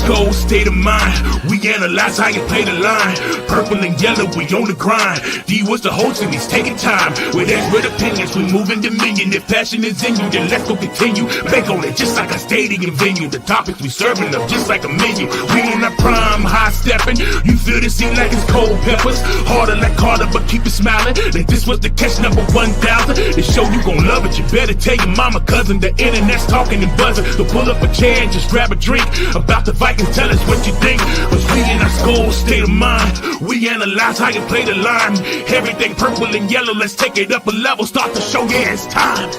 goal, state of mind. We analyze how you play the line. Purple and yellow, we on the grind. D was the host and he's taking time. With expert opinions, we move in dominion. If passion is in you, then let's go continue. Bank on it just like a stadium venue. The topics we serving up just like a menu. We in our prime, high stepping. You feel the scene like it's cold peppers. Harder like Carter, but keep it smiling. Like this was the catch number 1,000. The show you gon' love it. You better tell your mama, cousin. The internet's talking and buzzing. So pull up a chair and just grab a drink. About the Vikings, tell us what you think. Cause we in our goal, state of mind. We analyze how you play the line. Everything purple and yellow, let's take it up a level. Start the show, yeah, it's time.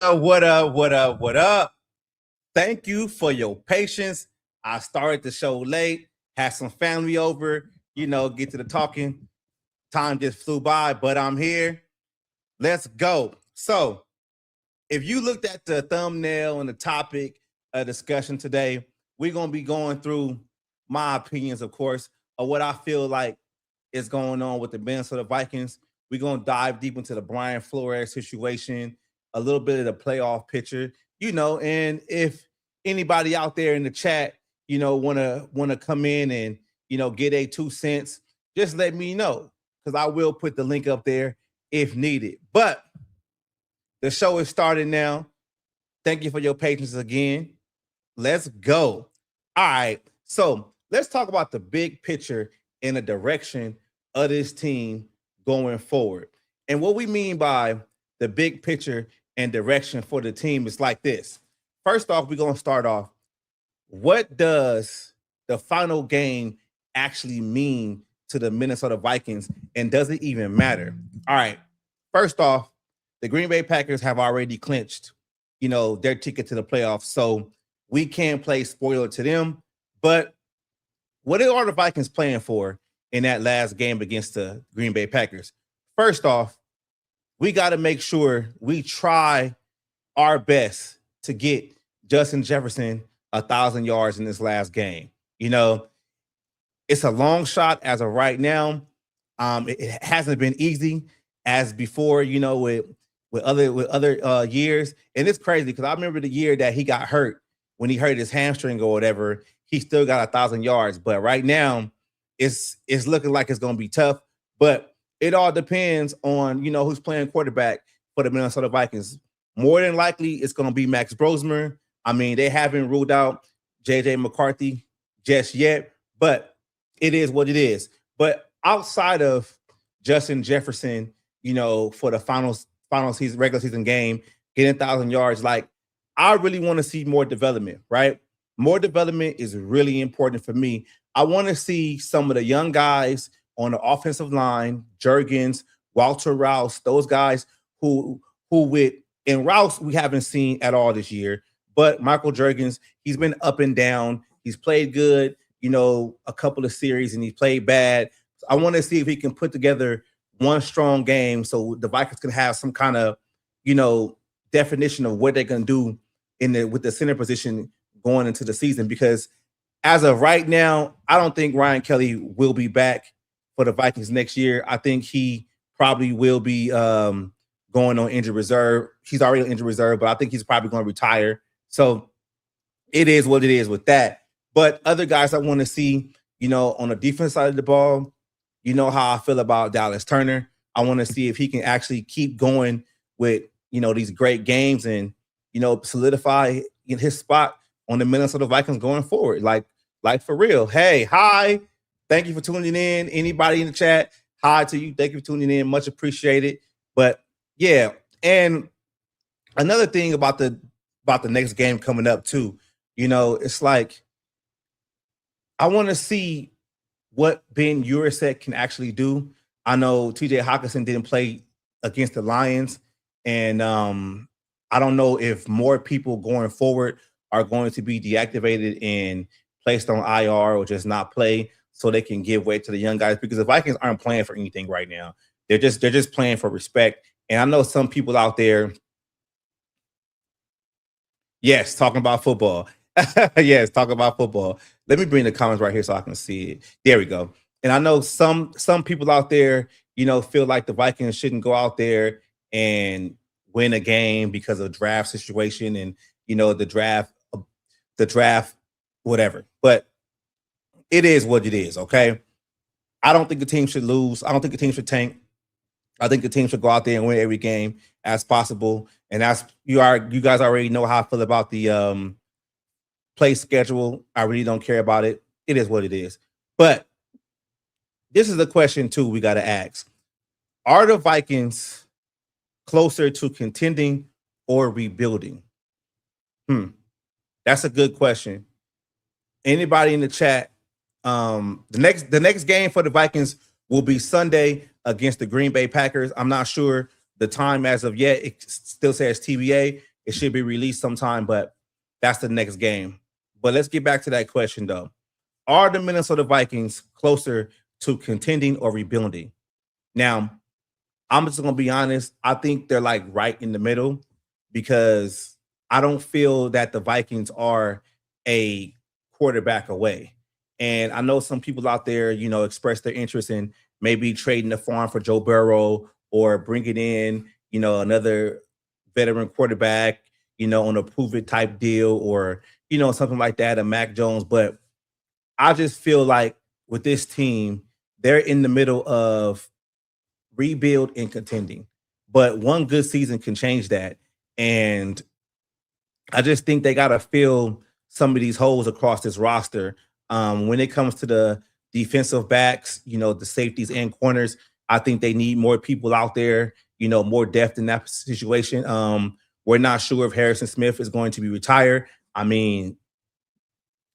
What up? Thank you for your patience. I started the show late, had some family over, get to the talking. Time just flew by, but I'm here. Let's go. So, if you looked at the thumbnail and the topic of discussion today, we're going to be going through my opinions, of course, of what I feel like is going on with the Minnesota Vikings. We're going to dive deep into the Brian Flores situation, a little bit of the playoff picture, and if anybody out there in the chat, want to come in and, get a 2 cents, just let me know, because I will put the link up there if needed. But the show is starting now. Thank you for your patience again. Let's go. All right. So let's talk about the big picture and the direction of this team going forward. And what we mean by the big picture and direction for the team is like this. First off, we're going to start off. What does the final game actually mean to the Minnesota Vikings? And does it even matter? All right. First off, the Green Bay Packers have already clinched, their ticket to the playoffs. So we can't play spoiler to them. But what are the Vikings playing for in that last game against the Green Bay Packers? First off, we got to make sure we try our best to get Justin Jefferson 1,000 yards in this last game. It's a long shot as of right now. It hasn't been easy as before, with other years. And it's crazy because I remember the year that he got hurt, when he hurt his hamstring or whatever, he still got 1,000 yards. But right now, it's looking like it's going to be tough. But it all depends on, who's playing quarterback for the Minnesota Vikings. More than likely, it's going to be Max Brosmer. I mean, they haven't ruled out J.J. McCarthy just yet, but it is what it is. But outside of Justin Jefferson, for the final season, regular season game, getting 1,000 yards, I really want to see more development, right? More development is really important for me. I want to see some of the young guys on the offensive line, Juergens, Walter Rouse, those guys who in Rouse we haven't seen at all this year. But Michael Juergens, he's been up and down. He's played good, a couple of series, and he played bad. I want to see if he can put together one strong game so the Vikings can have some kind of, definition of what they're going to do with the center position going into the season. Because as of right now, I don't think Ryan Kelly will be back for the Vikings next year. I think he probably will be going on injured reserve. He's already on injured reserve, but I think he's probably going to retire. So it is what it is with that. But other guys I want to see, on the defense side of the ball, how I feel about Dallas Turner. I want to see if he can actually keep going with, these great games and, solidify his spot on the Minnesota Vikings going forward. Like for real. Hey, hi. Thank you for tuning in. Anybody in the chat, hi to you. Thank you for tuning in. Much appreciated. But yeah. And another thing about the next game coming up too, it's like, I want to see what Ben Urasek can actually do. I know TJ Hawkinson didn't play against the Lions, and I don't know if more people going forward are going to be deactivated and placed on IR or just not play so they can give way to the young guys, because the Vikings aren't playing for anything right now. They're just playing for respect. And I know some people out there, yes, talking about football. Yes, talking about football. Let me bring the comments right here so I can see it. There we go. And I know some people out there, feel like the Vikings shouldn't go out there and win a game because of draft situation and, the draft, whatever. But it is what it is. Okay. I don't think the team should lose. I don't think the team should tank. I think the team should go out there and win every game as possible. And that's you guys already know how I feel about the play schedule. I really don't care about it. It is what it is. But this is the question too we got to ask. Are the Vikings closer to contending or rebuilding? That's a good question. Anybody in the chat? The next game for the Vikings will be Sunday against the Green Bay Packers. I'm not sure the time as of yet. It still says TBA. It should be released sometime, but that's the next game. But let's get back to that question though. Are the Minnesota Vikings closer to contending or rebuilding? Now, I'm just going to be honest. I think they're like right in the middle because I don't feel that the Vikings are a quarterback away. And I know some people out there, express their interest in maybe trading the farm for Joe Burrow or bringing in, another veteran quarterback, on a prove-it type deal or, something like that, a Mac Jones. But I just feel like with this team, they're in the middle of rebuild and contending. But one good season can change that. And I just think they got to fill some of these holes across this roster. When it comes to the defensive backs, the safeties and corners, I think they need more people out there, more depth in that situation. We're not sure if Harrison Smith is going to be retired. I mean,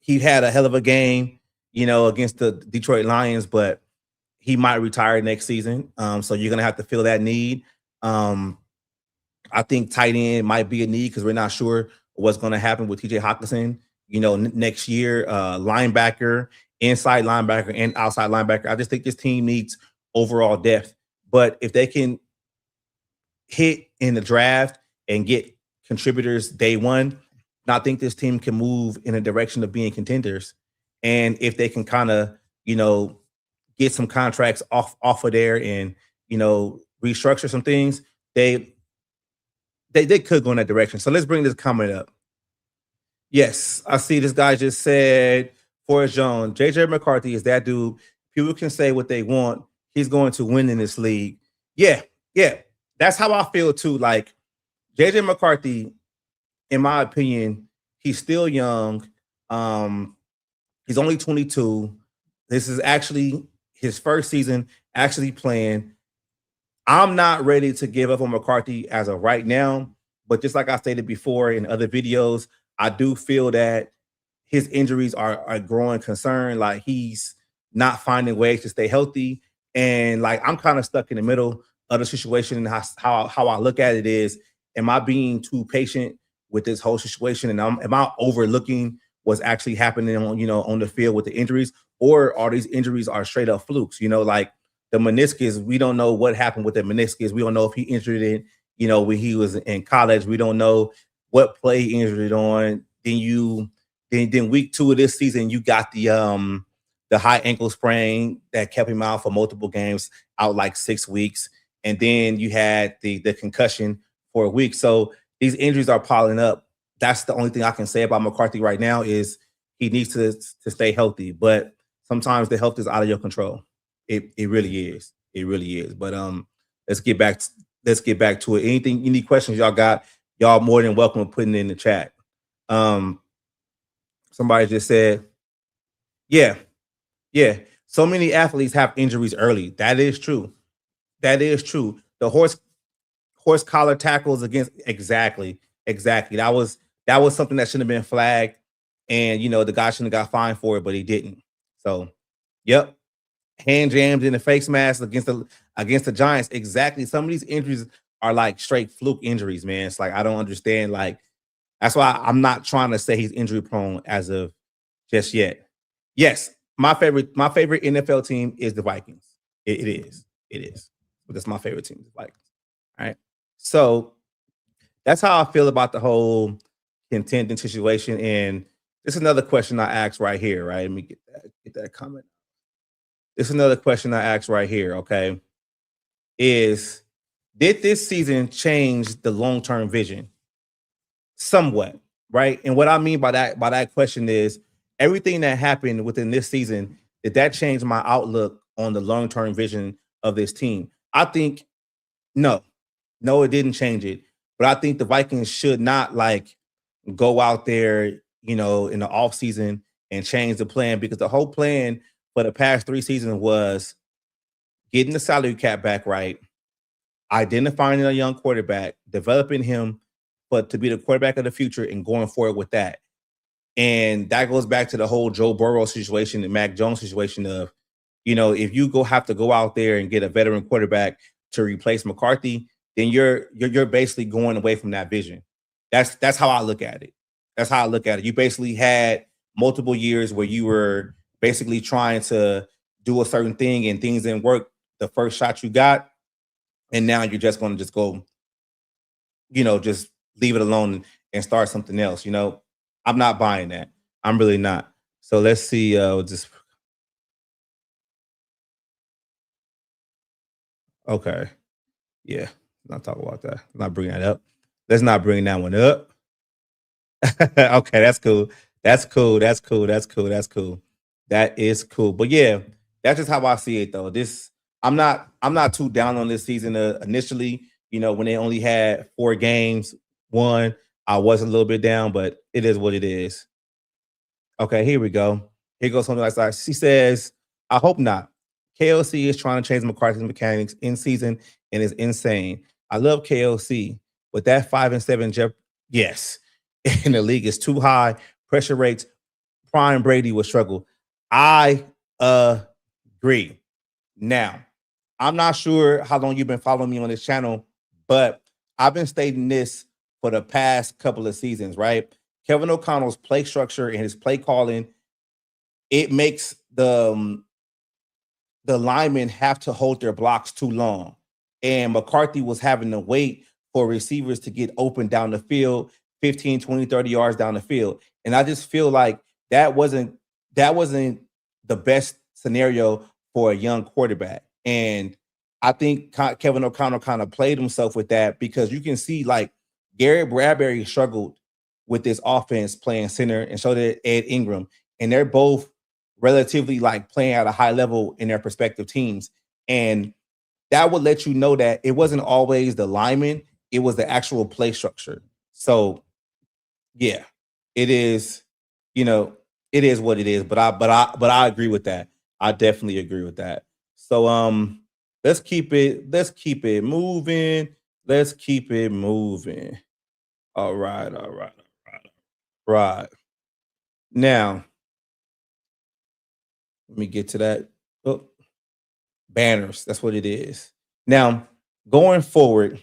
he had a hell of a game, against the Detroit Lions, but he might retire next season. So you're going to have to fill that need. I think tight end might be a need because we're not sure what's going to happen with TJ Hawkinson, next year, linebacker, inside linebacker, and outside linebacker. I just think this team needs overall depth. But if they can hit in the draft and get contributors day one, I think this team can move in a direction of being contenders. And if they can kind of, get some contracts off of there and, restructure some things, they could go in that direction. So let's bring this comment up. Yes, I see this guy just said, Forrest Jones, JJ McCarthy is that dude. People can say what they want. He's going to win in this league. Yeah. That's how I feel too. Like JJ McCarthy, in my opinion, he's still young. He's only 22. This is actually his first season actually playing. I'm not ready to give up on McCarthy as of right now, but just like I stated before in other videos, I do feel that his injuries are a growing concern. Like he's not finding ways to stay healthy. And like I'm kind of stuck in the middle of the situation. And how I look at it is, am I being too patient with this whole situation? And am I overlooking what's actually happening on the field with the injuries? Or are these injuries are straight up flukes? Like the meniscus, we don't know what happened with the meniscus. We don't know if he injured it, when he was in college. We don't know what play he injured it on. Then week 2 of this season, you got the high ankle sprain that kept him out for multiple games, out like 6 weeks. And then you had the concussion for a week. So these injuries are piling up. That's the only thing I can say about McCarthy right now is he needs to stay healthy. But sometimes the health is out of your control. It really is. It really is. But let's get back to it. Any questions y'all got? Y'all more than welcome to putting it in the chat. Somebody just said, yeah. So many athletes have injuries early. That is true. The horse collar tackles against exactly. That was something that shouldn't have been flagged, and the guy shouldn't have got fined for it, but he didn't. So, yep. Hand jams in the face mask against the Giants. Exactly. Some of these injuries are like straight fluke injuries, man. It's like I don't understand. Like that's why I'm not trying to say he's injury prone as of just yet. Yes, my favorite NFL team is the Vikings. It is. But that's my favorite team, the Vikings. All right. So that's how I feel about the whole contending situation. And this is another question I asked right here. Right. Let me get that comment. This is another question I asked right here. Okay. Did this season change the long-term vision? Somewhat. right? And what I mean by that question is everything that happened within this season, did that change my outlook on the long-term vision of this team? I think no. No, it didn't change it. But I think the Vikings should not like go out there, in the offseason and change the plan because the whole plan for the past 3 seasons was getting the salary cap back right, identifying a young quarterback, developing him, but to be the quarterback of the future and going forward with that. And that goes back to the whole Joe Burrow situation and Mac Jones situation of, if you have to go out there and get a veteran quarterback to replace McCarthy, then you're basically going away from that vision. That's how I look at it. That's how I look at it. You basically had multiple years where you were basically trying to do a certain thing and things didn't work the first shot you got. And now you're just going to just go, just leave it alone and start something else. I'm not buying that. I'm really not. So let's see. Just okay. Yeah, not talk about that. Not bring that up. Let's not bring that one up. Okay, that's cool. That's cool. That's cool. That's cool. That's cool. That is cool. But yeah, that's just how I see it though. I'm not too down on this season initially, when they only had 4 games, one, I was a little bit down, but it is what it is. Okay, here we go. Here goes something like that. She says, I hope not. KLC is trying to change McCarthy's mechanics in season and is insane. I love KLC, but that 5-7 yes, in the league is too high. Pressure rates, prime Brady will struggle. I agree. Now, I'm not sure how long you've been following me on this channel, but I've been stating this for the past couple of seasons, right? Kevin O'Connell's play structure and his play calling, it makes the linemen have to hold their blocks too long. And McCarthy was having to wait for receivers to get open down the field, 15, 20, 30 yards down the field. And I just feel like that wasn't the best scenario for a young quarterback. And I think Kevin O'Connell kind of played himself with that because you can see like Garrett Bradbury struggled with this offense playing center, and so did Ed Ingram. And they're both relatively like playing at a high level in their respective teams. And that would let you know that it wasn't always the lineman, it was the actual play structure. So yeah, it is, it is what it is. But I agree with that. I definitely agree with that. So let's keep it moving. Let's keep it moving. All right. Right. Now, let me get to that. Oh, banners. That's what it is. Now, going forward,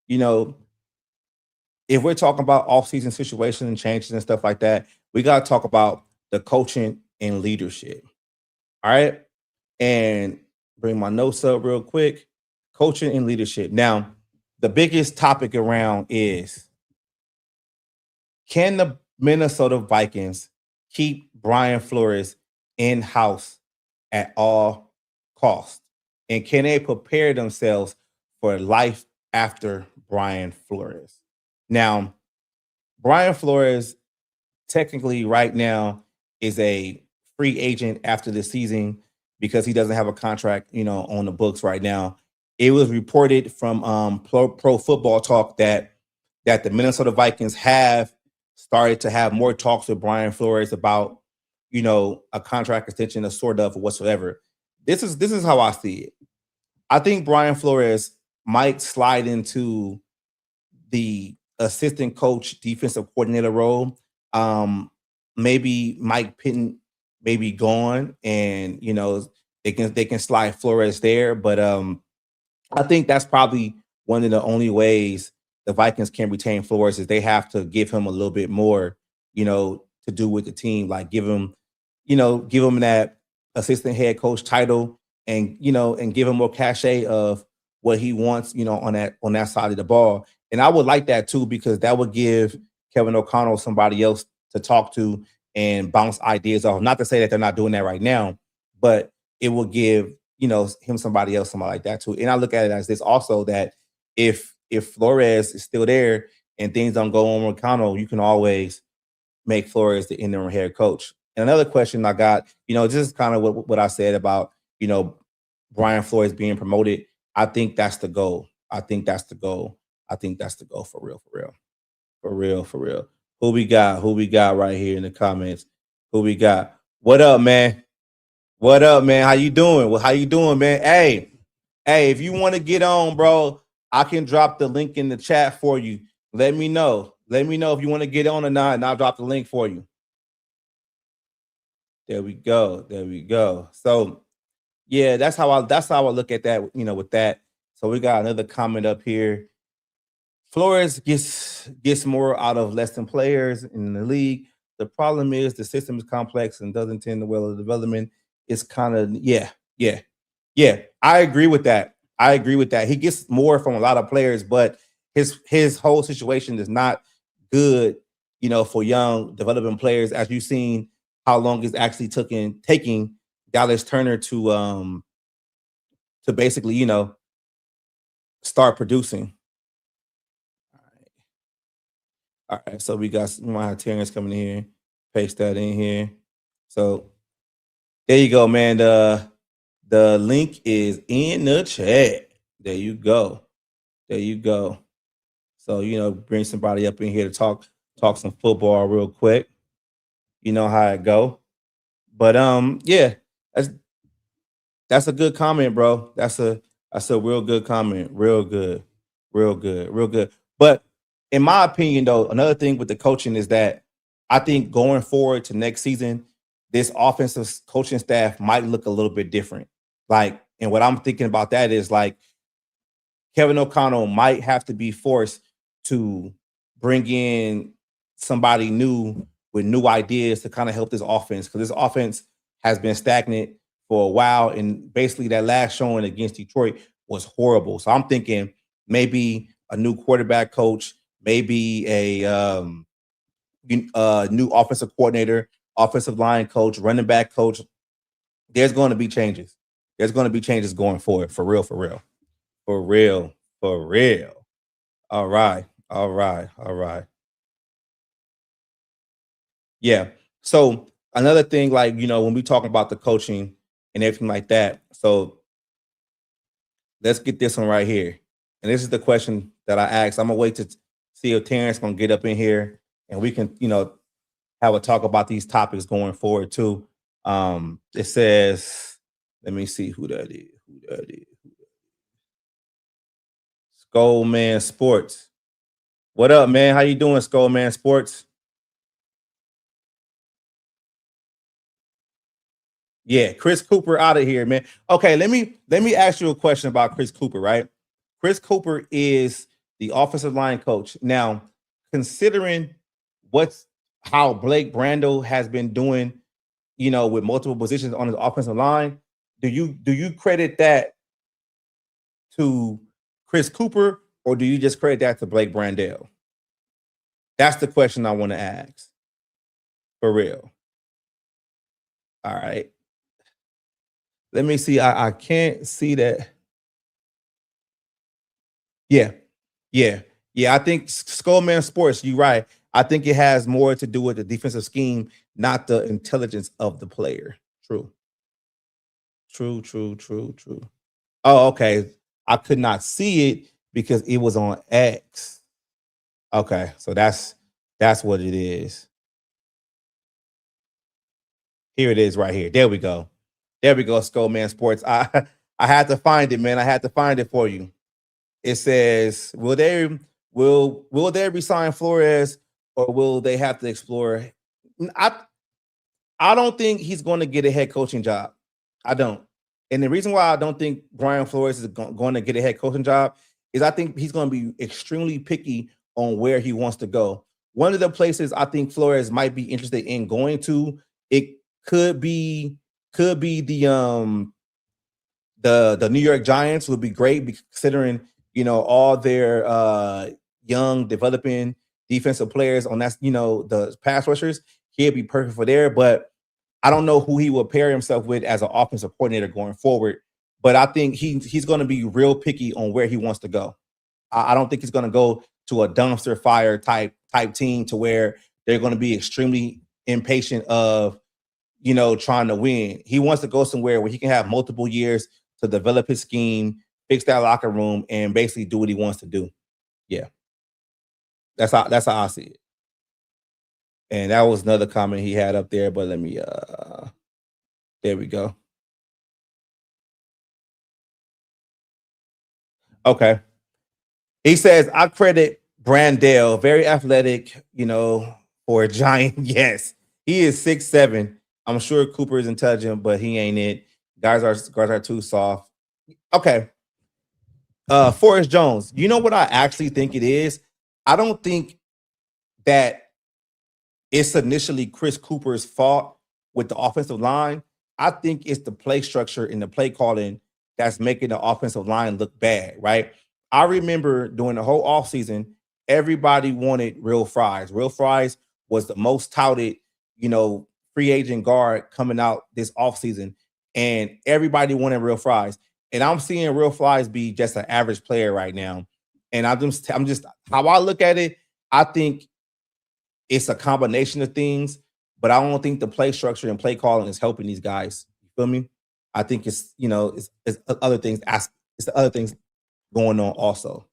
if we're talking about off-season situations and changes and stuff like that, we got to talk about the coaching and leadership. All right. And bring my notes up real quick. Coaching and leadership. Now, the biggest topic around is, can the Minnesota Vikings keep Brian Flores in-house at all costs? And can they prepare themselves for life after Brian Flores? Now, Brian Flores technically right now is a free agent after the season because he doesn't have a contract, on the books right now. It was reported from Pro Football Talk that the Minnesota Vikings have started to have more talks with Brian Flores about, a contract extension of sort of or whatsoever. This is how I see it. I think Brian Flores might slide into the assistant coach, defensive coordinator role. Maybe Mike Pitton may be gone, and they can slide Flores there. But I think that's probably one of the only ways the Vikings can retain Flores is they have to give him a little bit more, to do with the team, like give him that assistant head coach title and give him more cachet of what he wants, on that side of the ball. And I would like that too, because that would give Kevin O'Connell somebody else to talk to and bounce ideas off. Not to say that they're not doing that right now, but it will give, him somebody like that too. And I look at it as this also, that if Flores is still there, and things don't go on with Connell, you can always make Flores the interim head coach. And another question I got, this is kind of what I said about, Brian Flores being promoted. I think that's the goal. I think that's the goal for real. Who we got right here in the comments? Who we got? What up, man? How you doing? Well, how you doing, man? Hey, if you want to get on, bro, I can drop the link in the chat for you. Let me know. Let me know if you want to get on or not, and I'll drop the link for you. There we go. So, yeah, that's how I look at that, with that. So we got another comment up here. Flores gets more out of less than players in the league. The problem is the system is complex and doesn't tend to well development. It's kind of yeah. I agree with that. He gets more from a lot of players, but his whole situation is not good, for young developing players. As you've seen, how long it's actually taking Dallas Turner to basically, start producing. All right, so we might have Terrence coming in here. Paste that in here. So there you go, man. The link is in the chat. There you go. So, bring somebody up in here to talk some football real quick. You know how it go. But yeah, that's a good comment, bro. That's a real good comment. Real good. But in my opinion, though, another thing with the coaching is that I think going forward to next season, this offensive coaching staff might look a little bit different. And what I'm thinking about that is Kevin O'Connell might have to be forced to bring in somebody new with new ideas to kind of help this offense, because this offense has been stagnant for a while, and basically that last showing against Detroit was horrible. So I'm thinking maybe a new quarterback coach, maybe a new offensive coordinator, offensive line coach, running back coach. There's going to be changes. Going forward, for real. All right. Yeah. So another thing, when we talk about the coaching and everything like that. So let's get this one right here. And this is the question that I asked. I'm gonna wait to see if Terrence gonna get up in here and we can, have a talk about these topics going forward too. It says, let me see who that is. Skullman Sports. What up, man? How you doing, Skullman Sports? Yeah, Chris Cooper out of here, man. Okay, let me ask you a question about Chris Cooper, right? Chris Cooper is the offensive line coach. Now, considering how Blake Brandel has been doing, with multiple positions on his offensive line, do you credit that to Chris Cooper, or do you just credit that to Blake Brandel? That's the question I want to ask. For real. All right. Let me see. I can't see that. Yeah. I think Skullman Sports, you're right. I think it has more to do with the defensive scheme, not the intelligence of the player. True. Oh, okay. I could not see it because it was on X. Okay, so that's what it is. Here it is right here. There we go, Skullman Sports. I had to find it, man. I had to find it for you. It says, will they resign Flores, or will they have to explore? I don't think he's going to get a head coaching job. I don't. And the reason why I don't think Brian Flores is going to get a head coaching job is I think he's going to be extremely picky on where he wants to go. One of the places I think Flores might be interested in going to, it could be the New York Giants. Would be great, considering all their young developing defensive players on that, the pass rushers. He'd be perfect for there, but I don't know who he will pair himself with as an offensive coordinator going forward. But I think he's going to be real picky on where he wants to go. I don't think he's going to go to a dumpster fire type team to where they're going to be extremely impatient of, trying to win. He wants to go somewhere where he can have multiple years to develop his scheme, fix that locker room, and basically do what he wants to do. Yeah. That's how I see it. And that was another comment he had up there, but let me there we go. Okay. He says, I credit Brandell, very athletic, for a giant. Yes. He is 6'7". I'm sure Cooper is intelligent, but he ain't it. Guys are too soft. Okay. Forrest Jones. You know what I actually think it is? I don't think that it's initially Chris Cooper's fault with the offensive line. I think it's the play structure and the play calling that's making the offensive line look bad, right? I remember during the whole offseason, everybody wanted Real Fries. Real Fries was the most touted, free agent guard coming out this offseason, and everybody wanted Real Fries. And I'm seeing Real Fries be just an average player right now. And I'm just how I look at it, I think it's a combination of things, but I don't think the play structure and play calling is helping these guys. You feel me? I think it's it's other things. It's the other things going on also.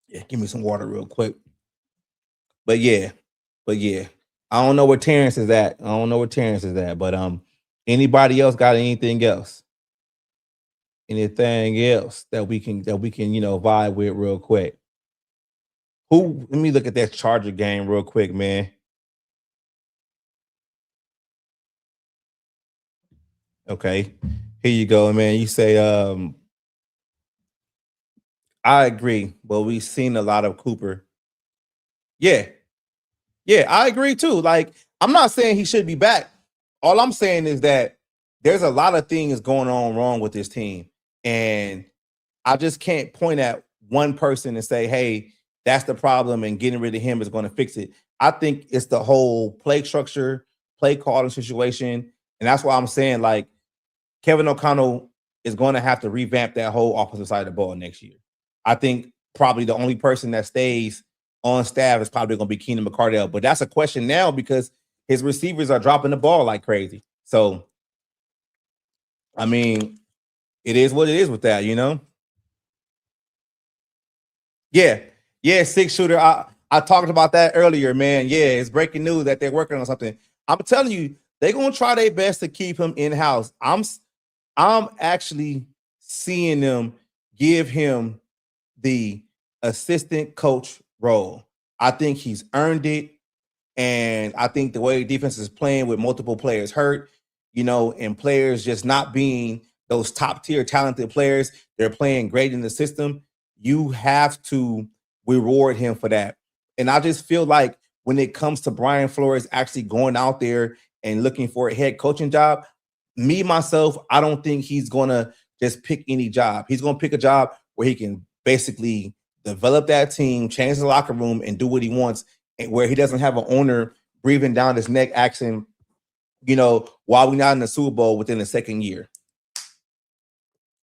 Yeah, give me some water real quick. But yeah, I don't know where Terrence is at. But anybody else got anything else? Anything else that we can vibe with real quick? Let me look at that Charger game real quick, man. Okay. Here you go, man. You say, I agree, but we've seen a lot of Cooper. Yeah. Yeah, I agree too. Like, I'm not saying he should be back. All I'm saying is that there's a lot of things going on wrong with this team. And I just can't point at one person and say, hey, that's the problem and getting rid of him is going to fix it. I think it's the whole play structure, play calling situation. And that's why I'm saying, like, Kevin O'Connell is going to have to revamp that whole offensive side of the ball next year. I think probably the only person that stays on staff is probably going to be Keenan McCardell. But that's a question now because his receivers are dropping the ball like crazy. So, I mean, it is what it is with that, Yeah. Yeah, 6-shooter. I talked about that earlier, man. Yeah, it's breaking news that they're working on something. I'm telling you, they're going to try their best to keep him in-house. I'm actually seeing them give him the assistant coach role. I think he's earned it. And I think the way defense is playing with multiple players hurt, and players just not being those top tier talented players, they're playing great in the system. You have to reward him for that. And I just feel like when it comes to Brian Flores actually going out there and looking for a head coaching job, myself, I don't think he's going to just pick any job. He's going to pick a job where he can basically develop that team, change the locker room, and do what he wants, and where he doesn't have an owner breathing down his neck asking, while we're not in the Super Bowl within the second year.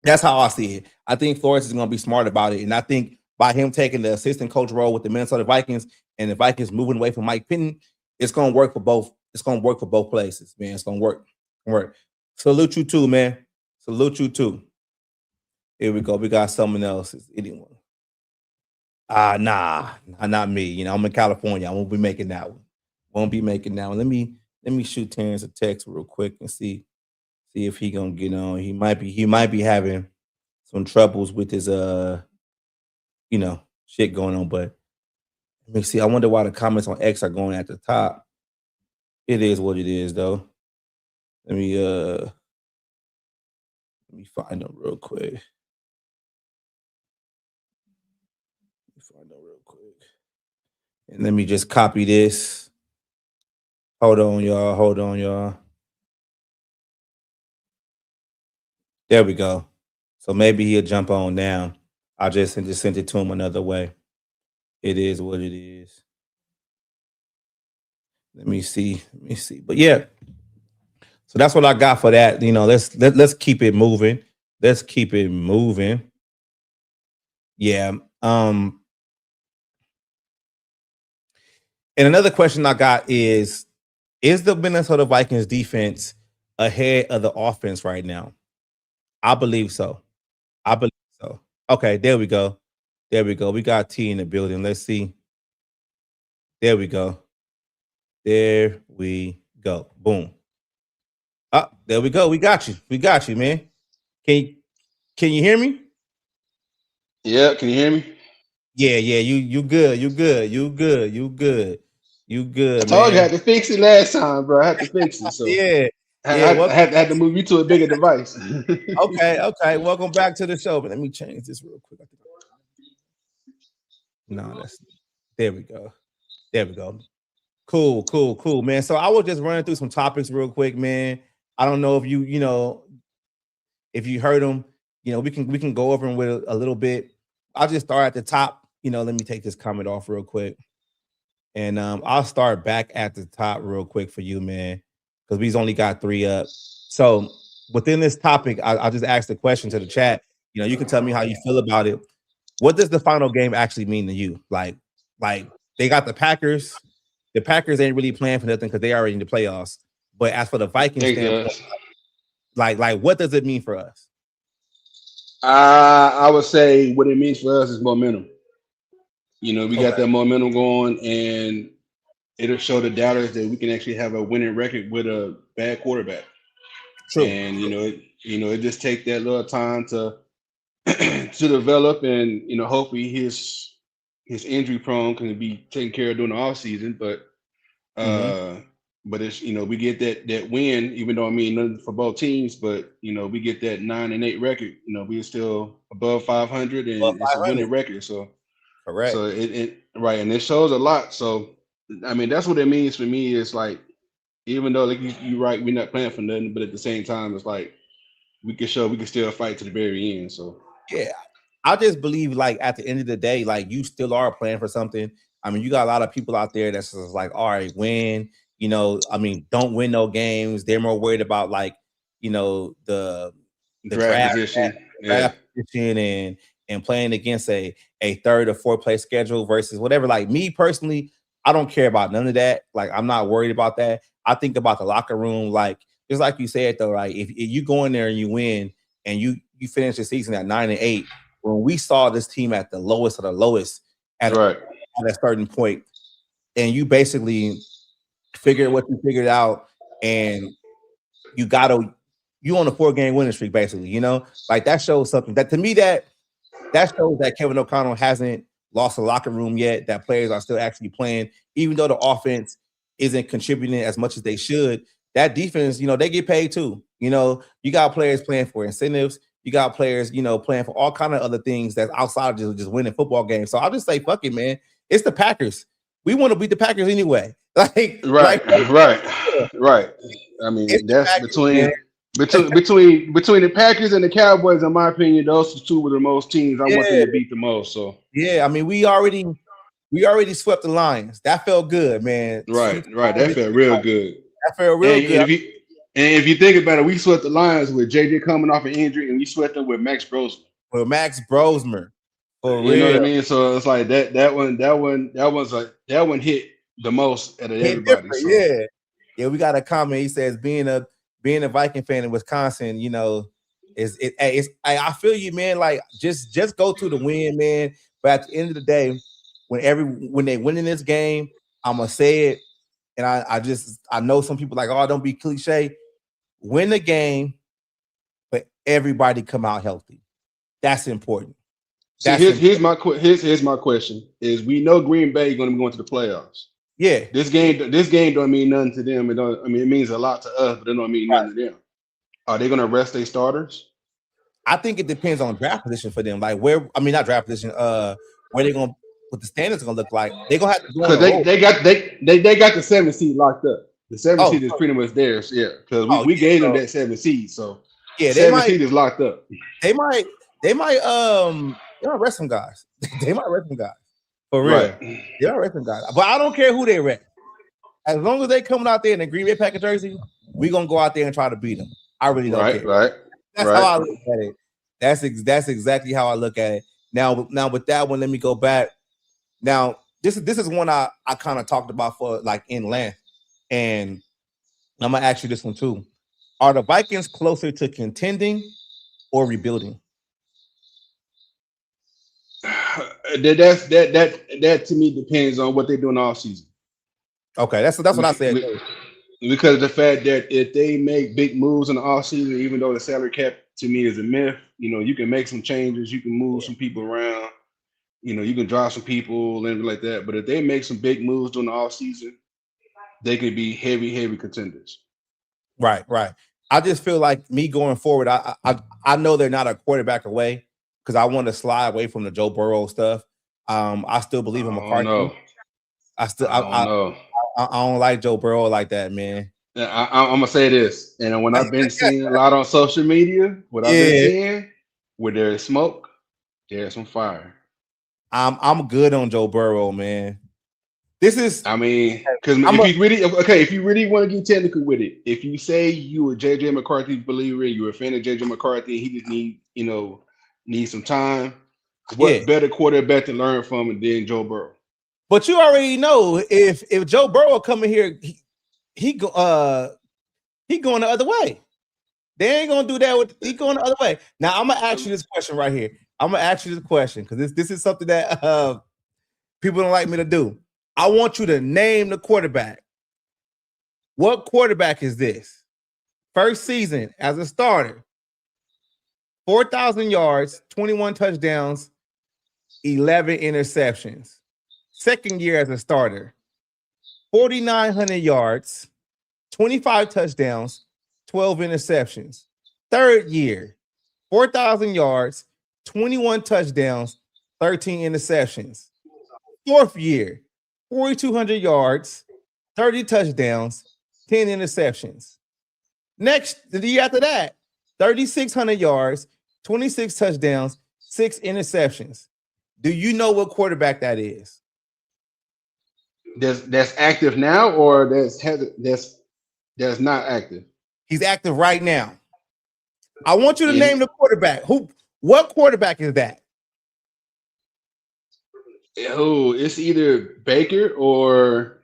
That's how I see it. I think Flores is going to be smart about it. And I think by him taking the assistant coach role with the Minnesota Vikings and the Vikings moving away from Mike Penton, it's going to work for both. It's going to work for both places, man. It's going to work. Salute you too, man. Salute you too. Here we go. We got someone else. Anyone? Nah, not me. I'm in California. I won't be making that one. Let me shoot Terrence a text real quick and see if he gonna get on. He might be having some troubles with his shit going on. But let me see. I wonder why the comments on X are going at the top. It is what it is, though. Let me find them real quick. And let me just copy this. Hold on, y'all. There we go. So maybe he'll jump on now. I just sent it to him another way. It is what it is. Let me see. But yeah. So that's what I got for that. Let's keep it moving. Yeah. And another question I got is the Minnesota Vikings defense ahead of the offense right now? I believe so. I believe so. Okay, there we go. There we go. We got T in the building. Let's see. There we go. There we go. Boom. There we go. We got you. We got you, man. Can you hear me? Yeah, can you hear me? Yeah, yeah. You good. You good. You good. You good. You I good, told you I man. had to fix it last time, bro. I had to fix it. So Yeah. I, Yeah. I, I Welcome. had to move you to a bigger device. Okay. Okay. Welcome back to the show. But let me change this real quick. No, that's there we go. There we go. Cool, cool, cool, man. So I was just running through some topics real quick, man. I don't know if if you heard them, we can go over them with a little bit. I'll just start at the top. Let me take this comment off real quick. And I'll start back at the top real quick for you, man, because we've only got 3 up. So within this topic, I'll just ask the question to the chat. You can tell me how you feel about it. What does the final game actually mean to you? Like they got the Packers. The Packers ain't really playing for nothing because they already in the playoffs. But as for the Vikings standpoint, like what does it mean for us? I would say what it means for us is momentum. We got that momentum going, and it'll show the doubters that we can actually have a winning record with a bad quarterback. True. And it just take that little time to to develop, and hopefully his injury prone can be taken care of during the off season. But but it's we get that win, even though I mean nothing for both teams, but we get that 9-8 record. We're still above 500, and it's a winning record. So correct. So it right, and it shows a lot. So I mean that's what it means for me. It's like, even though like you're right, we're not playing for nothing, but at the same time, it's like we can still fight to the very end. So yeah, I just believe like at the end of the day, like you still are playing for something. I mean, you got a lot of people out there that's just like, all right, win. I mean, don't win no games. They're more worried about like, the draft position, and playing against a 3rd or 4th place schedule versus whatever. Like me personally, I don't care about none of that. Like I'm not worried about that. I think about the locker room, like just like you said though, like if you go in there and you win and you finish the season at 9-8, when we saw this team at the lowest of the lowest at a certain point, and you basically figured what you figured out, and you on a 4-game winning streak, basically, like that shows something that to me that shows that Kevin O'Connell hasn't lost the locker room yet, that players are still actually playing, even though the offense isn't contributing as much as they should. That defense, they get paid too. You got players playing for incentives. You got players, playing for all kind of other things that's outside of just winning football games. So I'll just say, fuck it, man. It's the Packers. We want to beat the Packers anyway. Right. I mean, that's Packers, between the Packers and the Cowboys, in my opinion, those two were the most teams I want them to beat the most. So yeah, I mean, we already swept the Lions. That felt good, man. Right. That felt real good. That felt real good. If you think about it, we swept the Lions with JJ coming off an injury, and we swept them with Max Brosmer. With Max Brosmer, for real. You know what I mean? So it's like that one hit the most out of everybody. So. Yeah. We got a comment. He says being a Viking fan in Wisconsin, I feel you, man. Like just go to the win, man. But at the end of the day, when they win in this game, I'm gonna say it, and I know some people like, oh, don't be cliche. Win the game, but everybody come out healthy. That's important. Here's my question: is we know Green Bay is going to be going to the playoffs. Yeah, this game don't mean nothing to them. It means a lot to us, but it don't mean nothing to them. Are they going to rest their starters? I think it depends on draft position for them. Like not draft position. Where they going? What the standards are going to look like? They going to have to because they got the 7th seed locked up. The 7th seed is pretty much theirs. Yeah, because we gave them that 7th seed. So yeah, the 7th seed is locked up. They might rest some guys. They might rest some guys. For real. Right. They might rest some guys. But I don't care who they rest. As long as they coming out there in the Green Bay Packers jersey, we're gonna go out there and try to beat them. I really don't care. Right. That's how I look at it. That's exactly how I look at it. Now with that one, let me go back. Now, this is one I kind of talked about for like in length, and I'm gonna ask you this one too. Are the Vikings closer to contending or rebuilding? That to me depends on what they do in the offseason. Okay, that's what I said. Because of the fact that if they make big moves in the offseason, even though the salary cap to me is a myth, you can make some changes, you can move some people around, you can drop some people and like that. But if they make some big moves during the offseason, they could be heavy contenders. Right. I just feel like me going forward, I know they're not a quarterback away because I want to slide away from the Joe Burrow stuff. I still believe in McCarthy. I don't like Joe Burrow like that, man. I'm gonna say this, and when I've been seeing a lot on social media, I've been seeing, where there is smoke, there's some fire. I'm good on Joe Burrow, man. This is, because if you really want to get technical with it, if you say you a JJ McCarthy believer, you're a fan of JJ McCarthy, he just need some time. What better quarterback to learn from than Joe Burrow? But you already know if Joe Burrow coming here, he going the other way. They ain't gonna do that he going the other way. Now I'm gonna ask you this question right here. I'm gonna ask you this question because this is something that people don't like me to do. I want you to name the quarterback. What quarterback is this? First season as a starter, 4,000 yards, 21 touchdowns, 11 interceptions. Second year as a starter, 4,900 yards, 25 touchdowns, 12 interceptions. Third year, 4,000 yards, 21 touchdowns, 13 interceptions. Fourth year, 4,200 yards, 30 touchdowns, 10 interceptions. Next, the year after that, 3,600 yards, 26 touchdowns, 6 interceptions. Do you know what quarterback that is? That's active now, or that's not active? He's active right now. I want you to name the quarterback. What quarterback is that? It's either Baker or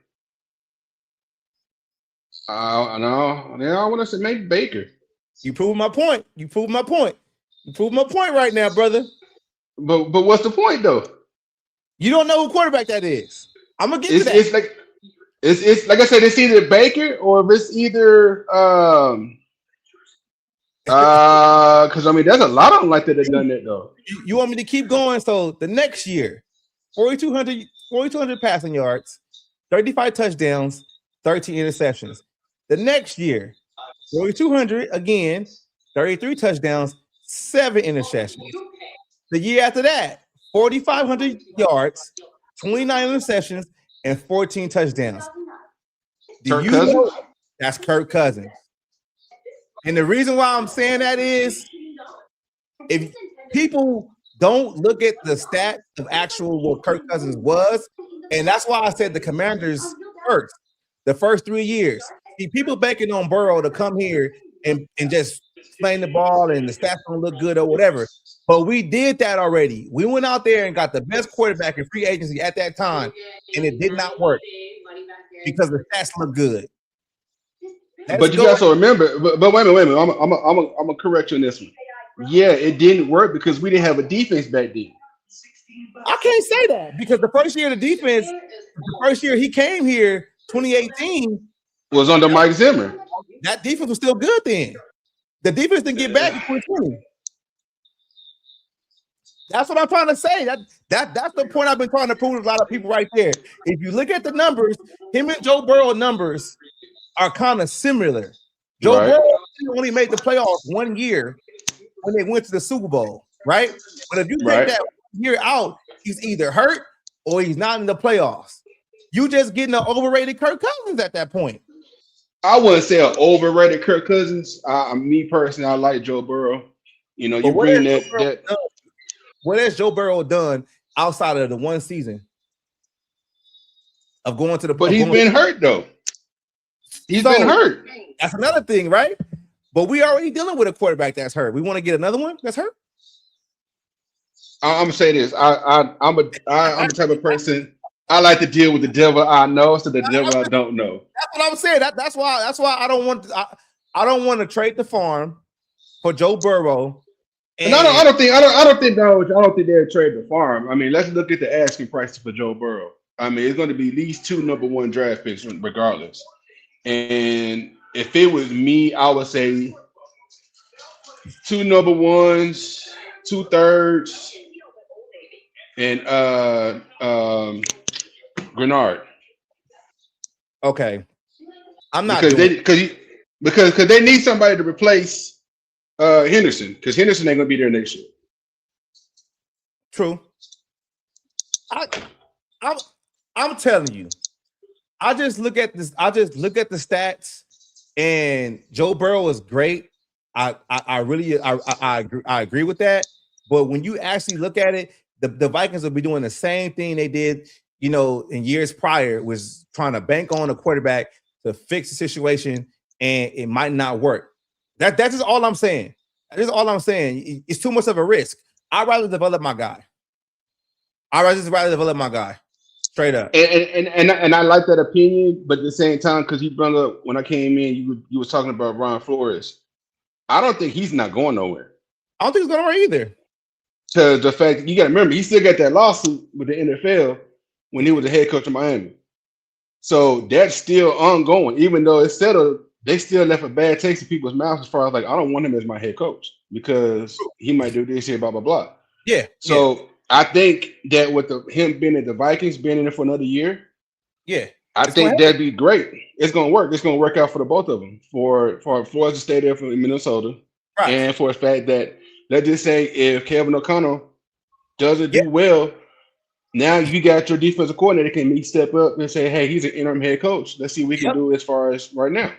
I want to say maybe Baker. You proved my point. You proved my point right now, brother. But what's the point though? You don't know who quarterback that is. I'm gonna get to that. It's like I said, it's either Baker or it's either because there's a lot of them like that have done that though. You want me to keep going? So the next year, 4,200 passing yards, 35 touchdowns, 13 interceptions. The next year, 4,200 again, 33 touchdowns, 7 interceptions. The year after that, 4,500 yards, 29 interceptions, and 14 touchdowns. Kirk Cousins? That's Kirk Cousins. And the reason why I'm saying that is if people don't look at the stats of actual what Kirk Cousins was, and that's why I said the Commanders first, the first 3 years. See, people banking on Burrow to come here and just playing the ball and the stats don't look good or whatever. But we did that already. We went out there and got the best quarterback in free agency at that time, and it did not work because the stats look good. But you guys also remember, but wait a minute. I'm gonna correct you on this one. Yeah, it didn't work because we didn't have a defense back then. I can't say that because the first year he came here, 2018, was under Mike Zimmer. That defense was still good then. The defense didn't get back in 2020. That's what I'm trying to say. That's the point I've been trying to prove to a lot of people right there. If you look at the numbers, him and Joe Burrow numbers are kind of similar. Joe Burrow only made the playoffs 1 year when they went to the Super Bowl, right? But if you take that year out, he's either hurt or he's not in the playoffs. You just getting an overrated Kirk Cousins at that point. I wouldn't say an overrated Kirk Cousins. Me personally, I like Joe Burrow. You bring that. What has Joe Burrow done outside of the one season of going to the? But he's been hurt though. He's been hurt. That's another thing, right? But we already dealing with a quarterback that's hurt. We want to get another one that's hurt. I'm gonna say this. I'm the type of person. I like to deal with the devil I know, so the devil I don't know. That's what I'm saying. That's why I don't want I don't want to trade the farm for Joe Burrow. And I don't think they'll trade the farm. I mean, let's look at the asking prices for Joe Burrow. I mean, it's going to be at least 2 number 1 draft picks regardless. And if it was me, I would say 2 number 1s, 2/3, and Grenard. Okay, I'm not because they need somebody to replace Henderson, because Henderson ain't gonna be there next year. True. I'm telling you, I just look at this. I just look at the stats, and Joe Burrow is great. I really agree with that. But when you actually look at it, the Vikings will be doing the same thing they did, in years prior, was trying to bank on a quarterback to fix the situation, and it might not work. That's just all I'm saying. That's all I'm saying. It's too much of a risk. I'd rather develop my guy. Straight up. And I like that opinion, but at the same time, because you brought up when I came in, you was talking about Brian Flores. I don't think he's not going nowhere. I don't think he's going nowhere either. Because the fact you got to remember, he still got that lawsuit with the NFL when he was the head coach of Miami. So that's still ongoing, even though it's settled. They still left a bad taste in people's mouths as far as like, I don't want him as my head coach because he might do this here, blah blah blah. Yeah. So I think that with him being at the Vikings, being in it for another year, I think that'd be great. It's gonna work. It's gonna work out for the both of them. For Flores to stay there in Minnesota, right. And for the fact that, let's just say, if Kevin O'Connell doesn't do well, now you got your defensive coordinator can step up and say, "Hey, he's an interim head coach. Let's see what we can do as far as right now."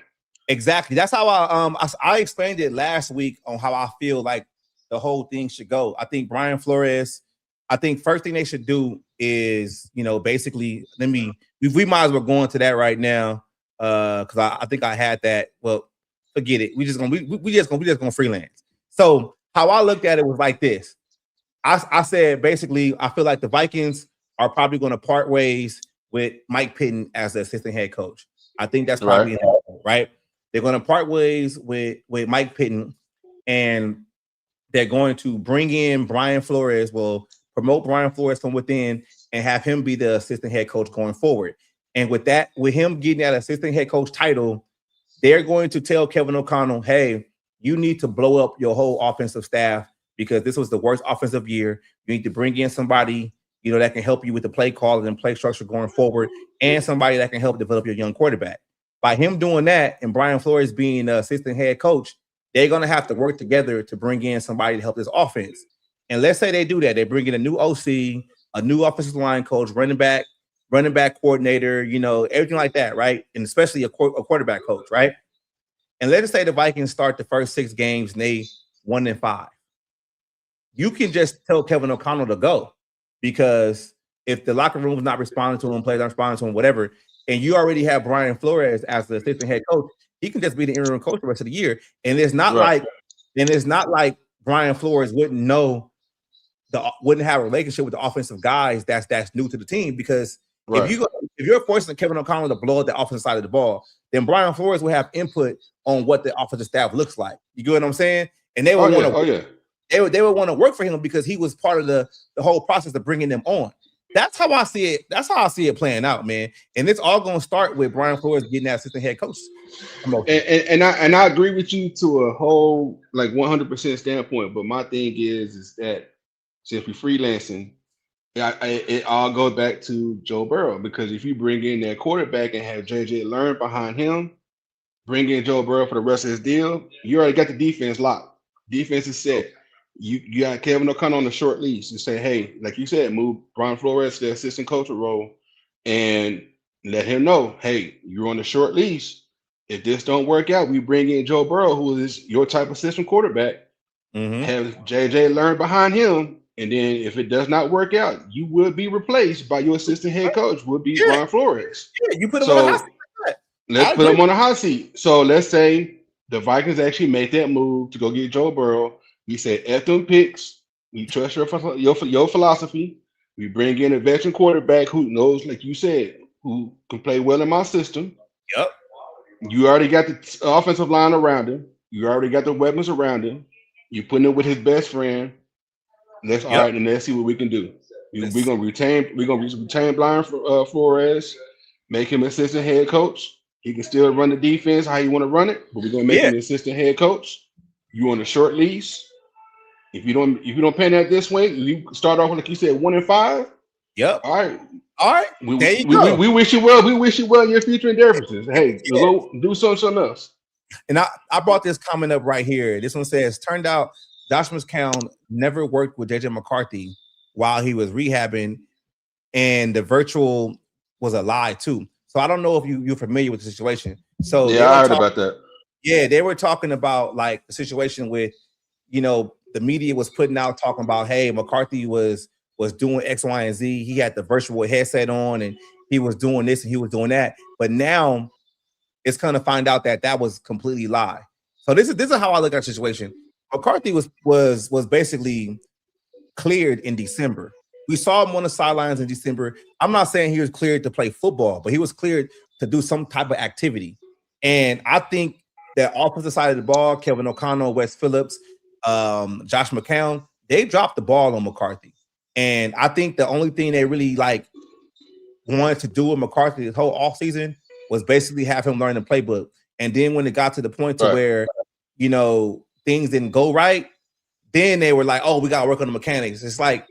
Exactly. That's how I explained it last week on how I feel like the whole thing should go. I think Brian Flores. I think first thing they should do is, basically, we might as well go into that right now, because I think I had that. Well, forget it. We just gonna freelance. So how I looked at it was like this. I said basically I feel like the Vikings are probably going to part ways with Mike Pitton as the assistant head coach. I think that's probably right. They're going to part ways with Mike Pitton, and they're going to bring in Brian Flores. Well, promote Brian Flores from within and have him be the assistant head coach going forward. And with him getting that assistant head coach title, they're going to tell Kevin O'Connell, hey, you need to blow up your whole offensive staff because this was the worst offensive year. You need to bring in somebody, that can help you with the play call and play structure going forward, and somebody that can help develop your young quarterback. By him doing that and Brian Flores being the assistant head coach, they're going to have to work together to bring in somebody to help this offense. And let's say they do that. They bring in a new OC, a new offensive line coach, running back coordinator, everything like that, right? And especially a quarterback coach, right? And let's say the Vikings start the first 6 games and they 1-5. You can just tell Kevin O'Connell to go, because if the locker room is not responding to him, players aren't responding to him, whatever, and you already have Brian Flores as the assistant head coach, he can just be the interim coach the rest of the year. And it's not like Brian Flores wouldn't have a relationship with the offensive guys that's new to the team, because if you're forcing Kevin O'Connell to blow up the offensive side of the ball, then Brian Flores will have input on what the offensive staff looks like. You get what I'm saying? And they would they would want to work for him because he was part of the whole process of bringing them on. That's how I see it. That's how I see it playing out, man. And it's all going to start with Brian Flores getting that assistant head coach. And I agree with you to a whole 100% standpoint. But my thing is that since we're freelancing, it all goes back to Joe Burrow, because if you bring in that quarterback and have JJ learn behind him, bring in Joe Burrow for the rest of his deal, you already got the defense locked. Defense is set. You got Kevin O'Connell on the short leash and say, hey, like you said, move Brian Flores to the assistant coach role and let him know, hey, you're on the short leash. If this don't work out, we bring in Joe Burrow, who is your type of system quarterback. Have JJ learn behind him. And then if it does not work out, you will be replaced by your assistant head coach, would be Brian Flores. Yeah, you put him on the hot seat. Let's put him on the hot seat. So let's say the Vikings actually make that move to go get Joe Burrow. We say F them picks. We trust your philosophy. We bring in a veteran quarterback who knows, like you said, who can play well in my system. Yep. You already got the offensive line around him. You already got the weapons around him. You putting him with his best friend. Let's all Yep. right, and let's see what we can do. We're Let's- gonna retain. We're gonna retain Brian Flores. Make him assistant head coach. He can still run the defense how you want to run it, but we're gonna make Yeah. him assistant head coach. You on a short lease. If you don't pan that this way, you start off like you said 1-5. Yep. All right. All right. We, There you we, go. we wish you well. We wish you well in your future endeavors. Hey, go do something else. And I brought this comment up right here. This one says, turned out Josh McCown never worked with JJ McCarthy while he was rehabbing, and the virtual was a lie too. So I don't know if you're familiar with the situation. So Yeah, I heard about that. Yeah, they were talking about like the situation with, the media was putting out talking about, hey, McCarthy was doing X, Y, and Z. He had the virtual headset on and he was doing this and he was doing that. But now it's going to find out that was completely lie. So this is how I look at the situation. McCarthy was basically cleared in December. We saw him on the sidelines in December. I'm not saying he was cleared to play football, but he was cleared to do some type of activity. And I think that offensive side of the ball, Kevin O'Connell, Wes Phillips, Josh McCown, they dropped the ball on McCarthy. And I think the only thing they really wanted to do with McCarthy this whole offseason was basically have him learn the playbook. And then when it got to the point to where, things didn't go right, then they were like, oh, we got to work on the mechanics. It's like,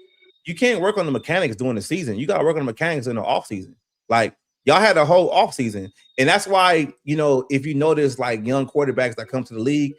you can't work on the mechanics during the season. You got to work on the mechanics in the offseason. Like, y'all had a whole offseason. And that's why, if you notice, like, young quarterbacks that come to the league,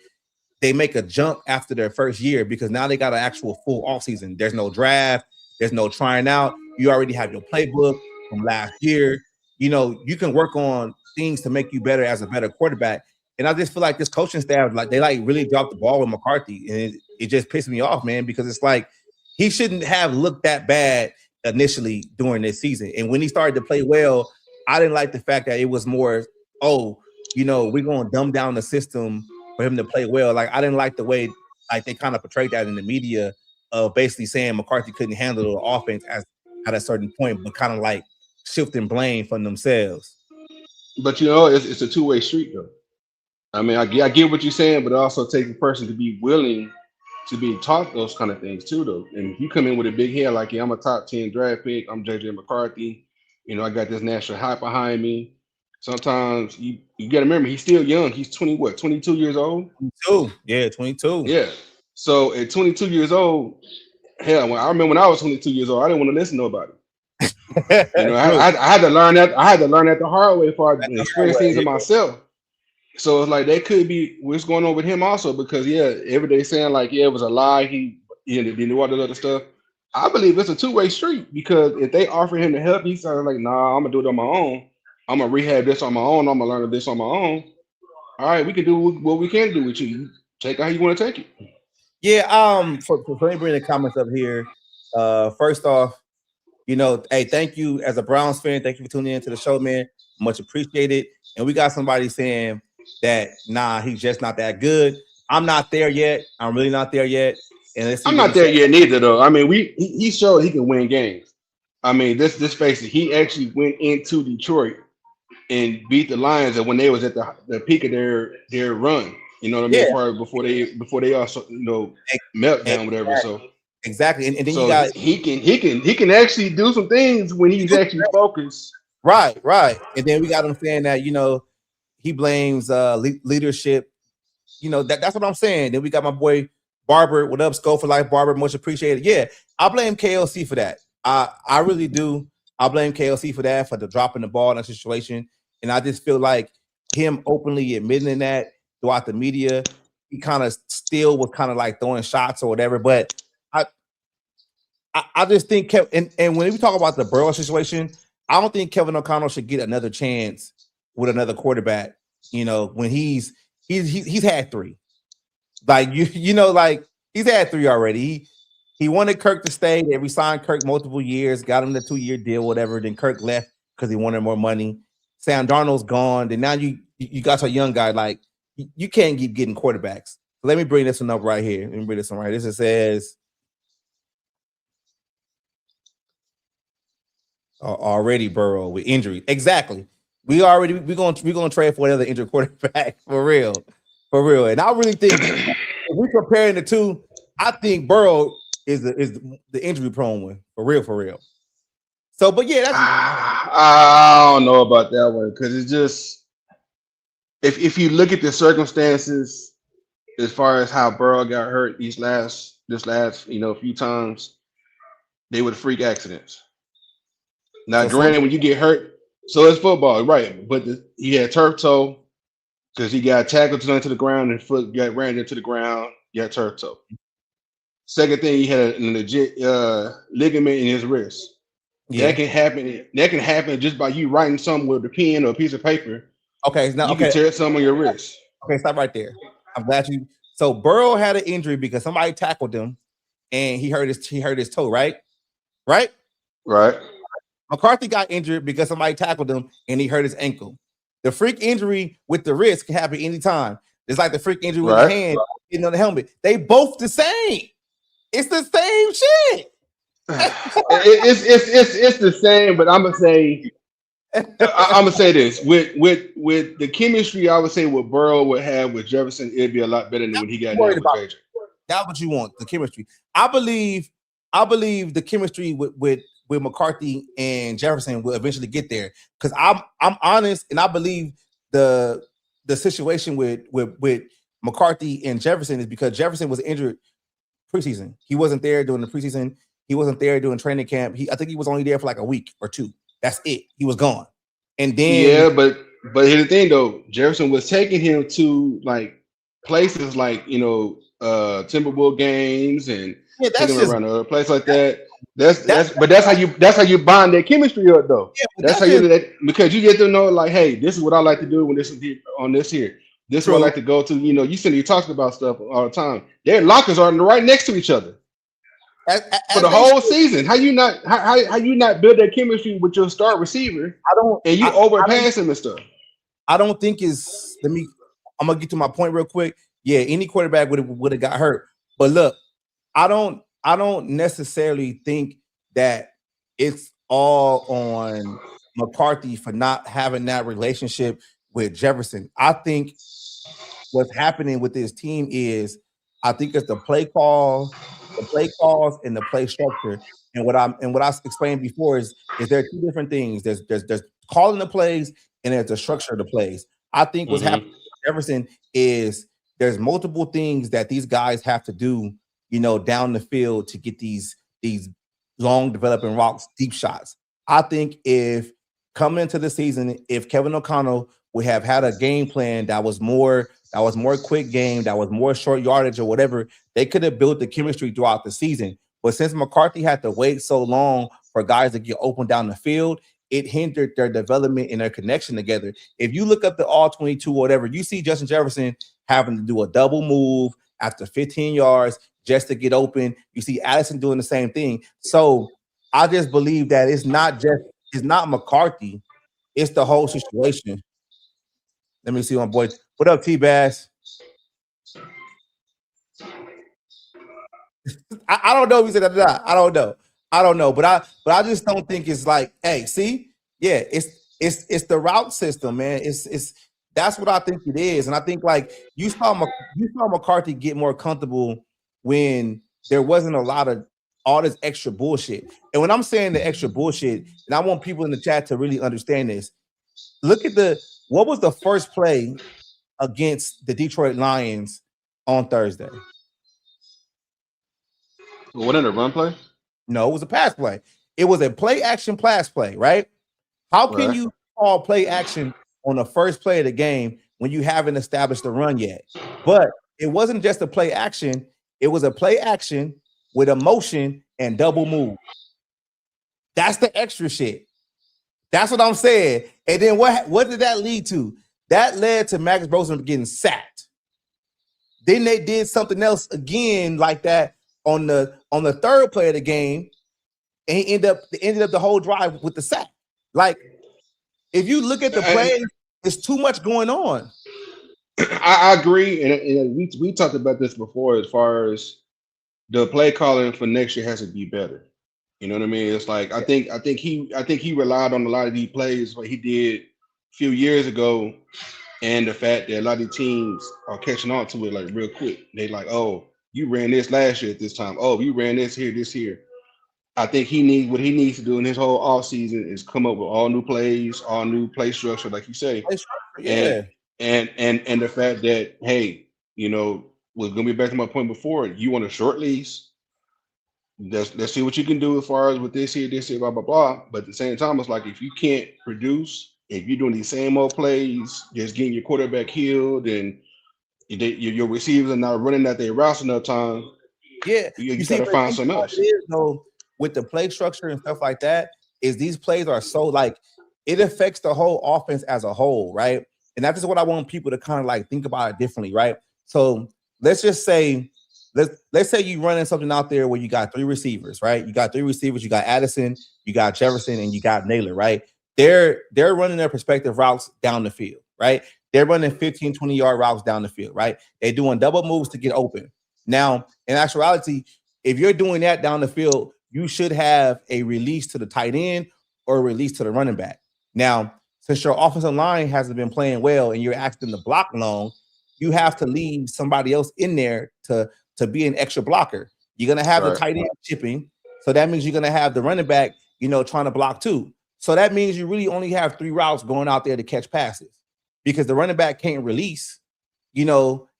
they make a jump after their first year because now they got an actual full offseason. There's no draft. There's no trying out. You already have your playbook from last year. You can work on things to make you better as a better quarterback. And I just feel like this coaching staff, they really dropped the ball with McCarthy. And it just pissed me off, man, because it's like he shouldn't have looked that bad initially during this season. And when he started to play well, I didn't like the fact that it was more, we're going to dumb down the system for him to play well. Like, I didn't like the way they kind of portrayed that in the media of basically saying McCarthy couldn't handle the offense at a certain point, but kind of shifting blame from themselves. But it's a two-way street though. I mean, I get what you're saying, but it also takes a person to be willing to be taught those kind of things too, though. And if you come in with a big head like, yeah, I'm a top 10 draft pick, I'm JJ McCarthy, I got this national hype behind me. Sometimes you got to remember, he's still young. He's 22 years old? 22. Yeah, 22. Yeah. So at 22 years old, hell, I remember when I was 22 years old, I didn't want to listen to nobody. I had to learn that. I had to learn that the hard way before I experience things in myself. So it's like that could be what's going on with him also, because every day saying it was a lie. He didn't do all the other stuff. I believe it's a two-way street, because if they offer him the help, he's like, nah, I'm gonna do it on my own. I'm gonna rehab this on my own. I'm gonna learn this on my own. All right, we can do what we can do with you. You take how you want to take it. Yeah. For me, bring the comments up here. First off, hey, thank you as a Browns fan. Thank you for tuning into the show, man. Much appreciated. And we got somebody saying that, nah, he's just not that good. I'm not there yet. I'm really not there yet. And I'm not there yet neither, though. I mean, he showed he can win games. I mean, this face it, he actually went into Detroit and beat the Lions, and when they was at the peak of their run, you know what I mean? Probably before they also meltdown, whatever. So exactly, and then so he can actually do some things when he's actually focused. Right. And then we got him saying that he blames leadership. That's what I'm saying. Then we got my boy Barber. What up, Skull for Life, Barber? Much appreciated. Yeah, I blame KLC for that. I really do. I blame KLC for that, for the dropping the ball in that situation. And I just feel like him openly admitting that throughout the media, he kind of still was kind of throwing shots or whatever. But I just think and when we talk about the Burrow situation, I don't think Kevin O'Connell should get another chance with another quarterback. When he's had three. He's had three already. He wanted Kirk to stay. They re-signed Kirk multiple years, got him the 2-year deal, whatever. Then Kirk left because he wanted more money. Sam Darnold's gone. Then now you got a young guy. You can't keep getting quarterbacks. So let me bring this one up right here. This says, already Burrow with injury. Exactly. We're gonna trade for another injured quarterback for real. And I really think if we're comparing the two, I think Burrow is the injury prone one for real. So, but yeah, that's I don't know about that one because it's just if you look at the circumstances as far as how Burrow got hurt this last few times, they were freak accidents. Now, so slow. granted, when you get hurt, so it's football, right? But he had turf toe because he got tackled to the ground and foot got ran into the ground. He had turf toe. Second thing, he had a legit ligament in his wrist. Yeah. That can happen. That can happen just by you writing something with a pen or a piece of paper. Okay, now You can tear something on your wrist. Okay, stop right there. I'm glad you. So Burrow had an injury because somebody tackled him, and he hurt his toe. Right. Right. McCarthy got injured because somebody tackled him, and he hurt his ankle. The freak injury with the wrist can happen anytime. It's like the freak injury with the hand getting on the helmet. They both the same. It's the same shit. It's the same, but I'm gonna say this with the chemistry. I would say what Burrow would have with Jefferson, it'd be a lot better than when he got with JJ. That's what you want, the chemistry. I believe the chemistry with McCarthy and Jefferson will eventually get there because I'm honest and I believe the situation with McCarthy and Jefferson is because Jefferson was injured preseason. He wasn't there during the preseason. He wasn't there during training camp. I think he was only there for like a week or two. That's it. He was gone. And then but here's the thing though, Jefferson was taking him to like places like Timberwolves games and taking him around a place like that. That's how you bond that chemistry up though. Yeah, that's how you do that because you get to know like, hey, this is what I like to do when this is on this here. This is what I like to go to. You see, you talk about stuff all the time. Their lockers are right next to each other for the whole season. How you not build that chemistry with your star receiver? You overpass him and stuff. I don't think is. I'm gonna get to my point real quick. Yeah, any quarterback would have got hurt. But look, I don't necessarily think that it's all on McCarthy for not having that relationship with Jefferson. I think what's happening with this team is I think it's the play calls and the play structure. And what I explained before is there are two different things. There's calling the plays and there's the structure of the plays. I think what's happening with Jefferson is there's multiple things that these guys have to do, down the field to get these long developing routes, deep shots. I think if coming into the season, if Kevin O'Connell would have had a game plan that was more quick game, that was more short yardage or whatever, they could have built the chemistry throughout the season. But since McCarthy had to wait so long for guys to get open down the field, it hindered their development and their connection together. If you look up the all 22 or whatever, you see Justin Jefferson having to do a double move after 15 yards just to get open. You see Addison doing the same thing. So I just believe that it's not McCarthy, it's the whole situation. Let me see my boy. What up, T-Bass? I don't know if he said that or not. I don't know. But I just don't think it's like, hey, see, yeah, it's the route system, man. It's that's what I think it is. And I think like you saw McCarthy get more comfortable when there wasn't a lot of all this extra bullshit. And when I'm saying the extra bullshit, and I want people in the chat to really understand this, look at what was the first play against the Detroit Lions on Thursday? Wasn't it a run play? No, it was a pass play. It was a play action pass play, right? How can you call play action on the first play of the game when you haven't established the run yet? But it wasn't just a play action. It was a play action with a motion and double move. That's the extra shit. That's what I'm saying. And then what did that lead to? That led to Max Rosen getting sacked. Then they did something else again like that on the third play of the game, and he ended up the whole drive with the sack. Like, if you look at the play, there's too much going on. I agree, and we talked about this before as far as the play calling for next year has to be better. You know what I mean? It's like I think he relied on a lot of these plays what he did a few years ago, and the fact that a lot of these teams are catching on to it like real quick. They like, oh, you ran this last year at this time. Oh, you ran this here. I think what he needs to do in his whole off season is come up with all new plays, all new play structure, like you say, Yeah. and the fact that hey, you know, was gonna be back to my point before. You want a short lease. Let's see what you can do as far as with this here, blah blah blah. But at the same time, it's like if you can't produce, if you're doing these same old plays, just getting your quarterback healed, and your receivers are not running at their routes enough time. Yeah, you got to find something else. Though, with the play structure and stuff like that, is these plays are so like it affects the whole offense as a whole, right? And that's just what I want people to kind of like think about it differently, right? So let's just say. Let's say you running something out there where you got 3 receivers, right? You got 3 receivers. You got Addison, you got Jefferson, and you got Naylor, right? They're running their respective routes down the field, right? They're running 15, 20-yard routes down the field, right? They're doing double moves to get open. Now, in actuality, if you're doing that down the field, you should have a release to the tight end or a release to the running back. Now, since your offensive line hasn't been playing well and you're asking them to block long, you have to leave somebody else in there to be an extra blocker. You're going to have the tight end chipping. So that means you're going to have the running back, trying to block too. So that means you really only have 3 routes going out there to catch passes because the running back can't release,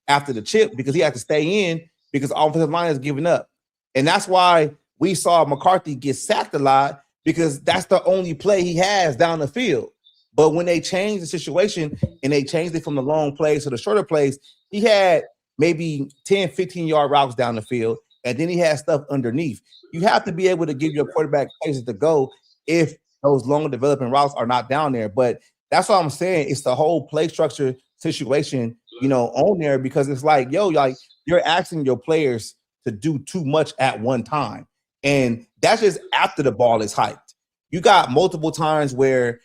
after the chip because he has to stay in because the offensive line is giving up. And that's why we saw McCarthy get sacked a lot because that's the only play he has down the field. But when they changed the situation and they changed it from the long plays to the shorter plays, he had maybe 10, 15-yard routes down the field, and then he has stuff underneath. You have to be able to give your quarterback places to go if those long developing routes are not down there. But that's what I'm saying. It's the whole play structure situation, on there because it's like, you're asking your players to do too much at one time. And that's just after the ball is hyped. You got multiple times where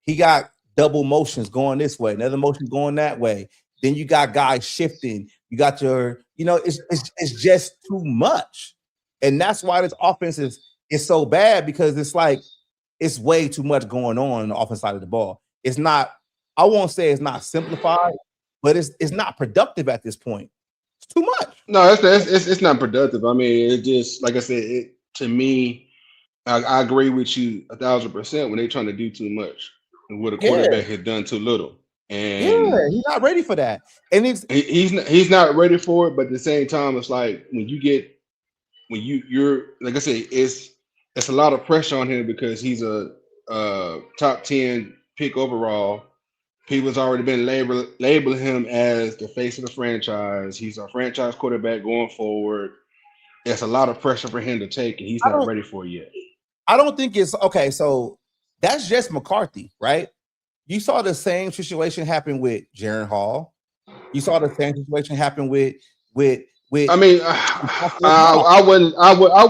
he got double motions going this way, another motion going that way. Then you got guys shifting. You got your, it's just too much. And that's why this offense is so bad because it's like it's way too much going on the offense side of the ball. It's not, I won't say it's not simplified, but it's not productive at this point. It's too much. No, it's not productive. I mean, it just like I said, to me, I agree with you 1,000% when they're trying to do too much and what a quarterback has done too little. And he's not ready for that. And he's not ready for it, but at the same time, it's like when you're like I say, it's a lot of pressure on him because he's a top 10 pick overall. People's already been labeling him as the face of the franchise. He's a franchise quarterback going forward. It's a lot of pressure for him to take, and he's not ready for it yet. I don't think it's okay. So that's just McCarthy, right? You saw the same situation happen with Jaren Hall. You saw the same situation happen with. I mean, I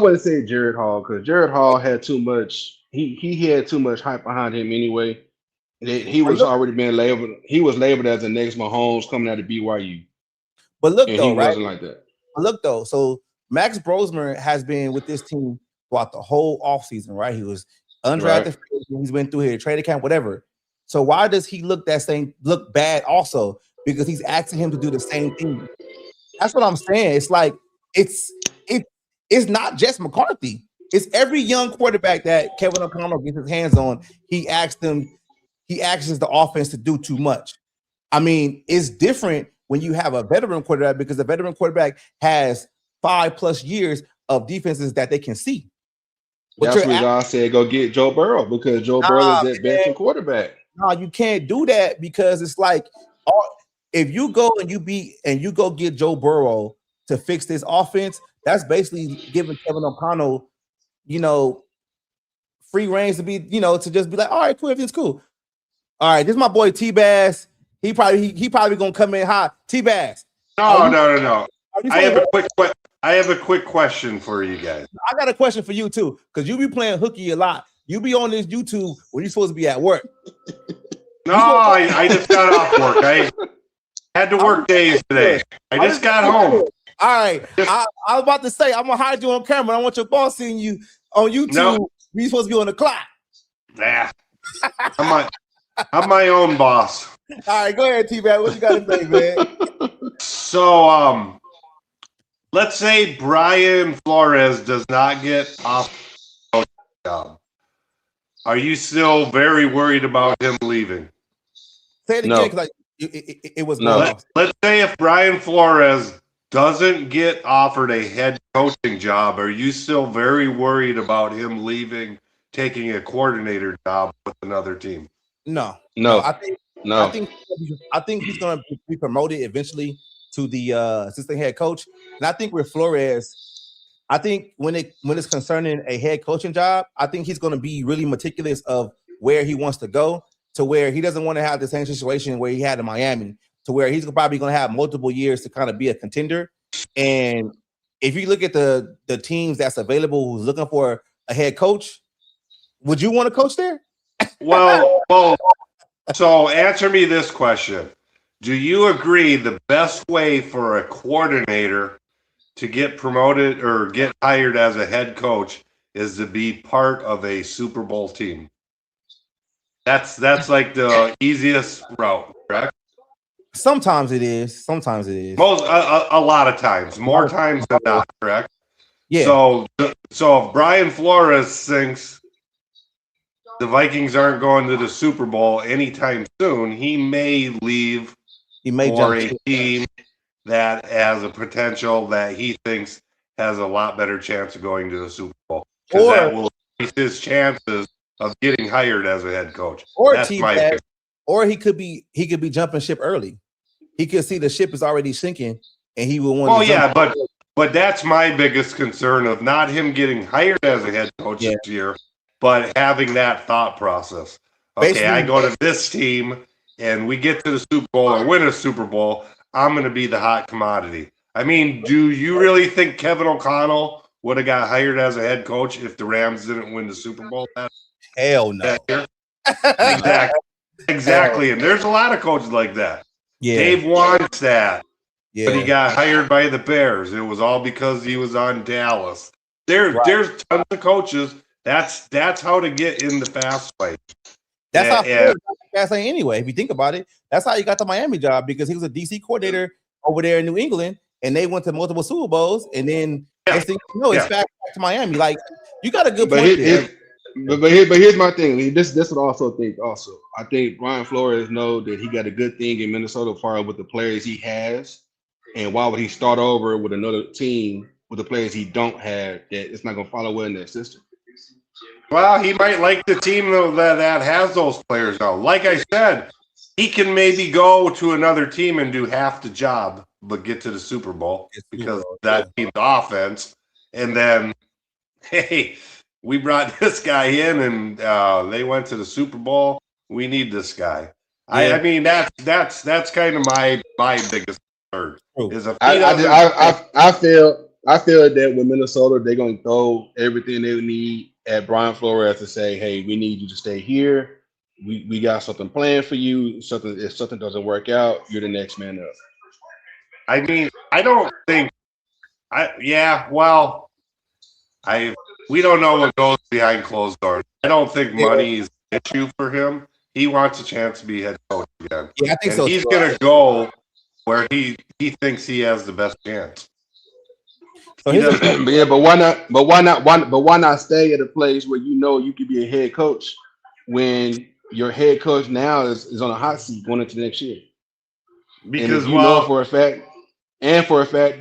wouldn't say Jared Hall because Jared Hall had too much. He had too much hype behind him anyway. He was already being labeled. He was labeled as the next Mahomes coming out of BYU. But look, and though, he wasn't like that. But look, though, so Max Brosmer has been with this team throughout the whole offseason, right? He was undrafted. He's been through here, training camp, whatever. So why does he look bad also? Because he's asking him to do the same thing. That's what I'm saying. It's like it's not just McCarthy. It's every young quarterback that Kevin O'Connell gets his hands on. He asks the offense to do too much. I mean, it's different when you have a veteran quarterback because the veteran quarterback has 5+ years of defenses that they can see. That's what God said, go get Joe Burrow because Joe Burrow is that veteran quarterback. No, you can't do that because it's like if you go and you go get Joe Burrow to fix this offense, that's basically giving Kevin O'Connell, free reigns to be, to just be like, all right, cool, everything's cool. All right, this is my boy T-Bass. He probably gonna come in hot. T-Bass. No. I have a quick question for you guys. I got a question for you too, because you be playing hooky a lot. You be on this YouTube when you're supposed to be at work. No, I just got off work. I had to work days today. I just got home. All right. I was about to say, I'm going to hide you on camera. I want your boss seeing you on YouTube. No. We supposed to be on the clock. Nah. I'm my own boss. All right, go ahead, T-Bag. What you got to say, man? So, let's say Brian Flores does not get off the job. Are you still very worried about him leaving? Say it again, because it was No. Let's say if Brian Flores doesn't get offered a head coaching job, are you still very worried about him leaving, taking a coordinator job with another team? No. No. I think he's going to be promoted eventually to the assistant head coach. And I think with Flores, I think when it's concerning a head coaching job, I think he's going to be really meticulous of where he wants to go, to where he doesn't want to have the same situation where he had in Miami, to where he's probably going to have multiple years to kind of be a contender. And if you look at the teams that's available who's looking for a head coach, would you want to coach there? Well, so answer me this question. Do you agree the best way for a coordinator to get promoted or get hired as a head coach is to be part of a Super Bowl team? That's like the easiest route, correct? Sometimes it is. Most a lot of times, more times than not, correct? Yeah. So if Brian Flores thinks the Vikings aren't going to the Super Bowl anytime soon, he may leave for a team that has a potential that he thinks has a lot better chance of going to the Super Bowl, because that will increase his chances of getting hired as a head coach. Or he could be jumping ship early. He could see the ship is already sinking, and he will want. Oh yeah, but that's my biggest concern of not him getting hired as a head coach this year, but having that thought process. Okay, basically, I go to this team and we get to the Super Bowl or win a Super Bowl, I'm going to be the hot commodity. I mean, do you really think Kevin O'Connell would have got hired as a head coach if the Rams didn't win the Super Bowl? Hell no. Exactly. And there's a lot of coaches like that. Yeah. Dave Wannstedt, but he got hired by the Bears. It was all because he was on Dallas. There's tons of coaches. That's how to get in the fast lane. That's how fast lane anyway. If you think about it, that's how he got the Miami job, because he was a DC coordinator over there in New England, and they went to multiple Super Bowls, and then next thing you know, it's back to Miami. Like, you got a good point there. But here's my thing. This what I also think. Also, I think Brian Flores knows that he got a good thing in Minnesota for with the players he has, and why would he start over with another team with the players he don't have that it's not going to follow well in their system? Well, he might like the team though that has those players now. Like I said, he can maybe go to another team and do half the job, but get to the Super Bowl because that team's offense. And then, hey, we brought this guy in and they went to the Super Bowl. We need this guy. Yeah. I mean, that's kind of my biggest concern. I feel that with Minnesota, they're going to throw everything they need at Brian Flores to say, hey, we need you to stay here. We got something planned for you. If something doesn't work out, you're the next man up. I mean, I don't think we don't know what goes behind closed doors. I don't think money is an issue for him. He wants a chance to be head coach again. Yeah, I think so. He's going to go where he thinks he has the best chance. So but why not stay at a place where you know you could be a head coach when your head coach now is on a hot seat going into next year? Because you know for a fact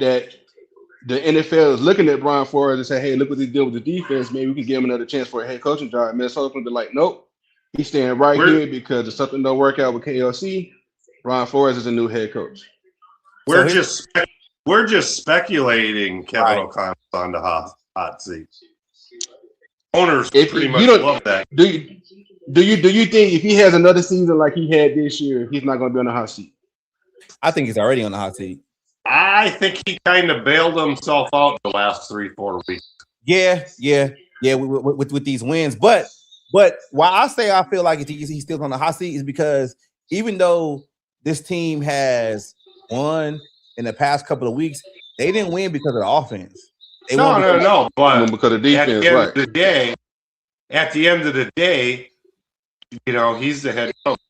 that the NFL is looking at Brian Flores and say, hey, look what he's doing with the defense. Maybe we can give him another chance for a head coaching job. Minnesota's going to be like, nope, he's staying here because if something don't work out with KLC, Brian Flores is a new head coach. We're just speculating Kevin O'Connell's on the hot seat. Owners pretty much love that. Do you think if he has another season like he had this year, he's not going to be on the hot seat? I think he's already on the hot seat. I think he kind of bailed himself out the last 3-4 weeks. Yeah. With these wins, but why I say I feel like he's still on the hot seat is because even though this team has won in the past couple of weeks, They didn't win because of the offense. They No. But because of defense, at the end right? of the day, he's the head coach.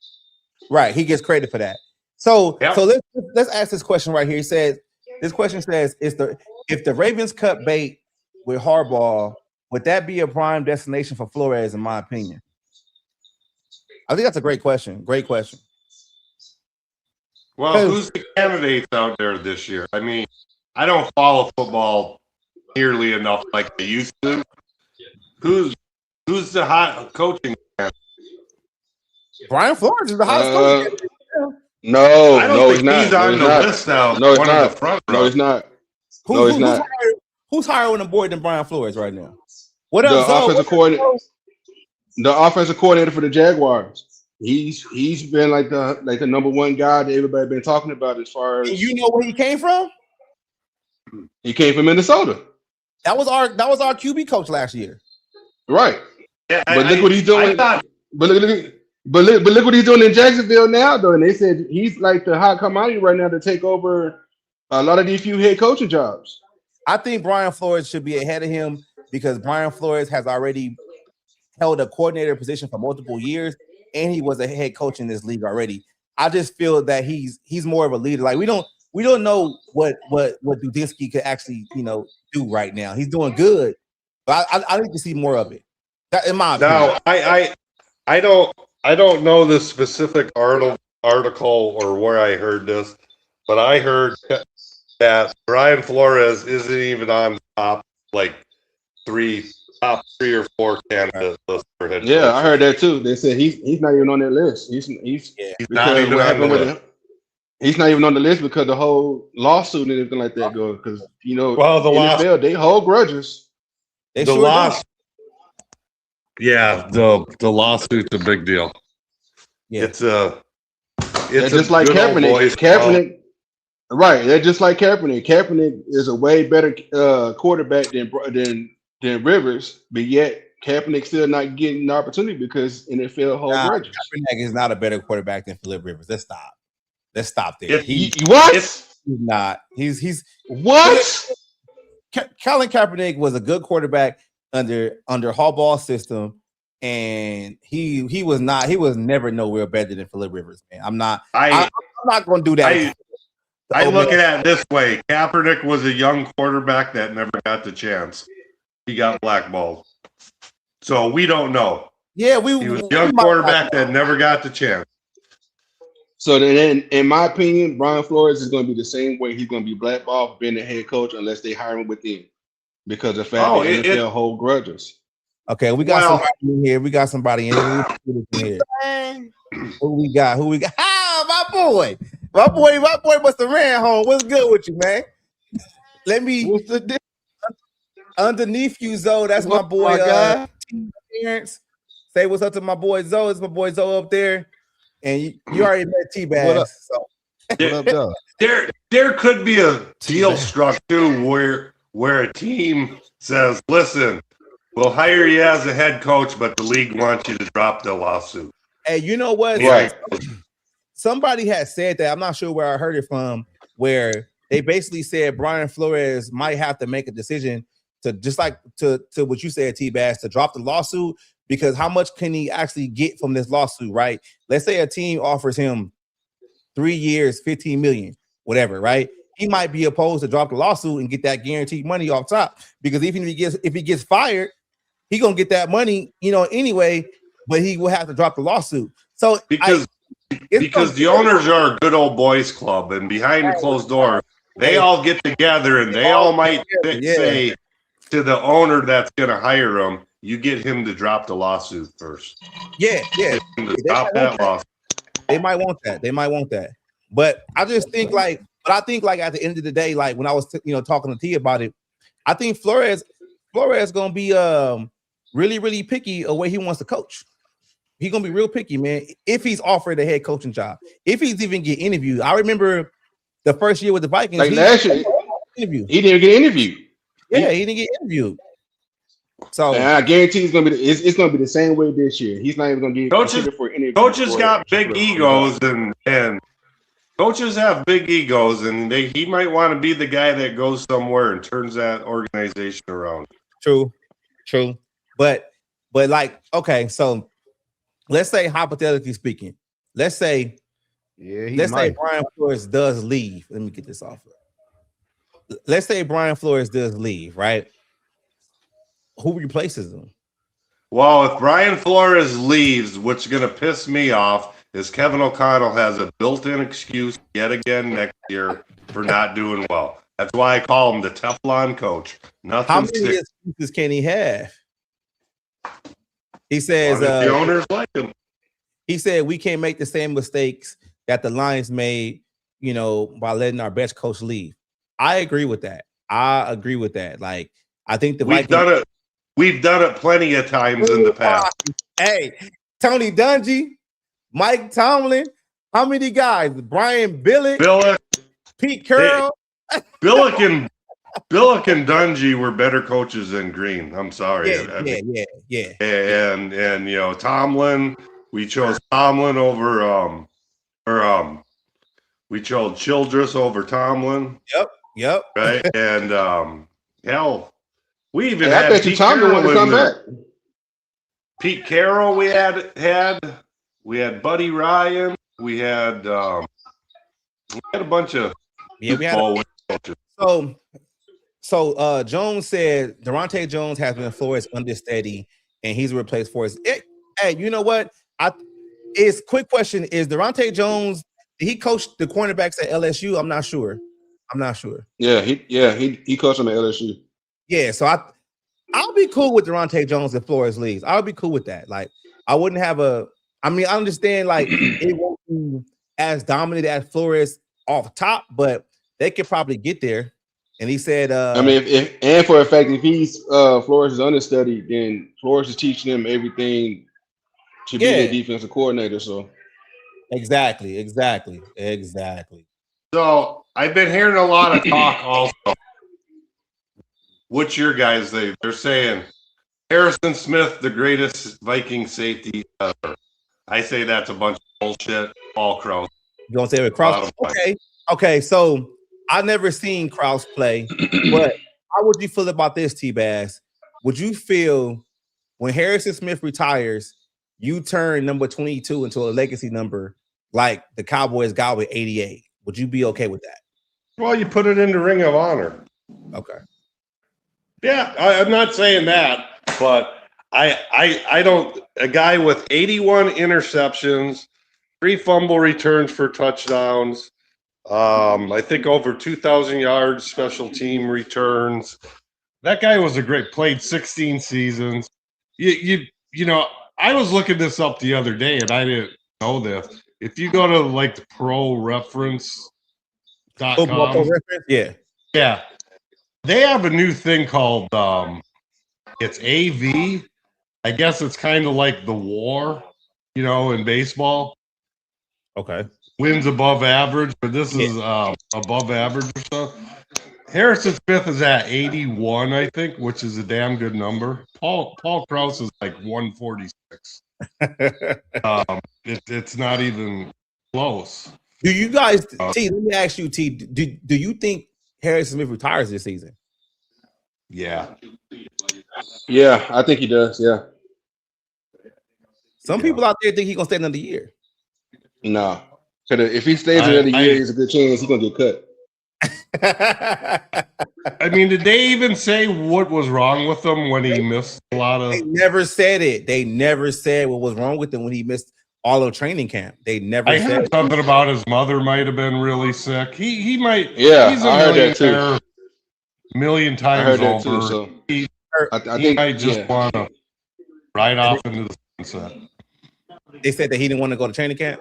Right, he gets credit for that. So, Yep. so let's ask this question right here. He says, this question says, if the Ravens cut bait with Harbaugh, would that be a prime destination for Flores? In my opinion, I think that's a great question. Great question. Well, who's the candidates out there this year? I mean, I don't follow football nearly enough like I used to. Who's the hot coaching candidate? Brian Flores is the hottest coach. No, I don't no, think he's not. he's on the list now. No, it's One not. of the front No, it's not. Who's not. Who's higher on the board than Brian Flores right now? What The else? offensive coordinator. The offensive coordinator for the Jaguars. He's been like the number one guy that everybody been talking about as far as. And you know where he came from? He came from Minnesota. That was our QB coach last year. Right. Yeah, But look what he's doing. But look what he's doing in Jacksonville now, though. And they said he's like the hot commodity right now to take over a lot of these few head coaching jobs. I think Brian Flores should be ahead of him because Brian Flores has already held a coordinator position for multiple years, and he was a head coach in this league already. I just feel that he's more of a leader. Like we don't know what Dudinsky could actually do right now. He's doing good, but I need to see more of it. That, in my opinion. Now, I don't know the specific article or where I heard this, but I heard that Brian Flores isn't even on top three or four candidates list for head coach. Yeah, I heard that too. They said he's not even on that list. He's not even on the list. He's not even on the list because the whole lawsuit and everything like that goes. Because the NFL, they hold grudges. They the sure loss. Yeah, the lawsuit's a big deal. Yeah. It's just like Kaepernick. Right, they're just like Kaepernick. Kaepernick is a way better quarterback than Rivers, but yet Kaepernick still not getting the opportunity because NFL hold grudges. Kaepernick is not a better quarterback than Philip Rivers. Let's stop there. What? He's not. He's what? Colin Kaepernick was a good quarterback under Harbaugh's system, and he was never nowhere better than Philip Rivers. Man, I'm not going to do that. I look at it this way: Kaepernick was a young quarterback that never got the chance. He got blackballed, so we don't know. Yeah, he was a young quarterback that never got the chance. So then, in my opinion, Brian Flores is going to be the same way. He's going to be blackballed being a head coach unless they hire him within, because of the fact that NFL hold grudges. Okay, we got somebody in here. We got somebody in here. Who we got? Ah, my boy must have ran home. What's good with you, man? Let me. Underneath you, Zoe. That's my boy. Parents. Say what's up to my boy Zoe. It's my boy Zoe up there. And you already met T-Bass. So. There could be a deal struck too where a team says, listen, we'll hire you as a head coach, but the league wants you to drop the lawsuit. Hey, you know what? Right. Somebody has said that. I'm not sure where I heard it from, where they basically said Brian Flores might have to make a decision to just like to what you said, T-Bass, to drop the lawsuit, because how much can he actually get from this lawsuit, right? Let's say a team offers him 3 years, $15 million, whatever, right? He might be opposed to drop the lawsuit and get that guaranteed money off top, because even if he gets fired, he gonna get that money, anyway, but he will have to drop the lawsuit. So because the owners are a good old boys club, and behind the closed door, they all get together and they all might say to the owner that's going to hire him, you get him to drop the lawsuit first. Yeah. Drop that lawsuit. They might want that. But I just think at the end of the day, like when I was talking to T about it, I think Flores gonna be really, really picky of where he wants to coach. He's gonna be real picky, man. If he's offered a head coaching job, if he's even get interviewed. I remember the first year with the Vikings, he didn't even get interviewed. Yeah, he didn't get interviewed. So and I guarantee it's gonna be the same way this year. He's not even gonna get considered for interview. Coaches got big egos, and Coaches have big egos, and he might want to be the guy that goes somewhere and turns that organization around. True. But like, okay, so let's say hypothetically speaking, let's say Brian Flores does leave. Let me get this off. Let's say Brian Flores does leave, right? Who replaces him? Well, if Brian Flores leaves, what's going to piss me off is Kevin O'Connell has a built-in excuse yet again next year for not doing well. That's why I call him the Teflon coach. Nothing. How many excuses can he have? He says the owners like him. He said we can't make the same mistakes that the Lions made, by letting our best coach leave. I agree with that. Like, I think we've done it. We've done it plenty of times in the past. Hey, Tony Dungy, Mike Tomlin, how many guys? Brian Billick, Pete Carroll. Billick and Dungy were better coaches than Green. I'm sorry. Yeah. And Tomlin, we chose Tomlin over we chose Childress over Tomlin. Yep. Right. And hell, we even I had bet you Tomlin wanted to come back. Pete Carroll we had Buddy Ryan, we had a bunch of coaches. So Jones said Durante Jones has been Flores understudy and he's replaced Flores. Hey, you know what? Quick question: is Durante Jones? Did he coach the cornerbacks at LSU? I'm not sure. Yeah, he coached on the LSU. Yeah, so I'll be cool with Durante Jones if Flores leaves. I'll be cool with that. Like, I wouldn't have I understand like it won't be as dominant as Flores off top, but they could probably get there. And he said, if for a fact, if he's Flores' understudy, then Flores is teaching him everything to be the defensive coordinator. So exactly. So I've been hearing a lot of talk also. What's your guys' say? They're saying Harrison Smith, the greatest Viking safety ever. I say that's a bunch of bullshit. Paul Krause. You don't say with Krause? Okay. So I've never seen Krause play, but how would you feel about this, T-Bass? Would you feel when Harrison Smith retires, you turn number 22 into a legacy number like the Cowboys got with 88? Would you be okay with that? Well, you put it in the Ring of Honor. Okay. Yeah, I'm not saying that, but I don't. A guy with 81 interceptions, 3 fumble returns for touchdowns. I think over 2,000 yards, special team returns. That guy was played 16 seasons. You know, I was looking this up the other day, and I didn't know this. If you go to like the ProReference.com, yeah, they have a new thing called it's AV. I guess it's kind of like the WAR, in baseball. Okay. Wins above average, but this is above average or so. Harrison Smith is at 81, I think, which is a damn good number. Paul Krause is like 146. It's not even close. Do you guys, T, let me ask you, T, do you think Harrison Smith retires this season? Yeah. Yeah, I think he does, yeah. Some people out there think he's going to stay another year. No. If he stays another year, there's a good chance he's going to get cut. I mean, did they even say what was wrong with him when he missed a lot of? They never said it. They never said what was wrong with him when he missed all of training camp. They never said heard something about his mother might have been really sick. He might. Yeah, he's I heard that too. Million times I heard that over. Too, so he think might just want to ride off into the sunset. They said that he didn't want to go to training camp.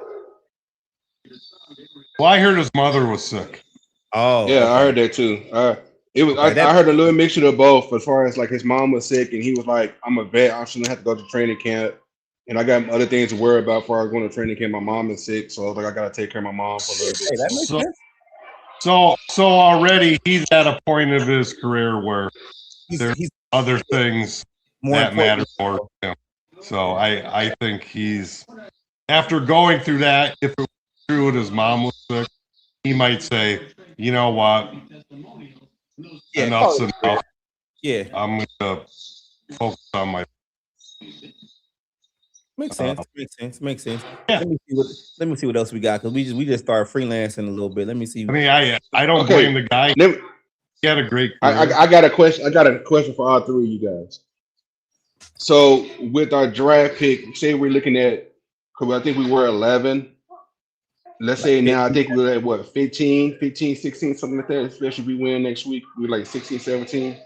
Well, I heard his mother was sick. Oh, yeah, okay. I heard that too. I heard a little mixture of both. As far as like his mom was sick, and he was like, "I'm a vet. I shouldn't have to go to training camp, and I got other things to worry about before I go to training camp. My mom is sick, so I was like, I gotta take care of my mom for a little bit." Hey, that makes sense. So already he's at a point of his career where there's other things that matter more to him. So I think he's after going through that. If it was true and his mom was sick, he might say, you know what? Yeah, Enough's enough. Yeah, I'm gonna focus on my. makes sense. Makes sense. Yeah. Let me see what else we got because we just started freelancing a little bit. Let me see. I mean, I don't Okay. blame the guy. Let- He had a great career. I got a question. I got a question for all three of you guys. So with our draft pick, say we're looking at, because I think we were 11. Let's say now I think we're at what, 15, 16, something like that, especially if we win next week. We're like 16, 17.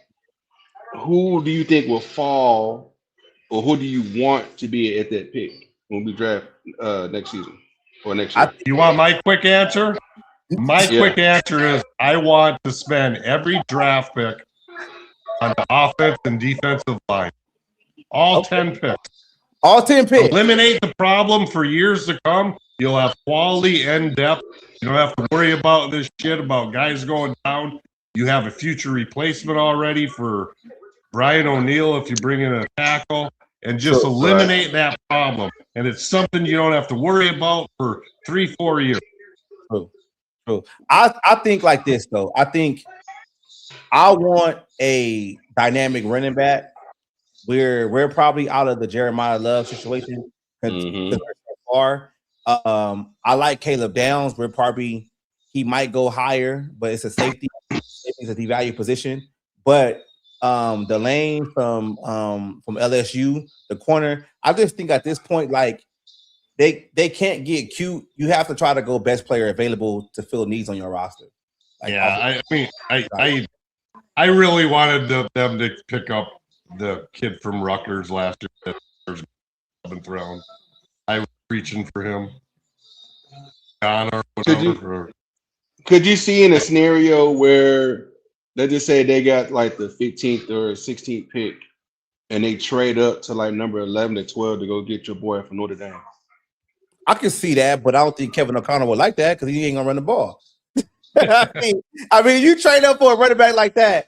Who do you think will fall, or who do you want to be at that pick when we draft next season or next year? You want my quick answer? My Yeah. quick answer is I want to spend every draft pick on the offense and defensive line. All 10 picks. All 10 picks. Eliminate the problem for years to come. You'll have quality and depth. You don't have to worry about this shit about guys going down. You have a future replacement already for Brian O'Neill if you bring in a tackle, and just eliminate that problem. And it's something you don't have to worry about for 3-4 years. True. I think like this though. I think I want a dynamic running back. We're probably out of the Jeremiah Love situation because we're so far. I like Caleb Downs. He might go higher, but it's a safety. It's a devalued position. But the lane from LSU, the corner, I just think at this point, like they can't get cute. You have to try to go best player available to fill needs on your roster. Like, yeah, I really wanted them to pick up the kid from Rutgers last year, 7th round. I was reaching for him. Could you see in a scenario where, let's just say they got like the 15th or 16th pick and they trade up to like number 11 or 12 to go get your boy from Notre Dame? I can see that, but I don't think Kevin O'Connell would like that because he ain't gonna run the ball. I mean, you trade up for a running back like that.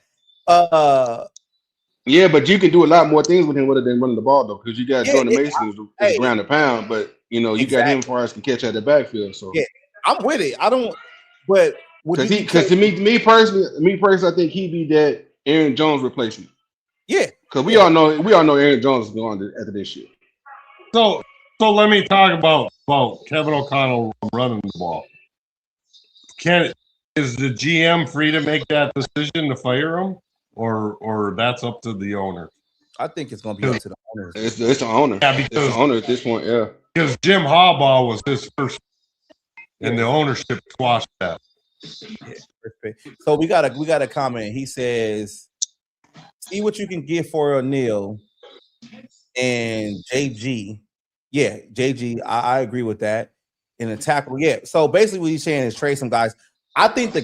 Yeah, but you can do a lot more things with him rather than running the ball though, because you got Jordan Mason who's ground and pound, but you know you got him as far as can catch out the backfield. So yeah, I'm with it. I don't, but because to me personally, I think he'd be that Aaron Jones replacement. Yeah, because we all know Aaron Jones is going after this year. So let me talk about Kevin O'Connell running the ball. Is the GM free to make that decision to fire him, or that's up to the owner? I think it's going to be up to the owner. It's the owner. Yeah, because it's the owner at this point. Yeah, because Jim Harbaugh was his first, and the ownership squashed that. Yeah, so we got a comment. He says, "See what you can get for O'Neal and JG." Yeah, JG. I agree with that. In a tackle, yeah. So basically, what he's saying is trade some guys. I think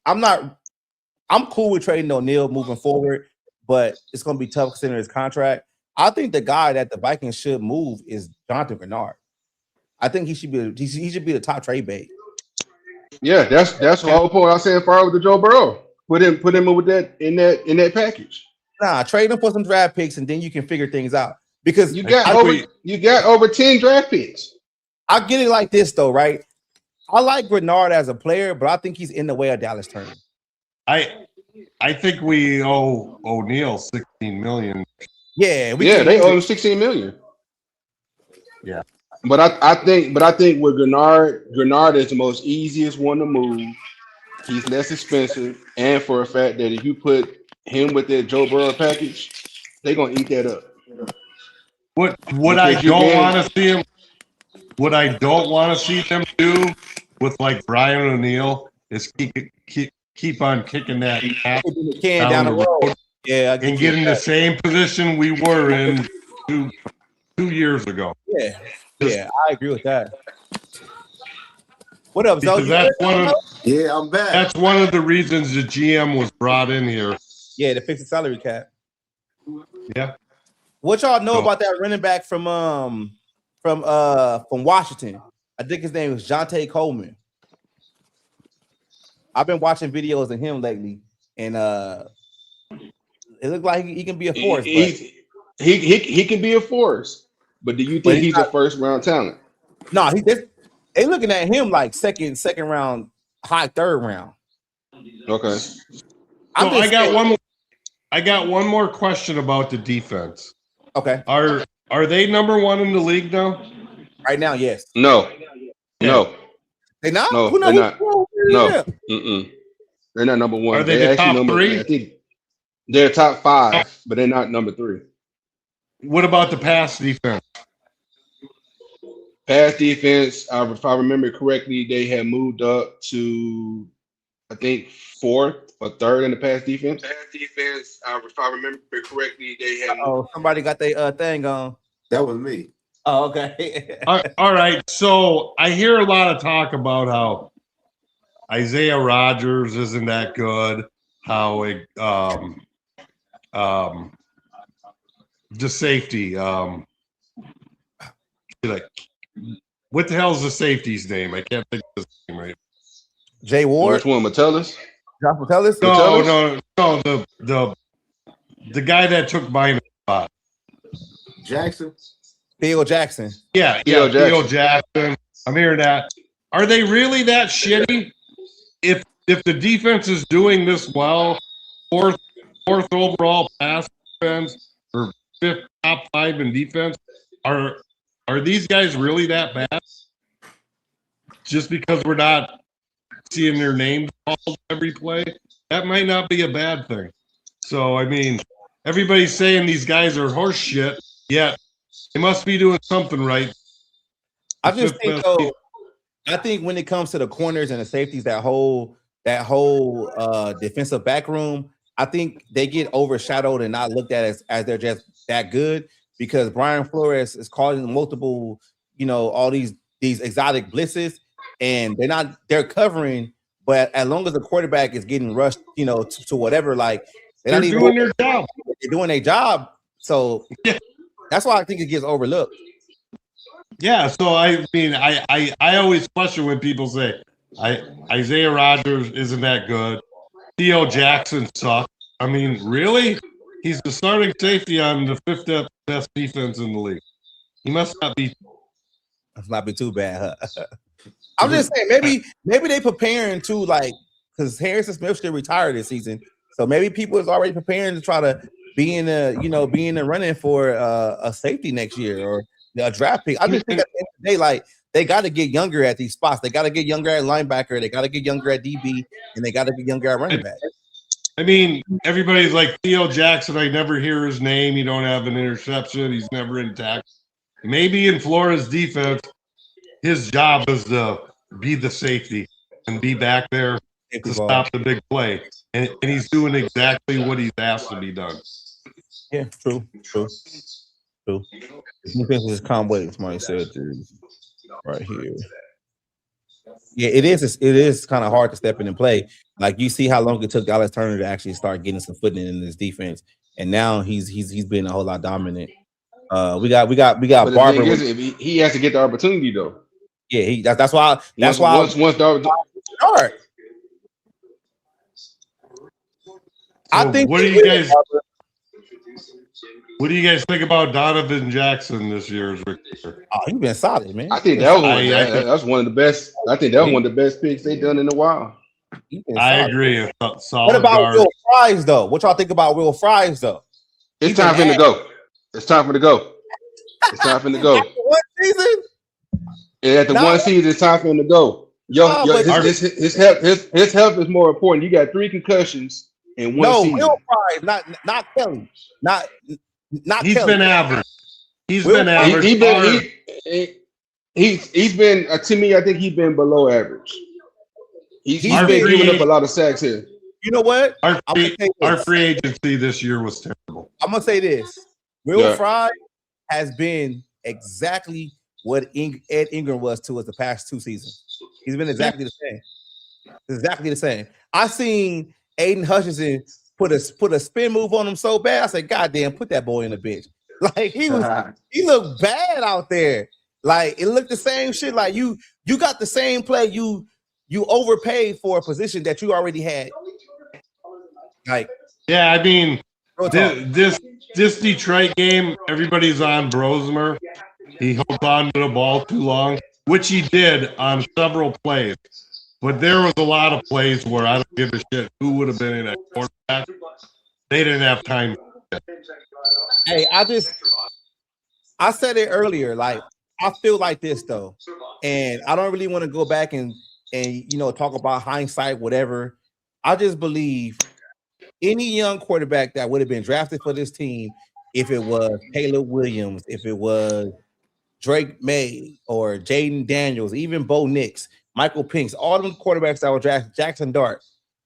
I'm cool with trading O'Neal moving forward, but it's going to be tough considering his contract. I think the guy that the Vikings should move is Jonathan Bernard. I think he should be the top trade bait. Yeah, that's the whole point I was saying far with the Joe Burrow. Put him with that in that package. Nah, trade him for some draft picks and then you can figure things out. Because you got over 10 draft picks. I get it like this though, right? I like Bernard as a player, but I think he's in the way of Dallas Turner. I think we owe O'Neal $16 million. Yeah, they owe him $16 million. Yeah, but I think with Grenard is the most easiest one to move. He's less expensive, and for a fact that if you put him with that Joe Burrow package, they're gonna eat that up. What I don't want to see him. What I don't want to see them do with like Brian O'Neill is keep on kicking that can down the road. Yeah, and get in the same position we were in 2 years ago. Yeah, I agree with that. What up, Zoe? Yeah, I'm back. That's one of the reasons the GM was brought in here. Yeah, to fix the salary cap. Yeah. What y'all know about that running back from Washington? I think his name is Jonte Coleman. I've been watching videos of him lately, and it looks like he can be a force. He can be a force, but do you think he's a first round talent? No, they looking at him like second round, high third round. Okay. So I got one more question about the defense. Okay. Are they number one in the league now? Right now, yes. No. No. They not? No, they're not. No. They're not number one. Are they the top number 3? I think they're top 5, but they're not number 3. What about the pass defense? Pass defense, if I remember correctly, they had moved up to, I think, 4th or 3rd in the pass defense. Pass defense, if I remember correctly, they had. Oh, somebody got their thing on. That was me. Oh, okay. All right. So I hear a lot of talk about how Isaiah Rodgers isn't that good. How the safety. Like, what the hell is the safety's name? I can't think of his name right. Jay Ward. Which one, Metellus? Josh Metellus? No. The guy that took my spot. Jackson. Theo Jackson. Yeah, Theo Jackson. I'm hearing that. Are they really that shitty? If the defense is doing this well, fourth overall pass defense or 5th top 5 in defense, are these guys really that bad? Just because we're not seeing their names called every play, that might not be a bad thing. So I mean, everybody's saying these guys are horse shit, yet they must be doing something right. I think when it comes to the corners and the safeties, that whole defensive back room, I think they get overshadowed and not looked at as they're just that good because Brian Flores is calling multiple, all these exotic blitzes, and they're covering, but as long as the quarterback is getting rushed, to whatever, like they're not even doing their job. They're doing their job. So that's why I think it gets overlooked. Yeah, so I mean, I always question when people say Isaiah Rodgers isn't that good. Theo Jackson sucks. I mean, really? He's the starting safety on the 5th best defense in the league. He must not be. Must not be too bad, huh? I'm just saying, maybe they preparing to, like, because Harrison Smith should retire this season, so maybe people is already preparing to try to be in the running for a safety next year or a draft pick. I just think at the end of the day, like, they got to get younger at these spots. They got to get younger at linebacker. They got to get younger at DB, and they got to get younger at running back. I mean, everybody's like Theo Jackson. I never hear his name. He don't have an interception. He's never in tackle. Maybe in Florida's defense, his job is to be the safety and be back there to stop the big play. And he's doing exactly what he's asked to be done. Yeah, true. Defense is Conway, somebody said right here. Yeah, it is kind of hard to step in and play. Like, you see how long it took Dallas Turner to actually start getting some footing in this defense, and now he's been a whole lot dominant. We got But Barber. He has to get the opportunity though. Yeah, that's why once the start. I think. What do you guys think about Donovan Jackson this year's receiver? Oh, he's been solid, man. I think that's one of the best. I think that was one of the best picks they've done in a while. I agree. What about Will Fries though? What y'all think about Will Fries though? It's time for him to go. It's time for him to go. It's time for him to go. One season? And at the one season, it's time for him to go. His health is more important. You got 3 concussions in one season. No, Will Fries, not Kelly. Not He's Kelly. been average. He's been average. He's been to me, I think he's been below average. He's been giving up a lot of sacks here. You know what? Our free agency this year was terrible. I'm gonna say this: Will Fry has been exactly what Ed Ingram was to us the past 2 seasons. He's been exactly the same. Exactly the same. I seen Aiden Hutchinson put a spin move on him so bad. I said, "God damn, put that boy in the bench." Like he looked bad out there. Like it looked the same shit. Like you got the same play. You overpaid for a position that you already had. Like, yeah, I mean, this Detroit game, everybody's on Brosmer. He held on to the ball too long. which he did on several plays. But there was a lot of plays where I don't give a shit who would have been in that quarterback. They didn't have time. Hey, I said it earlier. Like, I feel like this though, and I don't really want to go back and talk about hindsight, whatever. I just believe any young quarterback that would have been drafted for this team, if it was Caleb Williams, if it was Drake May or Jaden Daniels, even Bo Nix, Michael Pinks, all them quarterbacks that were drafted, Jackson Dart,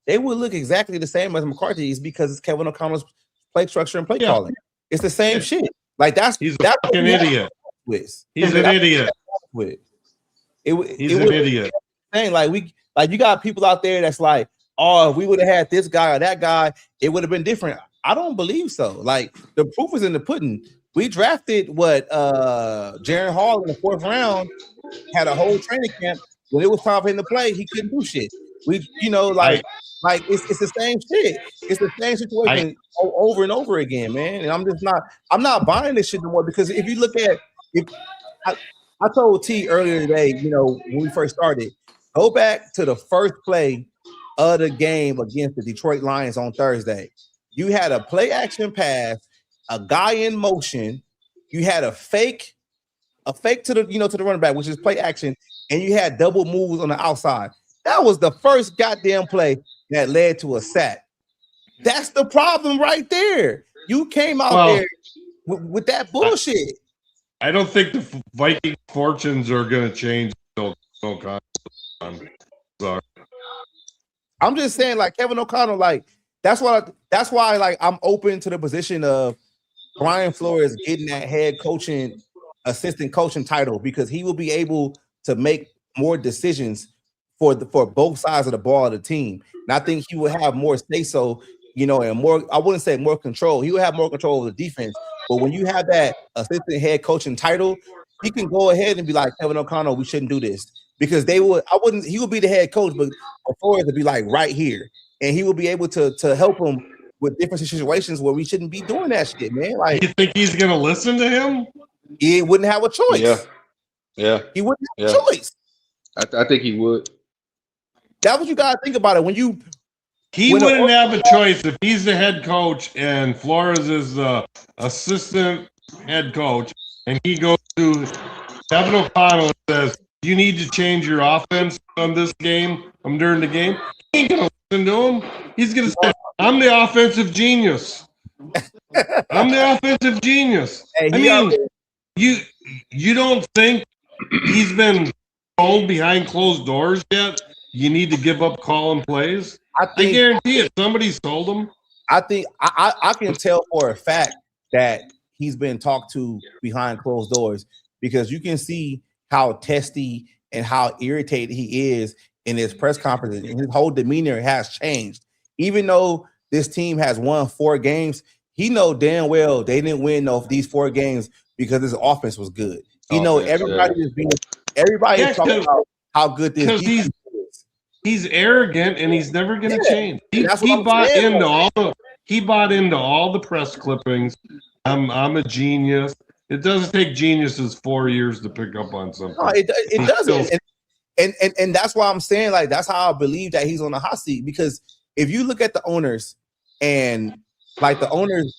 they would look exactly the same as McCarthy's because it's Kevin O'Connell's play structure and play calling. It's the same shit. Like he's a fucking idiot. He's an idiot. He's an idiot. Like you got people out there that's like, oh, if we would have had this guy or that guy, it would have been different. I don't believe so. Like, the proof is in the pudding. We drafted Jaron Hall in the 4th round, had a whole training camp. When it was time for him to play, he couldn't do shit. It's the same shit. It's the same situation over and over again, man. And I'm not buying this shit no more, because if you look at I told T earlier today, when we first started, go back to the first play of the game against the Detroit Lions on Thursday. You had a play action pass, a guy in motion, you had a fake to the running back, which is play action, and you had double moves on the outside. That was the first goddamn play that led to a sack. That's the problem right there. You came out there with that bullshit. I don't think the Viking fortunes are going to change. I'm just saying, like, Kevin O'Connell, like, that's why like I'm open to the position of Brian Flores getting that head coaching, assistant coaching title, because he will be able to make more decisions for both sides of the ball of the team. And I think he will have more say-so, and more, I wouldn't say more control. He will have more control over the defense. But when you have that assistant head coaching title, he can go ahead and be like, Kevin O'Connell, we shouldn't do this. Because he would be the head coach, but Flores would be like right here. And he will be able to help him with different situations where we shouldn't be doing that shit, man. Like, you think he's gonna listen to him? He wouldn't have a choice. Yeah. He wouldn't have a choice. I think he would. That's what you gotta think about it. He wouldn't have a choice if he's the head coach and Flores is the assistant head coach, and he goes to Kevin O'Connell and says, you need to change your offense on this game, during the game. He ain't gonna listen to him. He's gonna say, I'm the offensive genius. I'm the offensive genius. Hey, you don't think he's been told behind closed doors yet? You need to give up calling plays? I guarantee it. Somebody's told him. I think I can tell for a fact that he's been talked to behind closed doors, because you can see how testy and how irritated he is in his press conferences, and his whole demeanor has changed. Even though this team has won 4 games, he know damn well they didn't win these 4 games because his offense was good. Everybody is talking about how good this defense is. He's arrogant and he's never going to change. He bought into all the press clippings. I'm a genius. It doesn't take geniuses 4 years to pick up on something. No, it doesn't. And that's why I'm saying, like, that's how I believe that he's on the hot seat. Because if you look at the owners, and like the owners,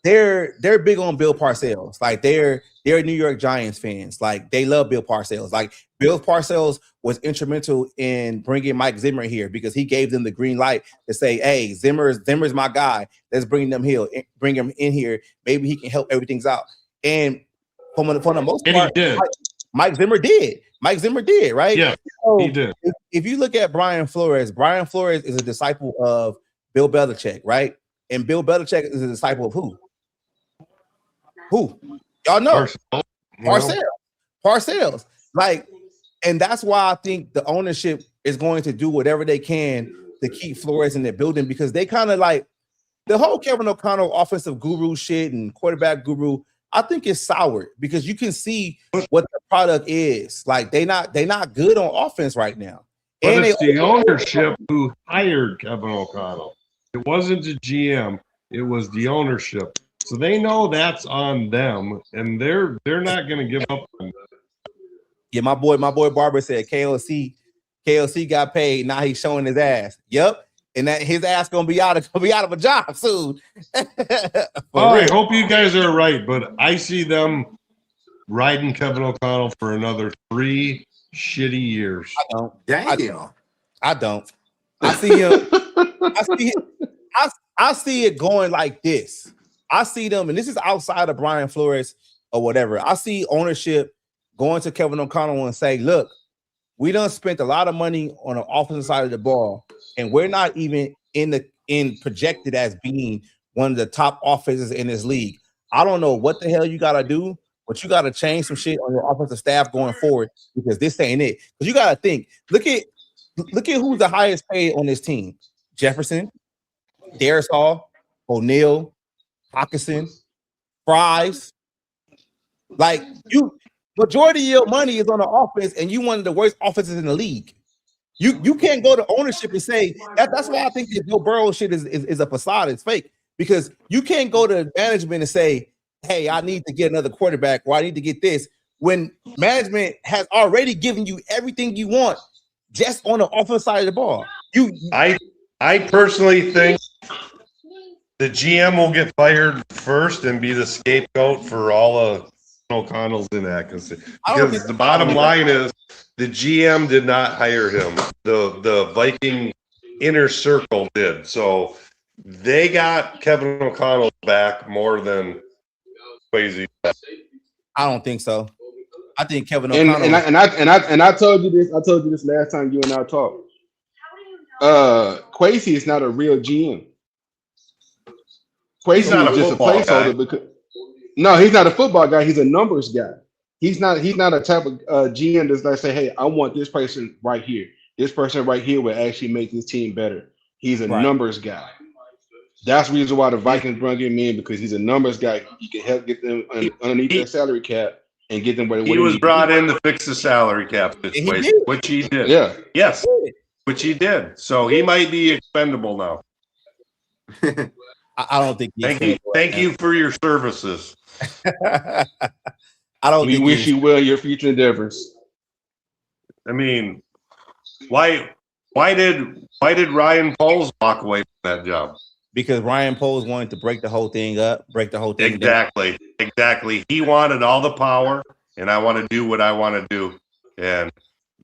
they're big on Bill Parcells. Like, they're New York Giants fans. Like, they love Bill Parcells. Like, Bill Parcells was instrumental in bringing Mike Zimmer here, because he gave them the green light to say, hey, Zimmer's my guy. Let's bring him in here. Maybe he can help everything's out. And for the most part, Mike Zimmer did. Right? Yeah, so he did. If you look at Brian Flores is a disciple of Bill Belichick, right? And Bill Belichick is a disciple of who? Y'all know. Parcells. Like, and that's why I think the ownership is going to do whatever they can to keep Flores in their building, because they kind of like the whole Kevin O'Connell offensive guru shit and quarterback guru. I think it's soured because you can see what the product is. Like, they not good on offense right now. But and it's the ownership who hired Kevin O'Connell. It wasn't the GM. It was the ownership. So they know that's on them, and they're not going to give up on that. Yeah, my boy Barber said KLC got paid. Now he's showing his ass. Yep. And that his ass gonna be out of a job soon. I hope you guys are right, but I see them riding Kevin O'Connell for another 3 shitty years. Damn. I don't. I see him. I see it going like this. I see them, and this is outside of Brian Flores or whatever. I see ownership going to Kevin O'Connell and say, look, we done spent a lot of money on the offensive side of the ball, and we're not even in projected as being one of the top offenses in this league. I don't know what the hell you gotta do, but you gotta change some shit on your offensive staff going forward because this ain't it. Because you gotta think, look at who's the highest paid on this team: Jefferson, Darius Hall, O'Neal, Hawkinson, Fries. Like majority of your money is on the offense, and you one of the worst offenses in the league. You can't go to ownership and say that's why I think the Joe Burrow shit is a facade. It's fake because you can't go to management and say, "Hey, I need to get another quarterback," or "I need to get this," when management has already given you everything you want just on the offensive side of the ball. I personally think the GM will get fired first and be the scapegoat for all of O'Connell's inaccuracy. Because the bottom line is the GM did not hire him. The Viking inner circle did. So they got Kevin O'Connell back more than crazy. I don't think so. I think Kevin O'Connell and I told you this. I told you this last time you and I talked. Quasi is not a real GM. Quasi is just a placeholder because no, he's not a football guy. He's a numbers guy. He's not a type of GM that's like say, hey, I want this person right here. This person right here will actually make this team better. He's a numbers guy. That's the reason why the Vikings brought him in because he's a numbers guy. He can help get them underneath their salary cap and get them where he was brought in to fix the salary cap situation, which he did. Yeah. Yes, which he did. So he might be expendable now. I don't think. Thank you for your services. I don't. We wish you well your future endeavors. I mean, why did Ryan Poles walk away from that job? Because Ryan Poles wanted to break the whole thing up, Exactly. He wanted all the power, and I want to do what I want to do. And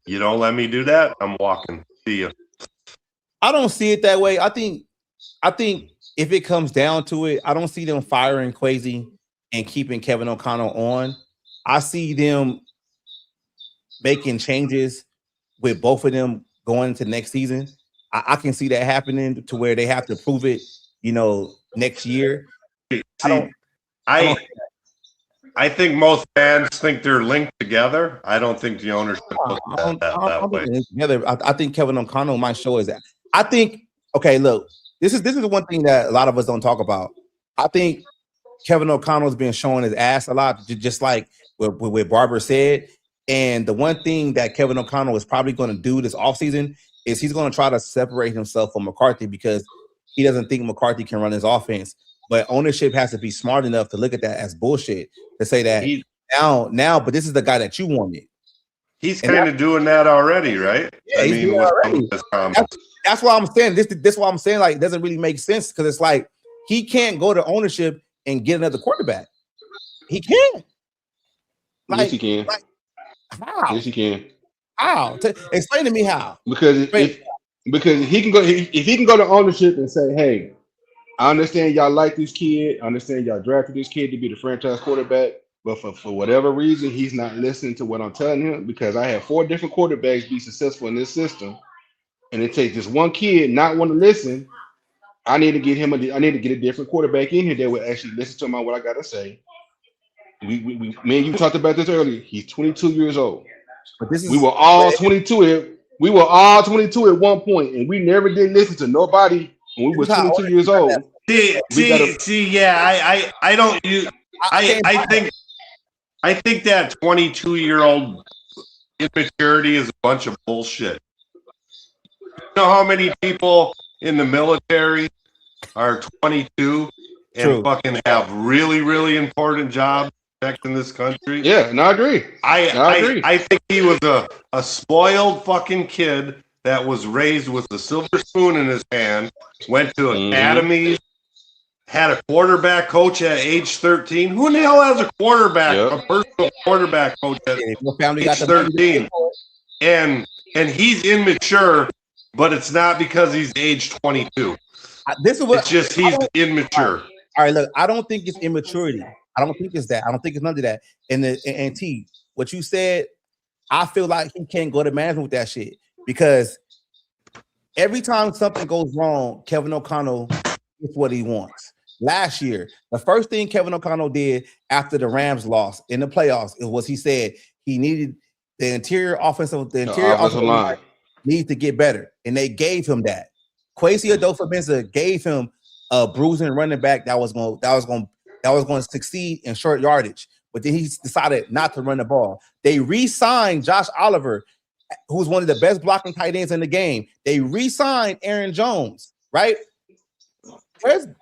you don't let me do that, I'm walking. See you. I don't see it that way. I think if it comes down to it, I don't see them firing Quasi and keeping Kevin O'Connell on. I see them making changes with both of them going into next season. I can see that happening to where they have to prove it, next year. I think most fans think they're linked together. I don't think the ownership looks that way. Together. I think Kevin O'Connell might show us that. I think. Okay, look. This is one thing that a lot of us don't talk about. I think Kevin O'Connell's been showing his ass a lot, just like what Barber said. And the one thing that Kevin O'Connell is probably going to do this offseason is he's going to try to separate himself from McCarthy because he doesn't think McCarthy can run his offense. But ownership has to be smart enough to look at that as bullshit, to say that now, but this is the guy that you wanted. He's kind of doing that already, right? Yeah, he's doing that already. That's why I'm saying this why I'm saying like it doesn't really make sense because it's like he can't go to ownership and get another quarterback. He can't. Yes, he can. How? Yes, he can. How? Explain to me how. Because because he can go if he can go to ownership and say, hey, I understand y'all like this kid. I understand y'all drafted this kid to be the franchise quarterback, but for whatever reason, he's not listening to what I'm telling him because I have 4 different quarterbacks be successful in this system. And it takes just one kid not want to listen. I need to get a different quarterback in here that will actually listen to what I gotta say. Me and you talked about this earlier. He's 22 years old. But we were all 22 at one point, and we never did listen to nobody when we were 22 years old. I think that 22-year-old immaturity is a bunch of bullshit. You know how many people in the military are 22 and fucking have really, really important jobs protect in this country. Yeah, and I agree. I agree. I think he was a spoiled fucking kid that was raised with a silver spoon in his hand, went to academies, had a quarterback coach at age 13. Who in the hell has a quarterback, a personal quarterback coach at age 13? And he's immature, but it's not because he's age 22. It's just he's immature. All right, look, I don't think it's immaturity. I don't think it's that. I don't think it's none of that. And T, what you said, I feel like he can't go to management with that shit because every time something goes wrong, Kevin O'Connell gets what he wants. Last year, the first thing Kevin O'Connell did after the Rams lost in the playoffs was he said he needed the interior offensive line needs to get better, and they gave him that. Kwesi Adolfo-Mensah gave him a bruising running back that was going to succeed in short yardage, but then he decided not to run the ball. They re-signed Josh Oliver, who's one of the best blocking tight ends in the game. They re-signed Aaron Jones, right?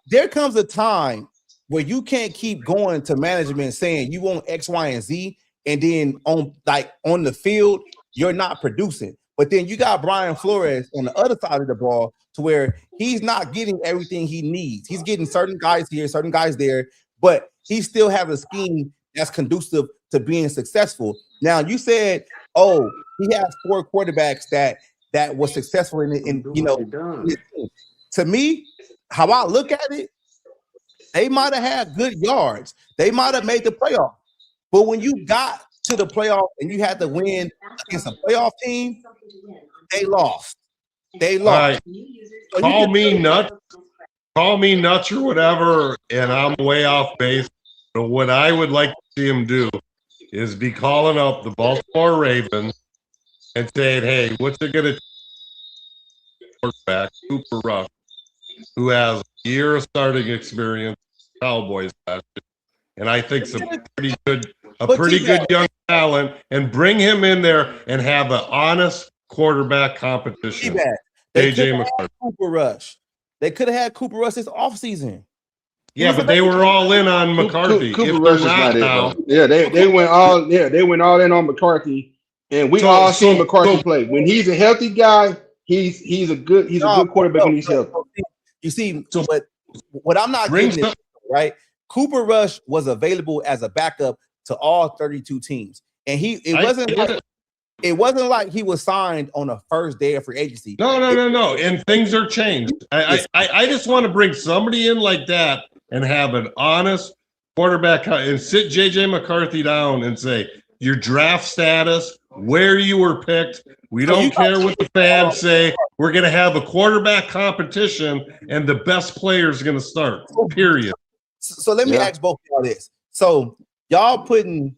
There comes a time where you can't keep going to management saying you want X, Y, and Z, and then on the field, you're not producing. But then you got Brian Flores on the other side of the ball to where he's not getting everything he needs. He's getting certain guys here, certain guys there, but he still has a scheme that's conducive to being successful. Now, you said, oh, he has 4 quarterbacks that was successful in to me, how I look at it, they might have had good yards. They might have made the playoff. But when you got to the playoff and you had to win against a playoff team, they lost. They lost. Right. So call me nuts or whatever, and I'm way off base. But what I would like to see him do is be calling up the Baltimore Ravens and saying, hey, what's it going to quarterback, Cooper Rush, who has a year of starting experience, Cowboys last year, and I think some pretty good young talent, and bring him in there and have an honest quarterback competition. JJ McCarthy. Cooper Rush. They could have had Cooper Rush this offseason. Yeah, but they were all in on McCarthy. Cooper Rush is not now. They went all in on McCarthy, and we all seen McCarthy play. When he's a healthy guy, he's a good quarterback when he's healthy. You see, but what I'm not getting is, right? Cooper Rush was available as a backup to all 32 teams, and it wasn't like he was signed on the first day of free agency. No. And things are changed. I just want to bring somebody in like that and have an honest quarterback and sit JJ McCarthy down and say your draft status, where you were picked. We don't care what the fans say. We're going to have a quarterback competition, and the best player is going to start. Period. So let me ask both of y'all this. So y'all putting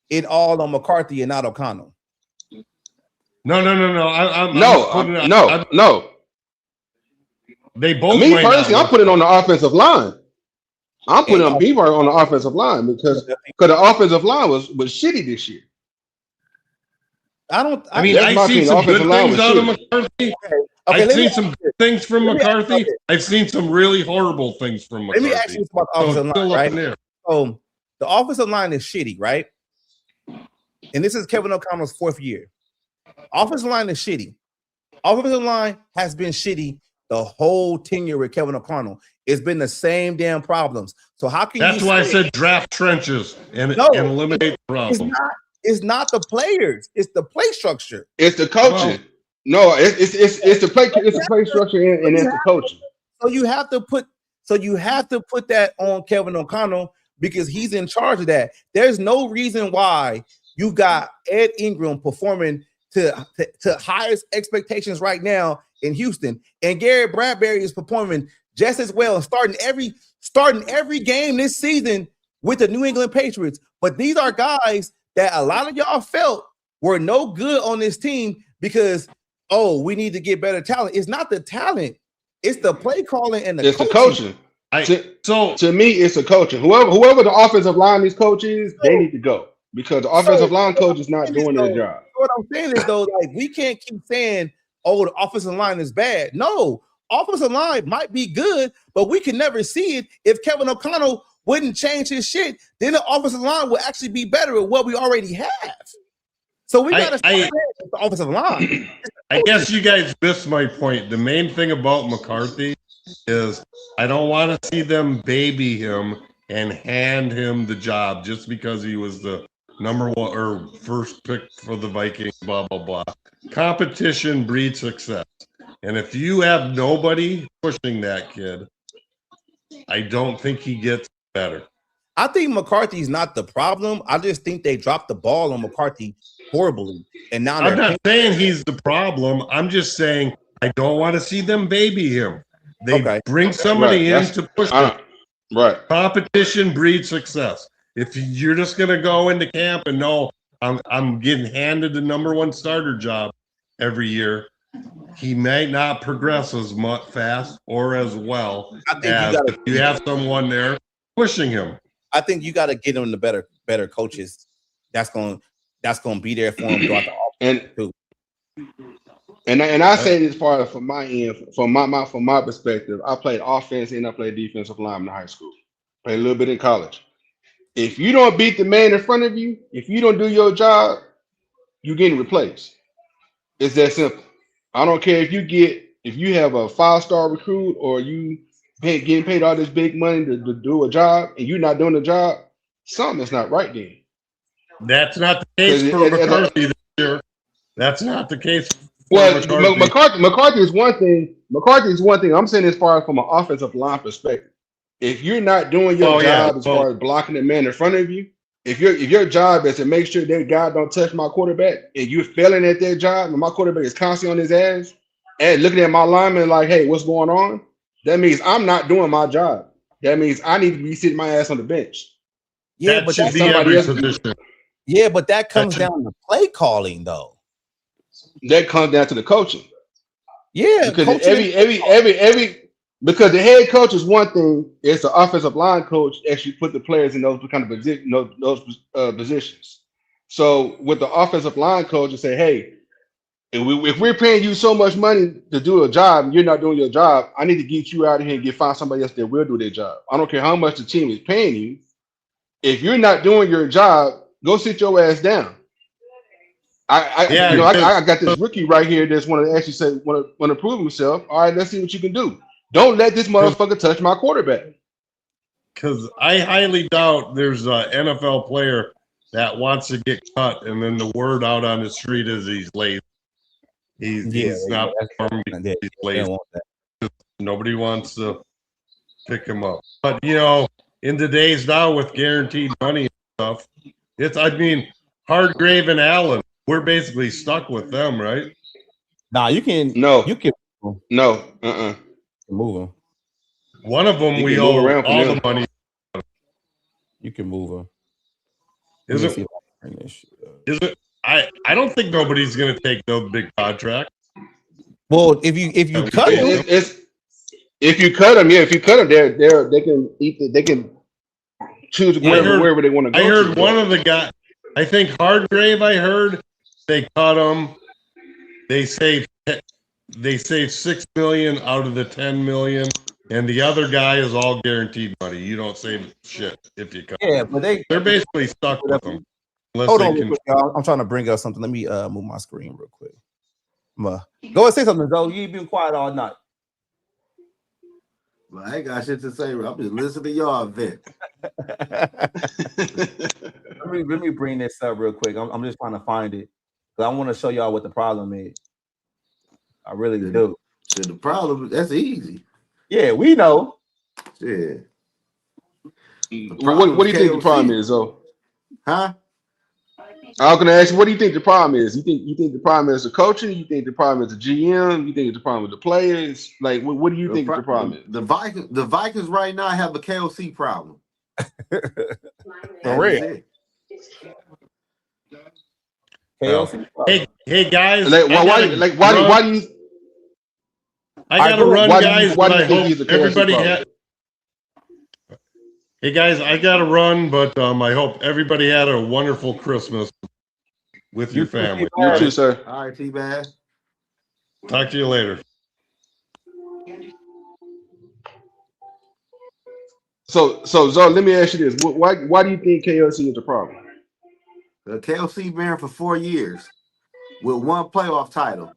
it all on McCarthy and not O'Connell? No. No. They both. Me personally, I'm putting it on the offensive line. I'm putting on Beaver on the offensive line because the offensive line was shitty this year. I've seen some good things out of McCarthy. I've seen some good things from McCarthy. I've seen some really horrible things from McCarthy. Let me ask you about the offensive line, right? So the offensive line is shitty, right? And this is Kevin O'Connell's 4th year. Offensive line is shitty. Offensive line has been shitty the whole tenure with Kevin O'Connell. It's been the same damn problems. So how can That's why I said draft trenches and eliminate the problem. It's not the players. It's the play structure. It's the coaching. It's the play. It's the play structure and it's the coaching. So you have to put that on Kevin O'Connell because he's in charge of that. There's no reason why you got Ed Ingram performing to highest expectations right now in Houston, and Garrett Bradbury is performing just as well and starting every game this season with the New England Patriots. But these are guys that a lot of y'all felt were no good on this team because we need to get better talent. It's not the talent, it's the play calling and the coaching. To me, it's the coaching. Whoever the offensive line these coaches, they need to go because the offensive line coach is not doing their job. What I'm saying is though, like we can't keep saying, the offensive line is bad. No, offensive line might be good, but we can never see it if Kevin O'Connell wouldn't change his shit, then the offensive line will actually be better at what we already have. So we got to start with the offensive line. I guess you guys missed my point. The main thing about McCarthy is I don't want to see them baby him and hand him the job just because he was the number one or first pick for the Vikings, blah, blah, blah. Competition breeds success. And if you have nobody pushing that kid, I don't think he gets better. I think McCarthy's not the problem. I just think they dropped the ball on McCarthy horribly. And now I'm not saying he's the problem. I'm just saying I don't want to see them baby him. They bring somebody in to push him. Right. Competition breeds success. If you're just going to go into camp and know I'm getting handed the number one starter job every year, he may not progress as much fast or as well as if you have someone there pushing him. I think you got to get him the better coaches. That's going to be there for him throughout the offseason too. And I say this part from my end, from my perspective. I played offense and I played defensive line in high school. Played a little bit in college. If you don't beat the man in front of you, if you don't do your job, you're getting replaced. It's that simple. I don't care if you have a 5-star recruit or you getting paid all this big money to do a job and you're not doing the job, something's not right then. That's not the case for McCarthy this year. That's not the case. Well, McCarthy is one thing. McCarthy is one thing. I'm saying as far as from an offensive line perspective. If you're not doing your job as far as blocking the man in front of you, if your job is to make sure that guy don't touch my quarterback, and you're failing at that job, and my quarterback is constantly on his ass and looking at my lineman like, "Hey, what's going on?" That means I'm not doing my job. That means I need to be sitting my ass on the bench. Yeah, but that's somebody else's position. Yeah, but that comes down to play calling, though. That comes down to the coaching. Yeah, because because the head coach is one thing. It's the offensive line coach actually put the players in those kind of positions. So with the offensive line coach, and say, "Hey, if we're paying you so much money to do a job, and you're not doing your job, I need to get you out of here and find somebody else that will do their job. I don't care how much the team is paying you. If you're not doing your job, go sit your ass down." I got this rookie right here that's want to actually say want to prove himself. All right, let's see what you can do. Don't let this motherfucker touch my quarterback. Because I highly doubt there's an NFL player that wants to get cut, and then the word out on the street is he's lazy. He's not performing because he's lazy. Nobody wants to pick him up. But in today's now with guaranteed money and stuff, Hargrave and Allen, we're basically stuck with them, right? Nah, you can move them. One of them we owe all the money. You can move them. Is it? I don't think nobody's going to take those big contracts. Well, if you cut them, if you cut them, they can eat. They can choose wherever they want to go. I heard one of the guys. I think Hargrave. I heard they cut him. They saved $6 million out of the $10 million, and the other guy is all guaranteed money. You don't save shit if you cut. Yeah, but they're basically stuck with them. Hold on, real quick, y'all. I'm trying to bring up something. Let me move my screen real quick. Go and say something, Zoe. You ain't been quiet all night. Well, I ain't got shit to say. I'm just listening to y'all vent. let me bring this up real quick. I'm just trying to find it because I want to show y'all what the problem is. I really do. So the problem, that's easy. Yeah, we know. Yeah. What do you think the problem is, though? Huh? I was gonna ask you, what do you think the problem is? You think the problem is the coaching? You think the problem is the GM? You think it's the problem with the players? Like, what do you think the problem is? The Vikings right now have a KOC problem. For real. KOC. Hey guys. Why do you? I gotta run, guys. But I hope everybody had. Hey guys, I gotta run, but I hope everybody had a wonderful Christmas with your family. You too, sir. All right, T-Bad. Talk to you later. So let me ask you this: why do you think KLC is a problem? The KLC been here for 4 years with one playoff title,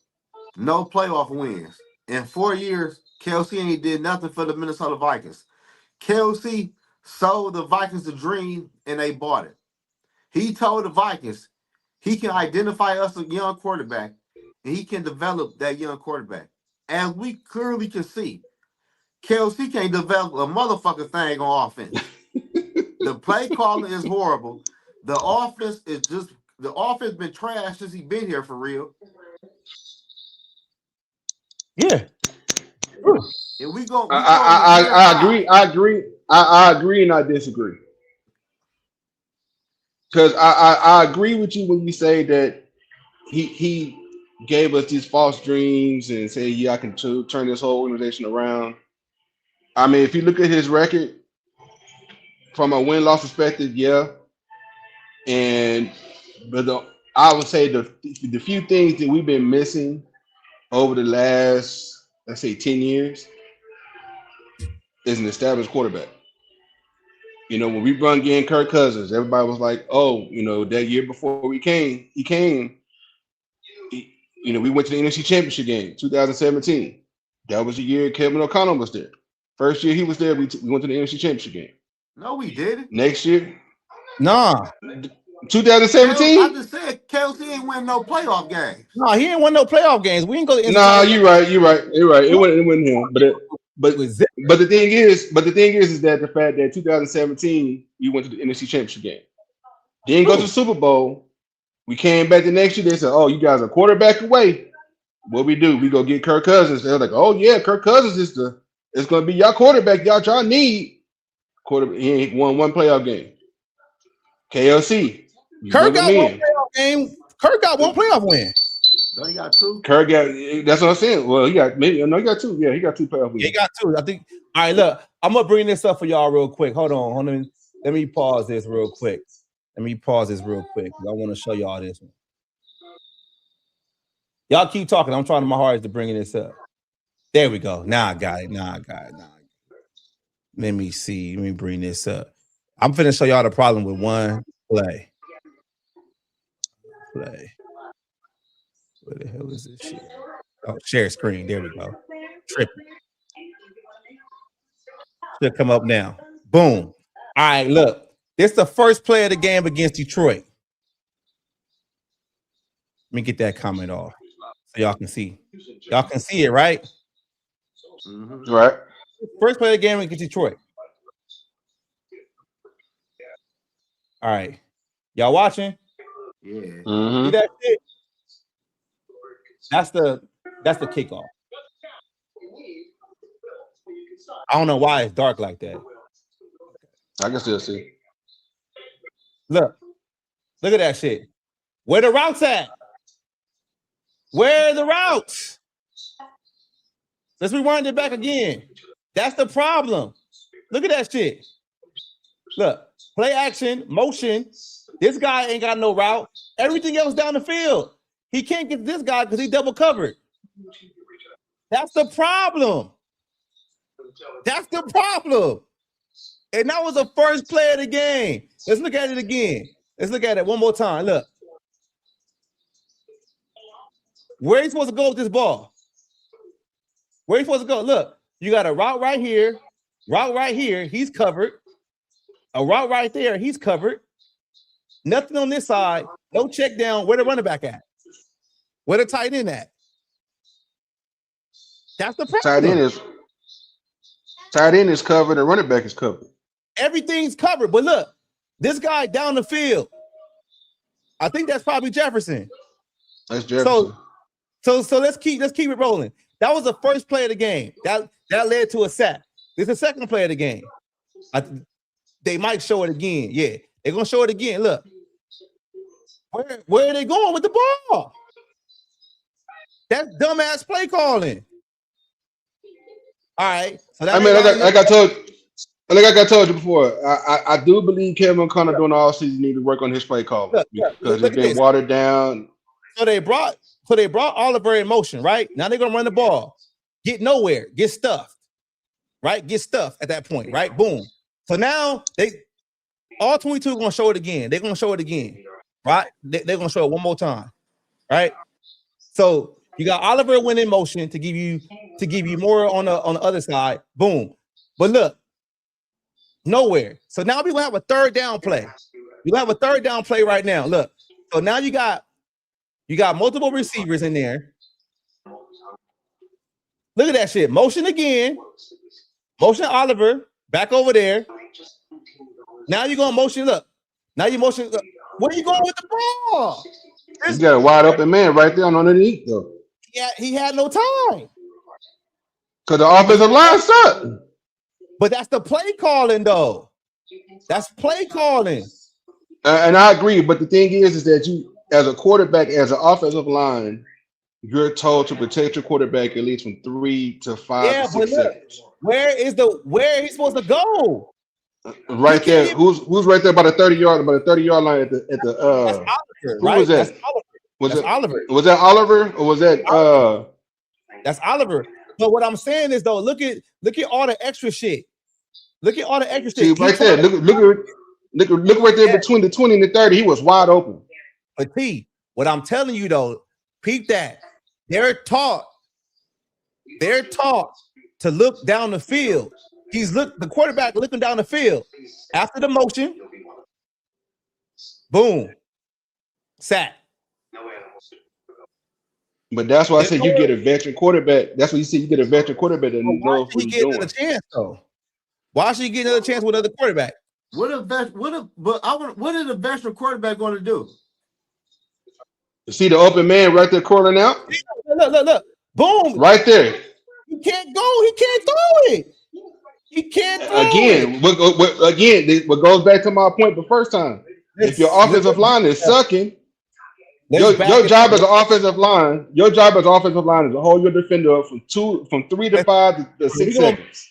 no playoff wins. In 4 years, KLC ain't did nothing for the Minnesota Vikings. KLC sold the Vikings the dream and they bought it. He told the Vikings he can identify us a young quarterback and he can develop that young quarterback. As we clearly can see, KLC can't develop a motherfucking thing on offense. The play calling is horrible. The offense been trash since he been here for real. Yeah. And we go. I agree. I agree and I disagree. Because I agree with you when you say that he gave us these false dreams and say, yeah, I can turn this whole organization around. I mean, if you look at his record from a win-loss perspective, yeah. But I would say the few things that we've been missing over the last, let's say, 10 years is an established quarterback. You know, when we brought in Kirk Cousins, everybody was like, oh, you know, that year before he came, you know, we went to the NFC Championship game, 2017. That was the year Kevin O'Connell was there. First year he was there, we went to the NFC Championship game. No, we didn't. Next year? Nah. 2017? I just said KLC ain't win no playoff games. No, he ain't won no playoff games. We ain't go to Nah, you're right. It wasn't him. But the thing is that the fact that 2017 we went to the NFC Championship game, didn't go to the Super Bowl. We came back the next year. They said, "Oh, you guys are quarterback away." What we do? We go get Kirk Cousins. They're like, "Oh yeah, Kirk Cousins is going to be your quarterback. Y'all need quarterback." He ain't won one playoff game. KLC. Kirk got one playoff game. Kirk got one playoff win. No, he got two. Kirk got. That's what I'm saying. Well, he got maybe. No, he got two. Yeah, he got two playoff wins. He got two. I think. All right, look. I'm gonna bring this up for y'all real quick. Hold on. Let me pause this real quick. I want to show y'all this one. Y'all keep talking. I'm trying my hardest to bring this up. There we go. Now I got it. Let me see. Let me bring this up. I'm finna show y'all the problem with one play. Where the hell is this shit? Oh, share screen. There we go. Tripping. Should come up now. Boom. All right, look. This is the first play of the game against Detroit. Let me get that comment off so y'all can see. Y'all can see it, right? Mm-hmm. Right. First play of the game against Detroit. All right. Y'all watching? Yeah. Mm-hmm. See that shit? That's the kickoff. I don't know why it's dark like that. I can still see. Look at that shit. Where the routes at? Where are the routes? Let's rewind it back again. That's the problem. Look at that shit. Look, play action, motion. This guy ain't got no route. Everything else down the field. He can't get this guy because he double covered. That's the problem. And that was the first play of the game. Let's look at it again. Let's look at it one more time. Look. Where are you supposed to go with this ball? Where are you supposed to go? Look, you got a route right here. He's covered. A route right there, he's covered. Nothing on this side. No check down. Where the running back at? Where the tight end at? That's the problem. Tight end is covered. The running back is covered. Everything's covered. But look, this guy down the field. I think that's probably Jefferson. That's Jefferson. So let's keep it rolling. That was the first play of the game. That led to a sack. This is the second play of the game. They might show it again. Yeah, they're gonna show it again. Look, where are they going with the ball? That's dumbass play calling. All right. So like I told you before, I do believe Kevin O'Connell during the offseason need to work on his play calling because it's been watered down. So they brought Oliver in motion, right? Now they're gonna run the ball, get nowhere, get stuffed, right? Get stuffed at that point, right? Boom. So now all 22 are gonna show it again. They're gonna show it again, right? They're gonna show it one more time, right? So you got Oliver went in motion to give you more on the other side. Boom. But look, nowhere. So now we're gonna have a third down play. You have a third down play right now. Look. So now you got multiple receivers in there. Look at that shit. Motion again. Motion Oliver back over there. Now you're gonna motion. Look. Now you motion. Look. Where you going with the ball? You got a wide open man right there on underneath though. Yeah, he had no time. Because the offensive line sucked. But that's the play calling, though. That's play calling. And I agree. But the thing is that you, as a quarterback, as an offensive line, you're told to protect your quarterback at least from 3 to 5 to 6 seconds. Where is he supposed to go? Right there. Who's right there by the 30-yard line at the That's Oliver, who right? was that? That's Oliver. Was that Oliver or was that That's Oliver. But what I'm saying is though, look at all the extra shit. Look at all the extra shit. See, right there. Look right there between the 20 and the 30. He was wide open. But T, what I'm telling you though, peep that. They're taught to look down the field. The quarterback looking down the field. After the motion, boom, sack. But that's why I said you get a veteran quarterback. That's what you see. You get a veteran quarterback that knows what he's doing. Chance though? Why should he get another chance with another quarterback? What is a veteran quarterback going to do? You see the open man right there calling out? Look. Boom. Right there. He can't go. He can't throw it. He can't throw it. Again, what goes back to my point the first time. If your offensive line is sucking, your job as an offensive line, is to hold your defender up from 3 to 5 to 6 seconds.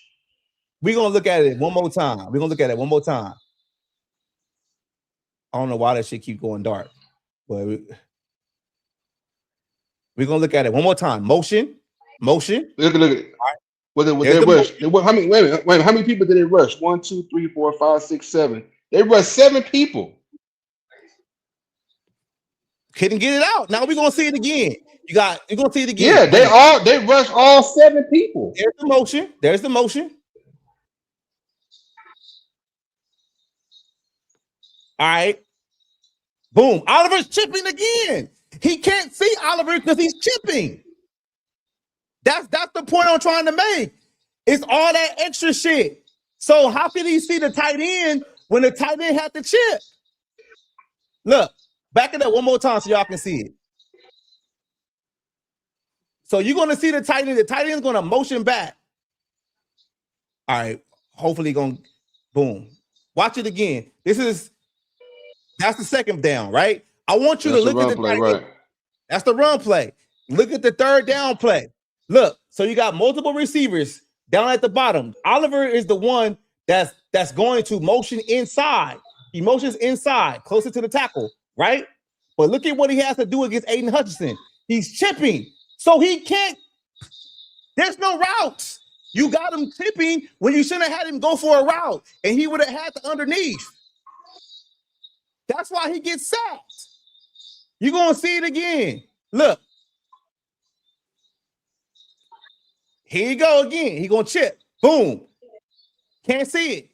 We're gonna look at it one more time. I don't know why that shit keep going dark, but we're gonna look at it one more time. Motion. Look at it. Was they rush? How many? Wait a minute. How many people did they rush? 1, 2, 3, 4, 5, 6, 7. They rushed 7 people. Couldn't get it out. Now we're gonna see it again. You're gonna see it again. Yeah, they rushed all 7 people. There's the motion. All right. Boom. Oliver's chipping again. He can't see Oliver because he's chipping. That's the point I'm trying to make. It's all that extra shit. So how can he see the tight end when the tight end had to chip? Look, back it up one more time so y'all can see it. So you're going to see the tight end. The tight end is going to motion back. All right. Hopefully boom. Watch it again. That's the second down, right? I want you to look at the tight end. That's the run play. Look at the third down play. Look, so you got multiple receivers down at the bottom. Oliver is the one that's going to motion inside. He motions inside, closer to the tackle, right? But look at what he has to do against Aiden Hutchinson. He's chipping, so he can't. There's no routes. You got him chipping when you shouldn't have had him go for a route, and he would have had the underneath. That's why he gets sacked. You're going to see it again. Look. Here you go again. He going to chip. Boom. Can't see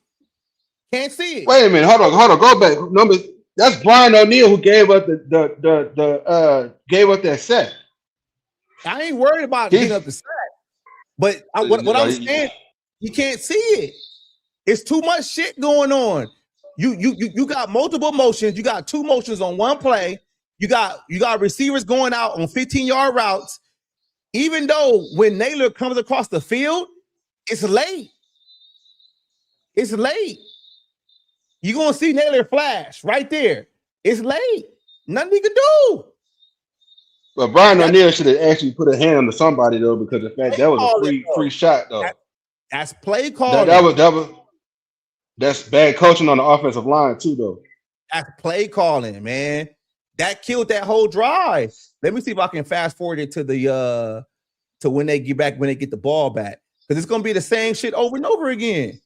it. Wait a minute. Hold on. Go back. That's Brian O'Neill who gave up gave up that sack. I ain't worried about giving up the sack. But what I'm saying, you can't see it. It's too much shit going on. You got multiple motions. You got 2 motions on one play. You got receivers going out on 15-yard routes. Even though when Naylor comes across the field, it's late. You're going to see Naylor flash right there. It's late. Nothing he can do. But Brian O'Neill should have actually put a hand on somebody, though, because the fact that was a free shot, though. That's play calling. That's bad coaching on the offensive line, too, though. That's play calling, man. That killed that whole drive. Let me see if I can fast forward it to to when they get the ball back. Because it's gonna be the same shit over and over again.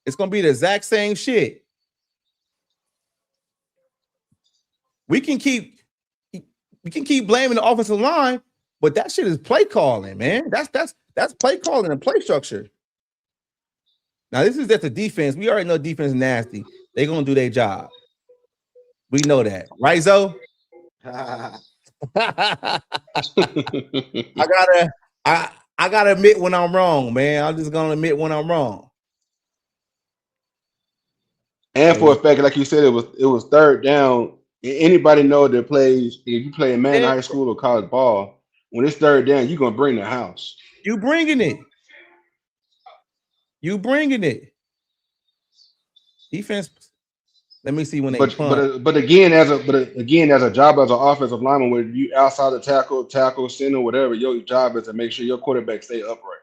It's gonna be the exact same shit. We can keep blaming the offensive line, but that shit is play calling, man. That's play calling and play structure. Now, this is just the defense. We already know defense is nasty. They're gonna do their job. We know that, right, Zoe? I gotta admit when I'm wrong, man. I'm just gonna admit when I'm wrong. And for a fact, like you said, it was third down. Anybody know that plays, if you play in man high school or college ball, when it's third down, you're gonna bring the house. You bringing it. You bringing it. Defense. Let me see when they punt. But again, as a job as an offensive lineman, where you outside the tackle, center, whatever, your job is to make sure your quarterback stay upright.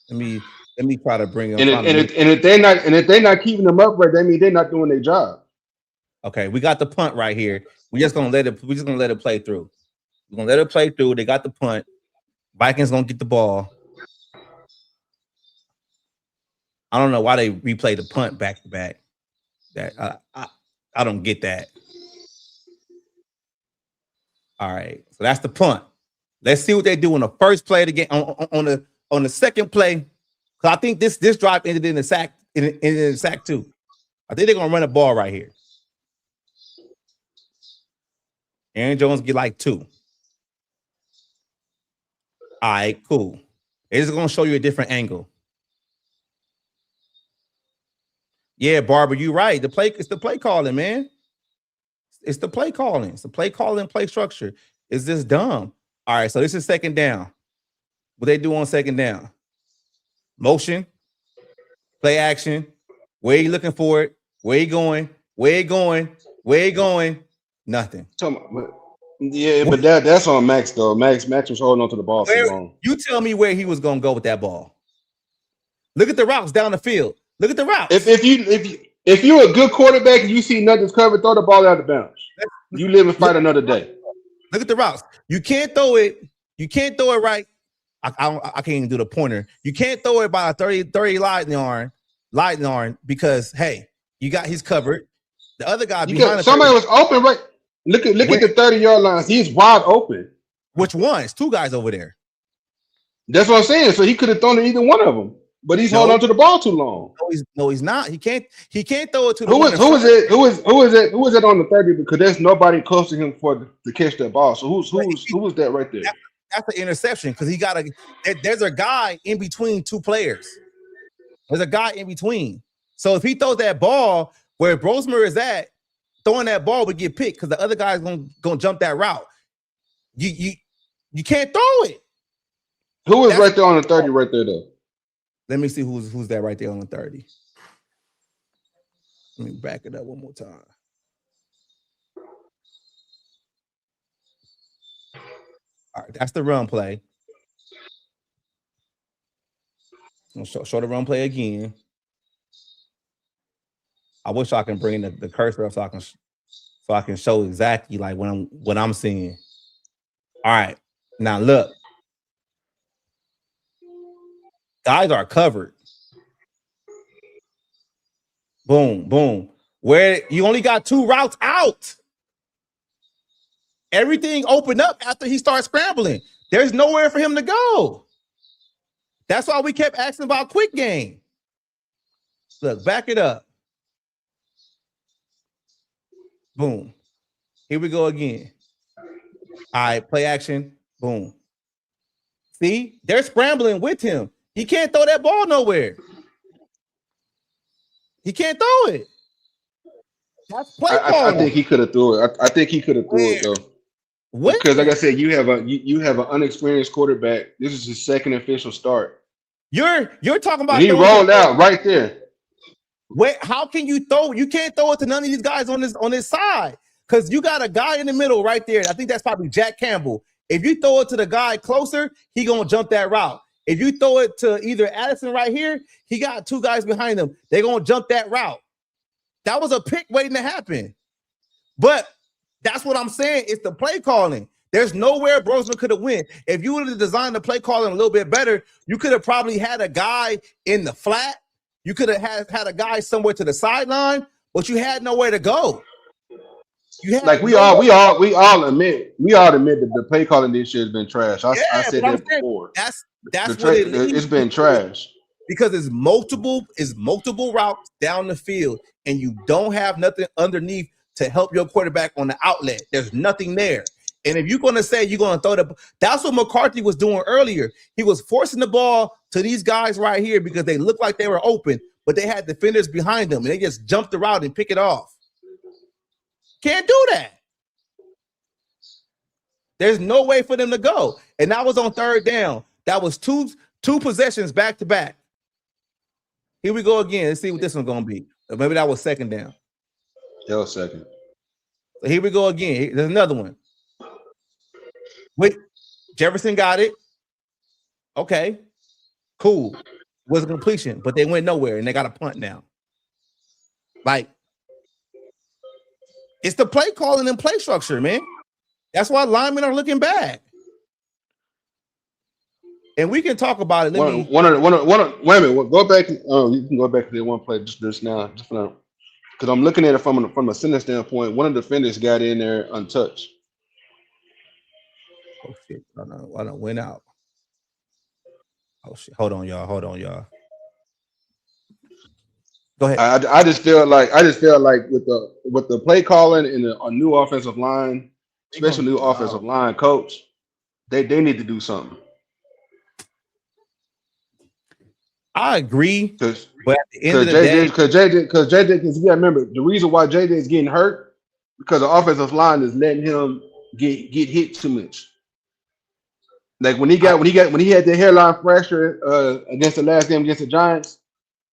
Let me try to bring them. And if they're not keeping them upright, that means they're not doing their job. Okay, we got the punt right here. We're just gonna let it play through. We're gonna let it play through. They got the punt. Vikings gonna get the ball. I don't know why they replay the punt back to back. That I don't get that. All right, so that's the punt. Let's see what they do on the first play of the game. On the second play, because I think this drive ended in the sack in sack too. I think they're gonna run a ball right here. Aaron Jones get like 2. All right, cool. It's gonna show you a different angle. Yeah, Barber, you right. It's the play calling, man. It's the play calling. It's the play calling, play structure. It's just dumb. All right, so this is second down. What they do on second down? Motion, play action. Where you looking for it? Where you going? Where you going? Where you going? Nothing. Yeah, but that's on Max though. Max was holding on to the ball so long. You tell me where he was gonna go with that ball. Look at the routes down the field. Look at the routes. If you're a good quarterback and you see nothing's covered, throw the ball out of bounds. You live and fight another day. Look at the routes. You can't throw it. You can't throw it right. I can't even do the pointer. You can't throw it by a 30 lightning arm because hey, he's covered. The other guy behind somebody was open right. Look at the 30-yard lines. He's wide open. Which one? It's 2 guys over there. That's what I'm saying. So he could have thrown to either one of them, but he's holding on to the ball too long. No, he's not. He can't throw it to who is it on the 30? Because there's nobody close to him to catch that ball. So who was that right there? That's an interception because there's a guy in between 2 players. There's a guy in between. So if he throws that ball where Brosmer is at, throwing that ball would get picked because the other guy's gonna jump that route. You can't throw it. Who was right there on the 30 right there though? Let me see who's that right there on the 30. Let me back it up one more time. All right, that's the run play. I'm gonna show the run play again. I wish I can bring the cursor up so I can show exactly like what I'm seeing. All right, now look, guys are covered. Boom, boom. Where you only got 2 routes out. Everything opened up after he started scrambling. There's nowhere for him to go. That's why we kept asking about quick game. Look, back it up. Boom. Here we go again. All right, play action. Boom. See, they're scrambling with him. He can't throw that ball nowhere. He can't throw it. That's play calling. I think he could have threw it. I think he could have threw it though. What? Because like I said, you have an unexperienced quarterback. This is his second official start. You're talking about he rolled out right there. Wait, how can you throw? You can't throw it to none of these guys on this side because you got a guy in the middle right there. I think that's probably Jack Campbell. If you throw it to the guy closer, he gonna jump that route. If you throw it to either Addison right here, he got 2 guys behind him. They're gonna jump that route. That was a pick waiting to happen. But that's what I'm saying. It's the play calling. There's nowhere Brosman could have went. If you would have designed the play calling a little bit better, you could have probably had a guy in the flat. You could have had a guy somewhere to the sideline, but you had nowhere to go. You had like we all admit that the play calling this year has been trash. I said that before. That's what it's been trash. Because it's multiple routes down the field, and you don't have nothing underneath to help your quarterback on the outlet. There's nothing there. And if you're going to say you're going to throw that's what McCarthy was doing earlier. He was forcing the ball to these guys right here because they looked like they were open, but they had defenders behind them, and they just jumped the route and pick it off. Can't do that. There's no way for them to go. And that was on third down. That was two possessions back to back. Here we go again. Let's see what this one's going to be. Maybe that was second down. That was second. So here we go again. There's another one. Wait, Jefferson got it. Okay, cool. Was a completion, but they went nowhere, and they got a punt now. Like, it's the play calling and play structure, man. That's why linemen are looking bad. And we can talk about it. Wait a minute. Go back. You can go back to the one play just now, because I'm looking at it from a center standpoint. One of the defenders got in there untouched. Oh shit! I don't went out. Oh shit! Hold on, y'all. Go ahead. I just feel like with the play calling and a new offensive line, especially new offensive line coach, they need to do something. I agree, but at the end of the day, because you gotta remember the reason why JJ is getting hurt because the offensive line is letting him get hit too much. Like when he had the hairline fracture against the last game against the Giants,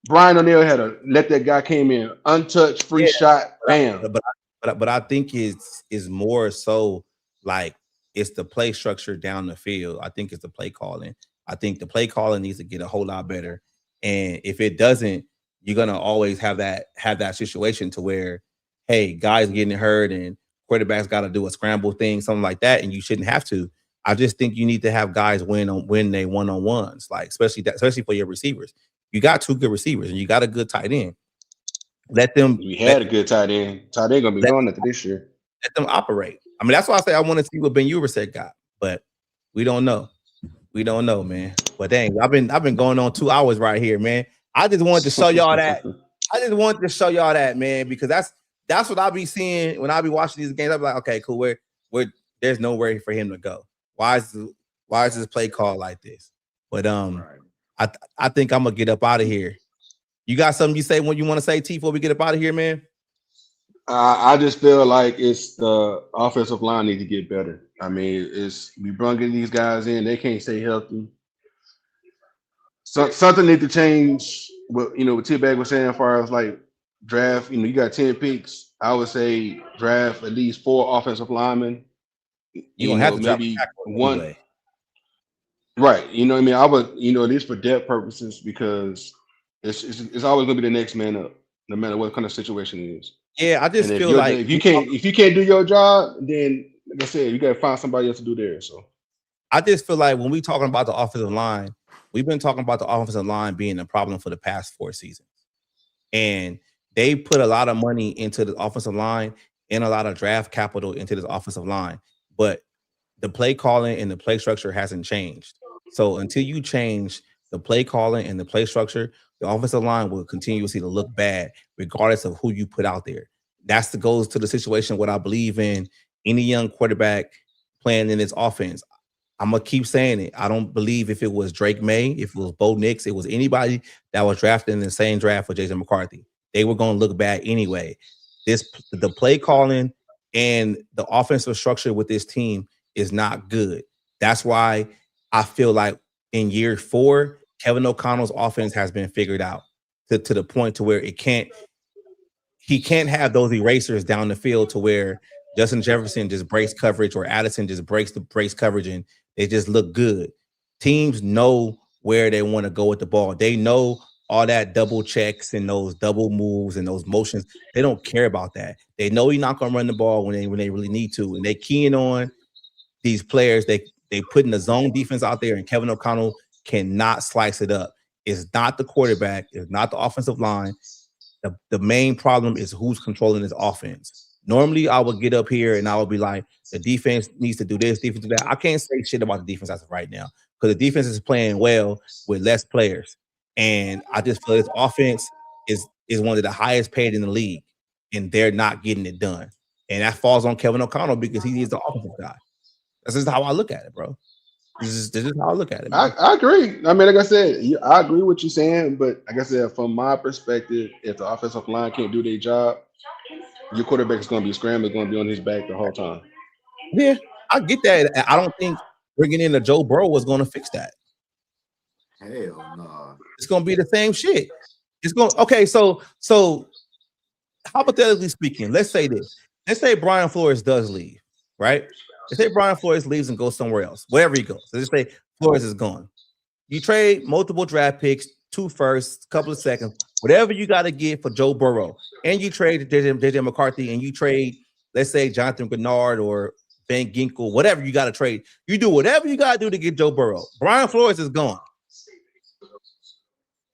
Brian O'Neill had to let that guy came in untouched, free shot, bam. But I think it's more so like it's the play structure down the field. I think it's the play calling. I think the play calling needs to get a whole lot better. And if it doesn't, you're gonna always have that situation to where, hey, guys getting hurt and quarterbacks got to do a scramble thing, something like that, and you shouldn't have to. I just think you need to have guys win they one-on-ones, like especially for your receivers. You got two good receivers and you got a good tight end. Let them. We had a good tight end. Tight end gonna be going into this year. Let them operate. I mean, that's why I say I want to see what Ben Uberset got, but we don't know. We don't know, man. But dang, I've been going on 2 hours right here, man. I just wanted to show y'all that. Man, because that's what I be seeing when I be watching these games. I be like, okay, cool. Where there's nowhere for him to go. Why is this play called like this? But I think I'm gonna get up out of here. You got something you say when you want to say, T, before we get up out of here, man? I just feel like it's the offensive line need to get better. I mean, we bringing these guys in, they can't stay healthy. So something need to change. What T-Bag was saying as far as like draft, you got 10 picks. I would say draft at least 4 offensive linemen. You don't have to maybe one. Anyway. Right. You know what I mean? I would, at least for depth purposes, because it's always gonna be the next man up, no matter what kind of situation it is. Yeah, I just feel like if you can't do your job, then like I said, you gotta find somebody else to do theirs. So I just feel like when we talking about the offensive line, we've been talking about the offensive line being a problem for the past 4 seasons. And they put a lot of money into the offensive line and a lot of draft capital into this offensive line. But the play calling and the play structure hasn't changed. So until you change the play calling and the play structure, the offensive line will continuously to look bad, regardless of who you put out there. That's the goes to the situation. What I believe in any young quarterback playing in this offense. I'm gonna keep saying it. I don't believe if it was Drake May, if it was Bo Nix, it was anybody that was drafted in the same draft for Jason McCarthy. They were gonna look bad anyway. The play calling and the offensive structure with this team is not good. That's why I feel like in year 4, Kevin O'Connell's offense has been figured out to the point to where he can't have those erasers down the field to where Justin Jefferson just breaks coverage or Addison just breaks coverage and they just look good. Teams know where they want to go with the ball. They know all that double checks and those double moves and those motions. They don't care about that. They know you're not going to run the ball when they really need to. And they keying on these players, they put in the zone defense out there, and Kevin O'Connell cannot slice it up. It's not the quarterback. It's not the offensive line. The main problem is who's controlling this offense. Normally, I would get up here and I would be like, the defense needs to do this, defense do that. I can't say shit about the defense as of right now because the defense is playing well with less players. And I just feel this offense is one of the highest paid in the league, and they're not getting it done. And that falls on Kevin O'Connell because he is the offensive guy. This is how I look at it, bro. This is how I look at it. I agree. I mean, like I said, I agree with what you're saying, but like I said, from my perspective, if the offensive line can't do their job, your quarterback is going to be scrambling, going to be on his back the whole time. Yeah, I get that. I don't think bringing in a Joe Burrow was going to fix that. Hell no. It's going to be the same shit. It's going okay. So hypothetically speaking, let's say this. Let's say Brian Flores does leave, right? Let's say Brian Flores leaves and goes somewhere else, wherever he goes. Let's say Flores is gone. You trade multiple draft picks, 2 firsts, couple of seconds, whatever you got to get for Joe Burrow, and you trade JJ McCarthy, and you trade, let's say, Jonathan Grenard or Van Ginkel, whatever you got to trade. You do whatever you got to do to get Joe Burrow. Brian Flores is gone.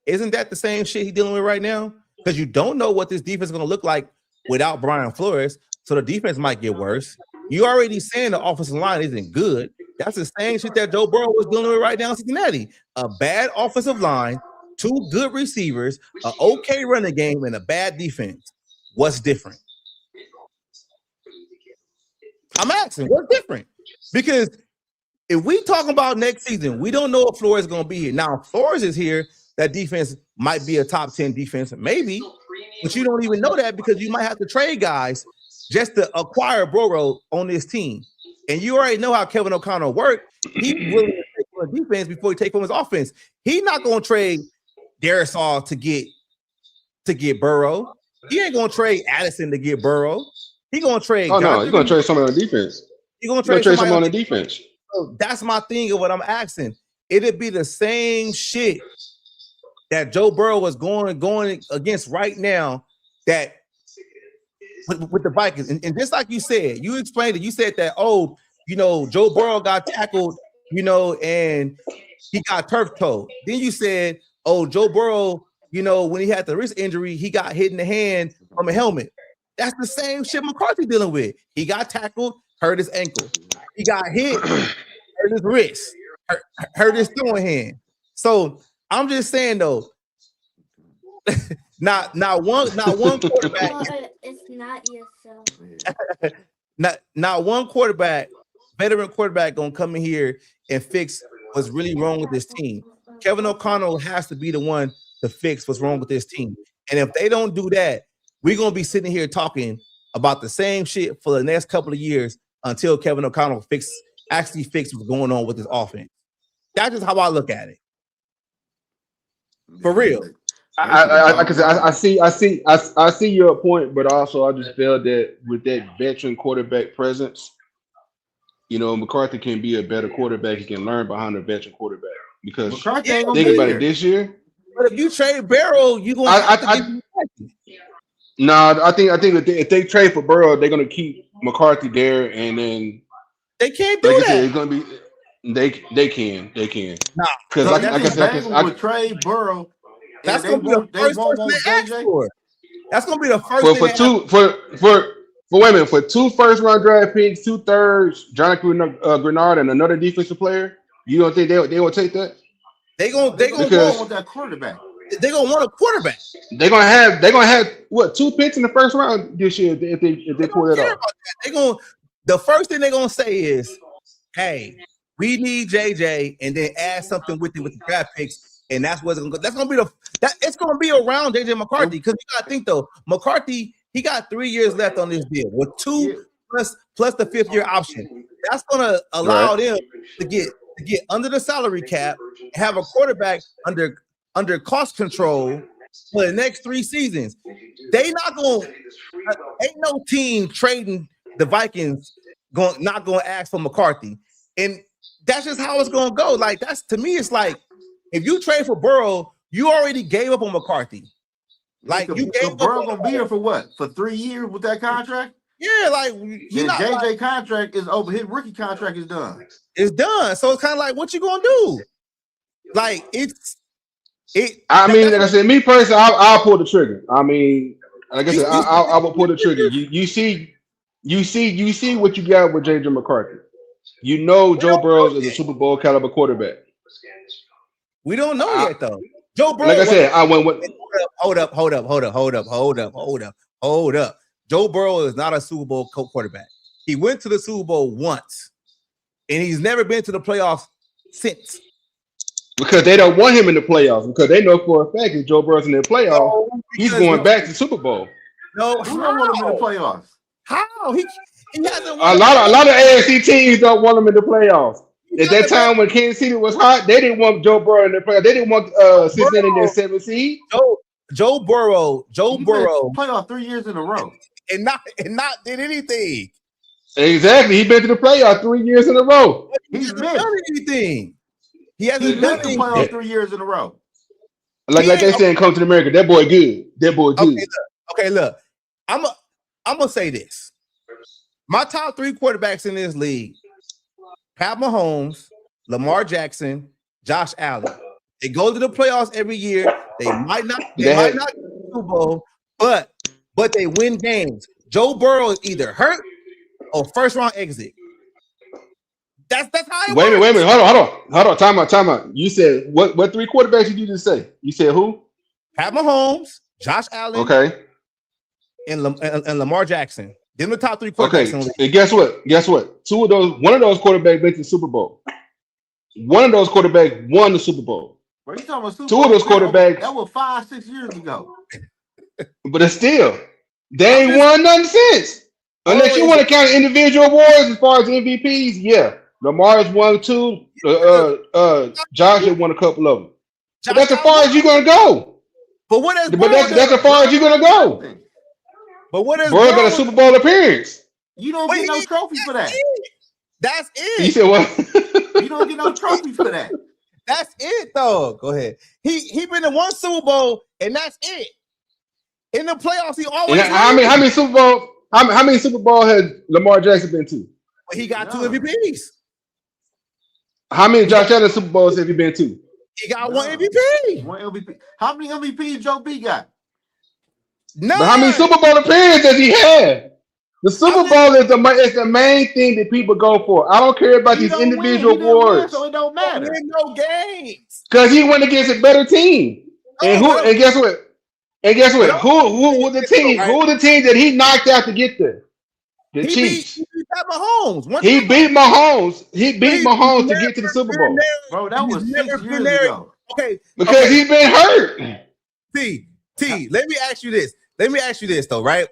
Isn't that the same shit he's dealing with right now? Because you don't know what this defense is going to look like without Brian Flores, so the defense might get worse. You already saying the offensive line isn't good. That's the same shit that Joe Burrow was dealing with right now in Cincinnati. A bad offensive line, 2 good receivers, an okay running game, and a bad defense. What's different? I'm asking, what's different? Because if we talk about next season, we don't know if Flores is going to be here. Now, if Flores is here, that defense might be a top 10 defense, maybe, but you don't even know that because you might have to trade guys just to acquire Burrow on this team. And you already know how Kevin O'Connell worked. He's willing to take from the defense before he take from his offense. He's not going to trade Darisaw to get Burrow. He ain't going to trade Addison to get Burrow. He's going to trade. Oh, no, he's going to trade someone on the defense. He's going to trade someone on the defense. So that's my thing of what I'm asking. It'd be the same shit that Joe Burrow was going against right now that with the Vikings. And just like you said, you explained it. You said that, Joe Burrow got tackled, and he got turf toe. Then you said, Joe Burrow, when he had the wrist injury, he got hit in the hand from a helmet. That's the same shit McCarthy dealing with. He got tackled, hurt his ankle. He got hit, hurt his wrist, hurt his throwing hand. So I'm just saying though, not one quarterback. It's not yourself. Not one quarterback, veteran quarterback, gonna come in here and fix what's really wrong with this team. Kevin O'Connell has to be the one to fix what's wrong with this team. And if they don't do that, we're gonna be sitting here talking about the same shit for the next couple of years until Kevin O'Connell fix what's going on with his offense. That's just how I look at it. For real. I see your point, but also I just feel that with that veteran quarterback presence, McCarthy can be a better quarterback. He can learn behind a veteran quarterback. Because think about it this year. But if you trade Burrow, you going to No, I think if they trade for Burrow, they're going to keep McCarthy there, and then they can't do that. It's going to be they can nah, because like I said, I would trade Burrow. That's going to be the first person they ask for. That's going to be the first thing for 2 first-round draft picks, 2 thirds, Jonathan Grenard, and another defensive player. You don't think they will take that? They gonna want that quarterback. They're gonna want a quarterback. They're gonna have what 2 picks in the first round this year if they pull that off. The first thing they're gonna say is, "Hey, we need JJ," and then add something with it with the draft picks, and that's what's gonna go. That's gonna be it's gonna be around JJ McCarthy because you gotta think though, McCarthy he got 3 years left on this deal with 2 plus the 5th year option. That's gonna allow them to get under the salary cap, and have a quarterback under cost control for the next 3 seasons. They not going. Ain't no team trading the Vikings not going to ask for McCarthy, and that's just how it's going to go. Like that's to me, it's like if you trade for Burrow, you already gave up on McCarthy. Like you gave Burrow gonna be here for what? For 3 years with that contract? Yeah, like His JJ contract is over. His rookie contract is done. It's done. So it's kind of like, what you gonna do? Like I mean, like I said, me personally, I'll pull the trigger. I mean, like I said, I will pull the trigger. You see what you got with JJ McCarthy. You know Joe Burrow is a Super Bowl caliber quarterback. We don't know yet though. Joe Burrow. Like I said, I went with. Hold up. Joe Burrow is not a Super Bowl quarterback. He went to the Super Bowl once, and he's never been to the playoffs since. Because they don't want him in the playoffs. Because they know for a fact if Joe Burrow's in the playoffs, he's going back to the Super Bowl. No, he don't want him in the playoffs. How? He hasn't a lot of AFC teams don't want him in the playoffs. At that time when Kansas City was hot, they didn't want Joe Burrow in the playoffs. They didn't want Cincinnati in their 7th seed. Joe Burrow playoff 3 years in a row. And not did anything. Exactly. He's been to the playoffs 3 years in a row. He's done anything. He hasn't done anything. Playoffs 3 years in a row. Like they say in Come to America, that boy good. That boy good. Okay, look. I'm gonna say this. My top 3 quarterbacks in this league: Pat Mahomes, Lamar Jackson, Josh Allen. They go to the playoffs every year. They might not get the Super Bowl, but they win games. Joe Burrow is either hurt or first round exit. That's how it works. Wait a minute. Hold on. Time out. You said what 3 quarterbacks did you just say? You said who? Pat Mahomes, Josh Allen, okay, and Lamar Jackson. Them the top 3 quarterbacks. Okay, and guess what? One of those quarterbacks went to the Super Bowl. One of those quarterbacks won the Super Bowl. What are you talking about? Super 2 of those quarterbacks. That was 5-6 years ago. But it's still, they ain't won nothing since. Unless you want to count individual awards as far as MVPs, yeah. Lamar's won 2. Josh has won a couple of them. But that's as far as you're gonna go. But what is? But that's as far as you're gonna go. But what is? Burrow got a Super Bowl appearance. You don't get no trophy for that. That's it. You said what? You don't get no trophy for that. That's it, though. Go ahead. He been in 1 Super Bowl, and that's it. In the playoffs, he always. How many Super Bowl? How many Super Bowl has Lamar Jackson been to? Well, he got 2 MVPs. How many Josh Allen Super Bowls have you been to? He got 1 MVP. 1 MVP. How many MVPs Joe B got? No. But how many Super Bowl appearances does he have? The Super Bowl is the main thing that people go for. I don't care about these individual awards. So it don't matter. Win no games. Because he went against a better team. And guess what? Who was the team? Who was the team that he knocked out to get there? The Chiefs. He beat Mahomes. He beat Mahomes. He beat Mahomes to get to the Super Bowl. Bro, that was 6 years ago. Okay. Because he's been hurt. T, let me ask you this though, right?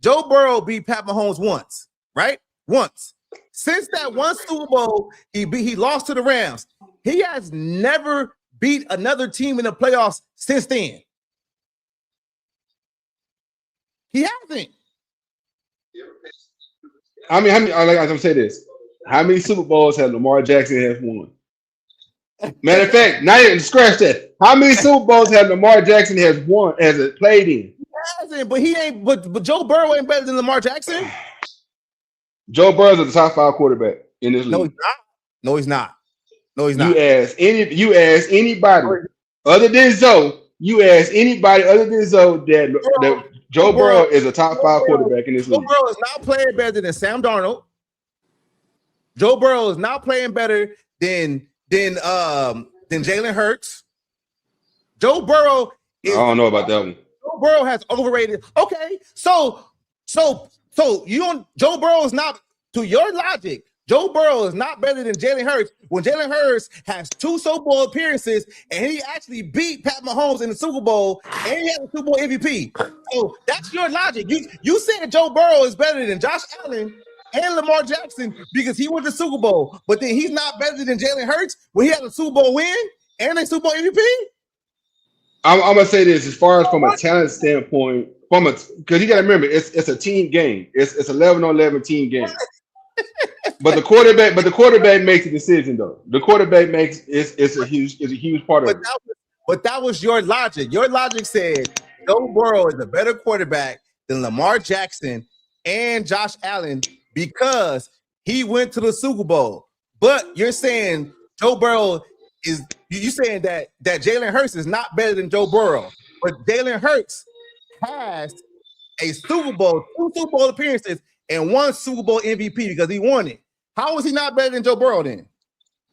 Joe Burrow beat Pat Mahomes once, right? Once. Since that 1 Super Bowl, he lost to the Rams. He has never beat another team in the playoffs since then. He hasn't. I mean, I'm gonna say this. How many Super Bowls has Lamar Jackson has won? Matter of fact, not even scratch that. How many Super Bowls has Lamar Jackson has won as it played in? He hasn't, but he ain't. But Joe Burrow ain't better than Lamar Jackson. Joe Burrow's the top 5 quarterback in this league. No, he's not. You ask anybody other than Zoe. You ask anybody other than Zoe that Joe Burrow is a top 5 quarterback in this league. Joe Burrow is not playing better than Sam Darnold. Joe Burrow is not playing better than Jalen Hurts. Joe Burrow I don't know about that one. Joe Burrow has overrated. Okay, so you don't. Joe Burrow is not, to your logic, Joe Burrow is not better than Jalen Hurts when Jalen Hurts has 2 Super Bowl appearances and he actually beat Pat Mahomes in the Super Bowl and he has a Super Bowl MVP. So that's your logic. You said Joe Burrow is better than Josh Allen and Lamar Jackson because he won the Super Bowl, but then he's not better than Jalen Hurts when he has a Super Bowl win and a Super Bowl MVP? I'm gonna say this as far as from a talent standpoint, because you gotta remember it's a team game. It's 11-on-11 team game. But the quarterback makes the decision though. The quarterback makes it's a huge part of it. But that was your logic. Your logic said Joe Burrow is a better quarterback than Lamar Jackson and Josh Allen because he went to the Super Bowl. But you're saying Joe Burrow is you saying that Jalen Hurts is not better than Joe Burrow, but Jalen Hurts has a Super Bowl, 2 Super Bowl appearances, and 1 Super Bowl MVP because he won it. How is he not better than Joe Burrow then?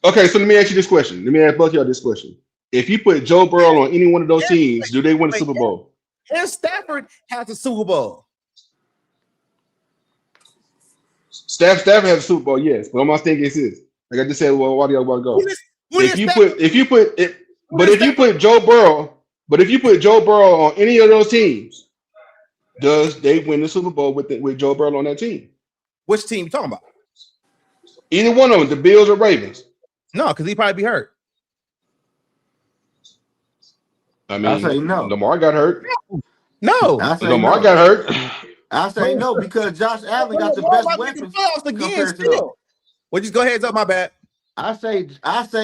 Okay, so let me ask you this question. Let me ask both of y'all this question. If you put Joe Burrow on any one of those teams, do they win the Super Bowl? And Stafford has a Super Bowl. Stafford has a Super Bowl, yes. But my thing is this. Like I just said, well, why do y'all want to go? If you put Joe Burrow on any of those teams, does they win the Super Bowl with Joe Burrow on that team? Which team you talking about? Either one of them, the Bills or Ravens. No, because he probably be hurt. I mean, I say no. Lamar got hurt. No, Lamar got hurt. I say no because Josh Allen got the best weapons. Again, still. Well, just go ahead up. My bad. I say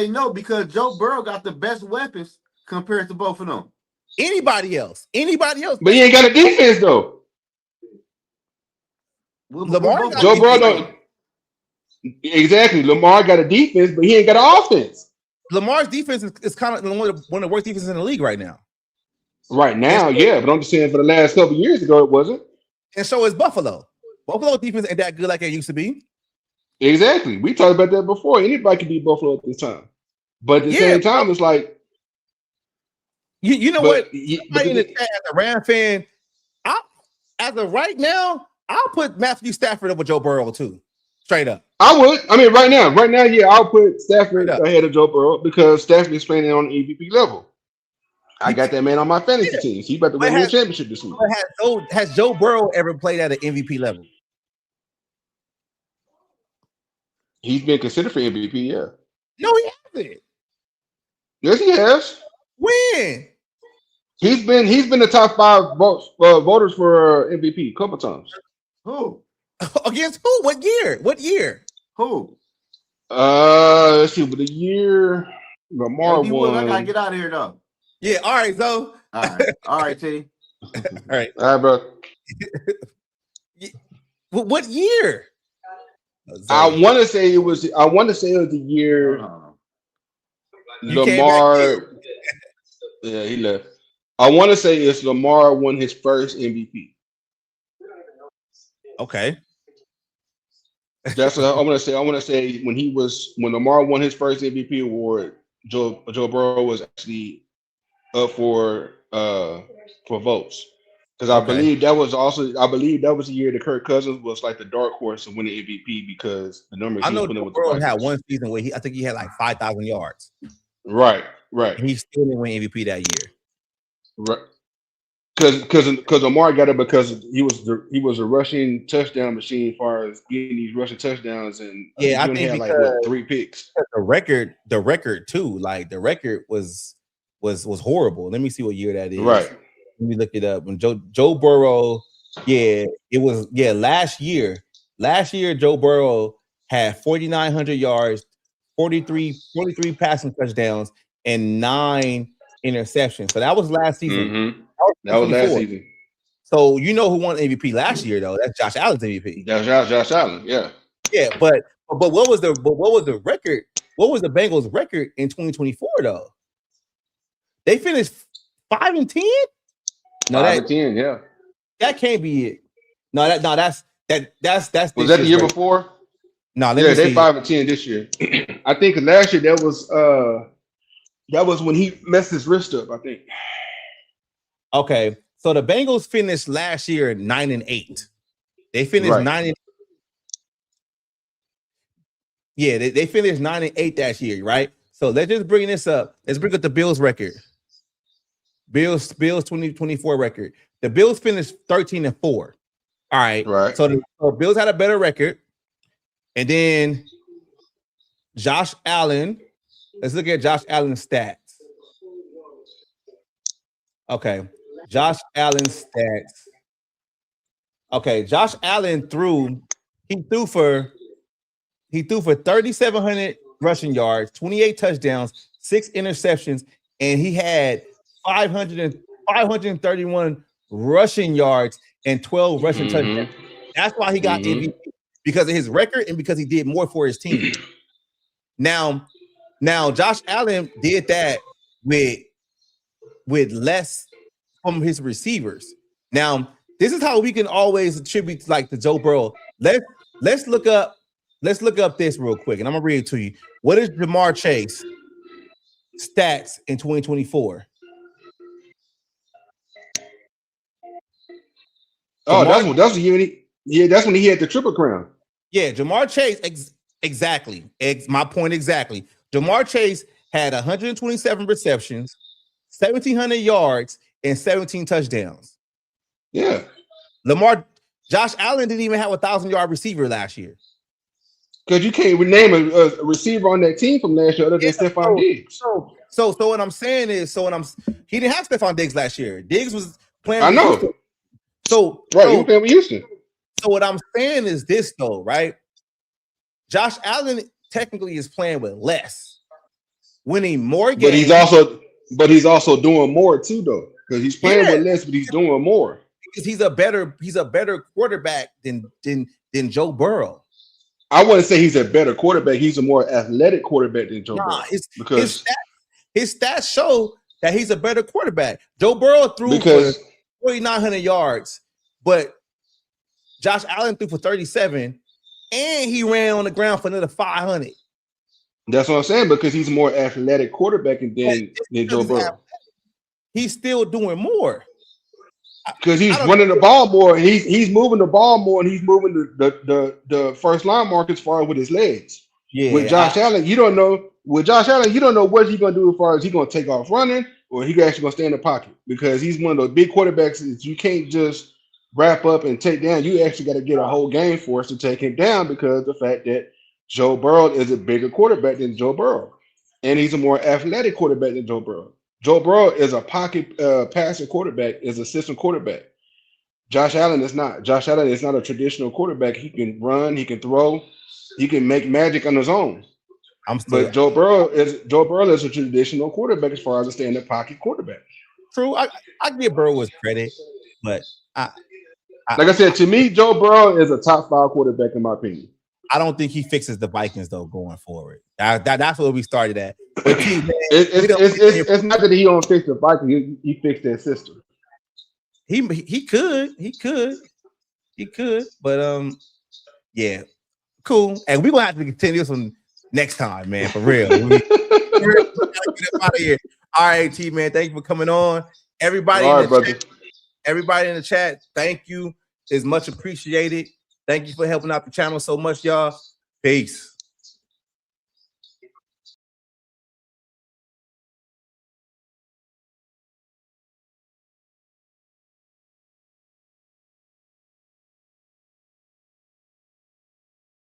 no because Joe Burrow got the best weapons compared to both of them. Anybody else? But he ain't got a defense though. Lamar, Joe Burrow don't. Exactly. Lamar got a defense, but he ain't got an offense. Lamar's defense is kind of one of the worst defenses in the league right now. Right now, yeah, but I'm just saying for the last couple of years ago, it wasn't. And so is Buffalo. Buffalo defense ain't that good like it used to be. Exactly. We talked about that before. Anybody can beat Buffalo at this time. But at the same time, it's like you know what? As a Ram fan, as of right now, I'll put Matthew Stafford over Joe Burrow too. Straight up. I would. I mean, right now, yeah, I'll put Stafford ahead of Joe Burrow because Stafford is playing on the MVP level. I got that man on my fantasy team. He about to win the championship this week. Has Joe Burrow ever played at an MVP level? He's been considered for MVP, yeah. No, he hasn't. Yes, he has. When? He's been the top 5 voters for MVP a couple times. Who? Against who? What year? Who? Let's see. But the year Lamar won. I gotta get out of here though. Yeah. All right, so. All right, T. All right, bro. What year? I want to say it was the year Lamar. Yeah, he left. I want to say it's Lamar won his first MVP. Okay. That's what I want to say. I want to say when Lamar won his first MVP award, Joe Burrow was actually up for votes. Because I believe that was the year that Kirk Cousins was like the dark horse of winning MVP because the numbers I know Joe Burrow had one season where I think he had like 5,000 yards. Right. And he still didn't win MVP that year. Right. Because Lamar got it because he was a rushing touchdown machine as far as getting these rushing touchdowns and I think had like 3 picks. The record too, like the record was horrible. Let me see what year that is. Right. Let me look it up. When Joe Burrow, last year. Last year, Joe Burrow had 4,900 yards, 43 passing touchdowns, and 9 interceptions. So that was last season. Mm-hmm. That was last season. So you know who won MVP last year though? That's Josh Allen's MVP. That's Josh Allen. Yeah. Yeah, but what was the record? What was the Bengals' record in 2024 though? They finished 5-10. No, 5-10. Yeah. That can't be it. That's Was that the year before? No, they 5-10 this year. I think last year that was when he messed his wrist up. I think. Okay, so the Bengals finished last year 9-8. They finished 9-8. Yeah, they finished 9-8 that year, right? So let's just bring this up. Let's bring up the Bills record. Bills 2024 record. The Bills finished 13-4. All right. Right. So the Bills had a better record. And then Josh Allen. Let's look at Josh Allen's stats. Okay. Josh Allen's stats. Okay. Josh Allen threw for 3,700 rushing yards, 28 touchdowns, 6 interceptions, and he had 531 rushing yards and 12 rushing touchdowns. That's why he got MVP, because of his record and because he did more for his team. Now Josh Allen did that with less from his receivers. Now, this is how we can always attribute like to Joe Burrow. Let's look up this real quick, and I'm gonna read it to you. What is Jamar Chase stats in 2024? Oh, that's when he had the triple crown. Yeah, Jamar Chase, exactly. My point exactly. Jamar Chase had 127 receptions, 1,700 yards, and 17 touchdowns. Yeah. Josh Allen didn't even have a 1,000-yard receiver last year. Because you can't rename a receiver on that team from last year other than Stephon Diggs. So what I'm saying is, he didn't have Stephon Diggs last year. Diggs was playing. I know. Houston. He was playing with Houston. So what I'm saying is this, though, right? Josh Allen technically is playing with less, winning more games. But he's also doing more too, though, because he's playing with less, but he's doing more. Because he's a better quarterback than Joe Burrow. I wouldn't say he's a better quarterback. He's a more athletic quarterback than Joe Burrow. Because his stats show that he's a better quarterback. Joe Burrow threw for 4,900 yards, but Josh Allen threw for 37, and he ran on the ground for another 500. That's what I'm saying, because he's a more athletic quarterback than Joe Burrow. He's still doing more. Because he's running the ball more, and he's moving the ball more, and he's moving the first line mark as far as with his legs. Yeah. With Josh Allen, you don't know. With Josh Allen, you don't know what he's gonna do as far as he's gonna take off running or he actually gonna stay in the pocket, because he's one of those big quarterbacks that you can't just wrap up and take down. You actually got to get a whole game for us to take him down, because of the fact that Joe Burrow is a bigger quarterback than Joe Burrow, and he's a more athletic quarterback than Joe Burrow. Joe Burrow is a pocket passing quarterback, is a system quarterback. Josh Allen is not. Josh Allen is not a traditional quarterback. He can run, he can throw, he can make magic on his own. But Joe Burrow is a traditional quarterback as far as a stand-up pocket quarterback. True, I give Burrow his credit, but like I said, to me, Joe Burrow is a top 5 quarterback in my opinion. I don't think he fixes the Vikings though going forward. That's where we started at. But it's not that he don't fix the Vikings. He fixed their system. He could, but yeah, cool. And we're gonna have to continue this one next time, man. For real. Get up out of here. All right, T man. Thank you for coming on. Everybody in the chat, thank you. It's much appreciated. Thank you for helping out the channel so much, y'all. Peace.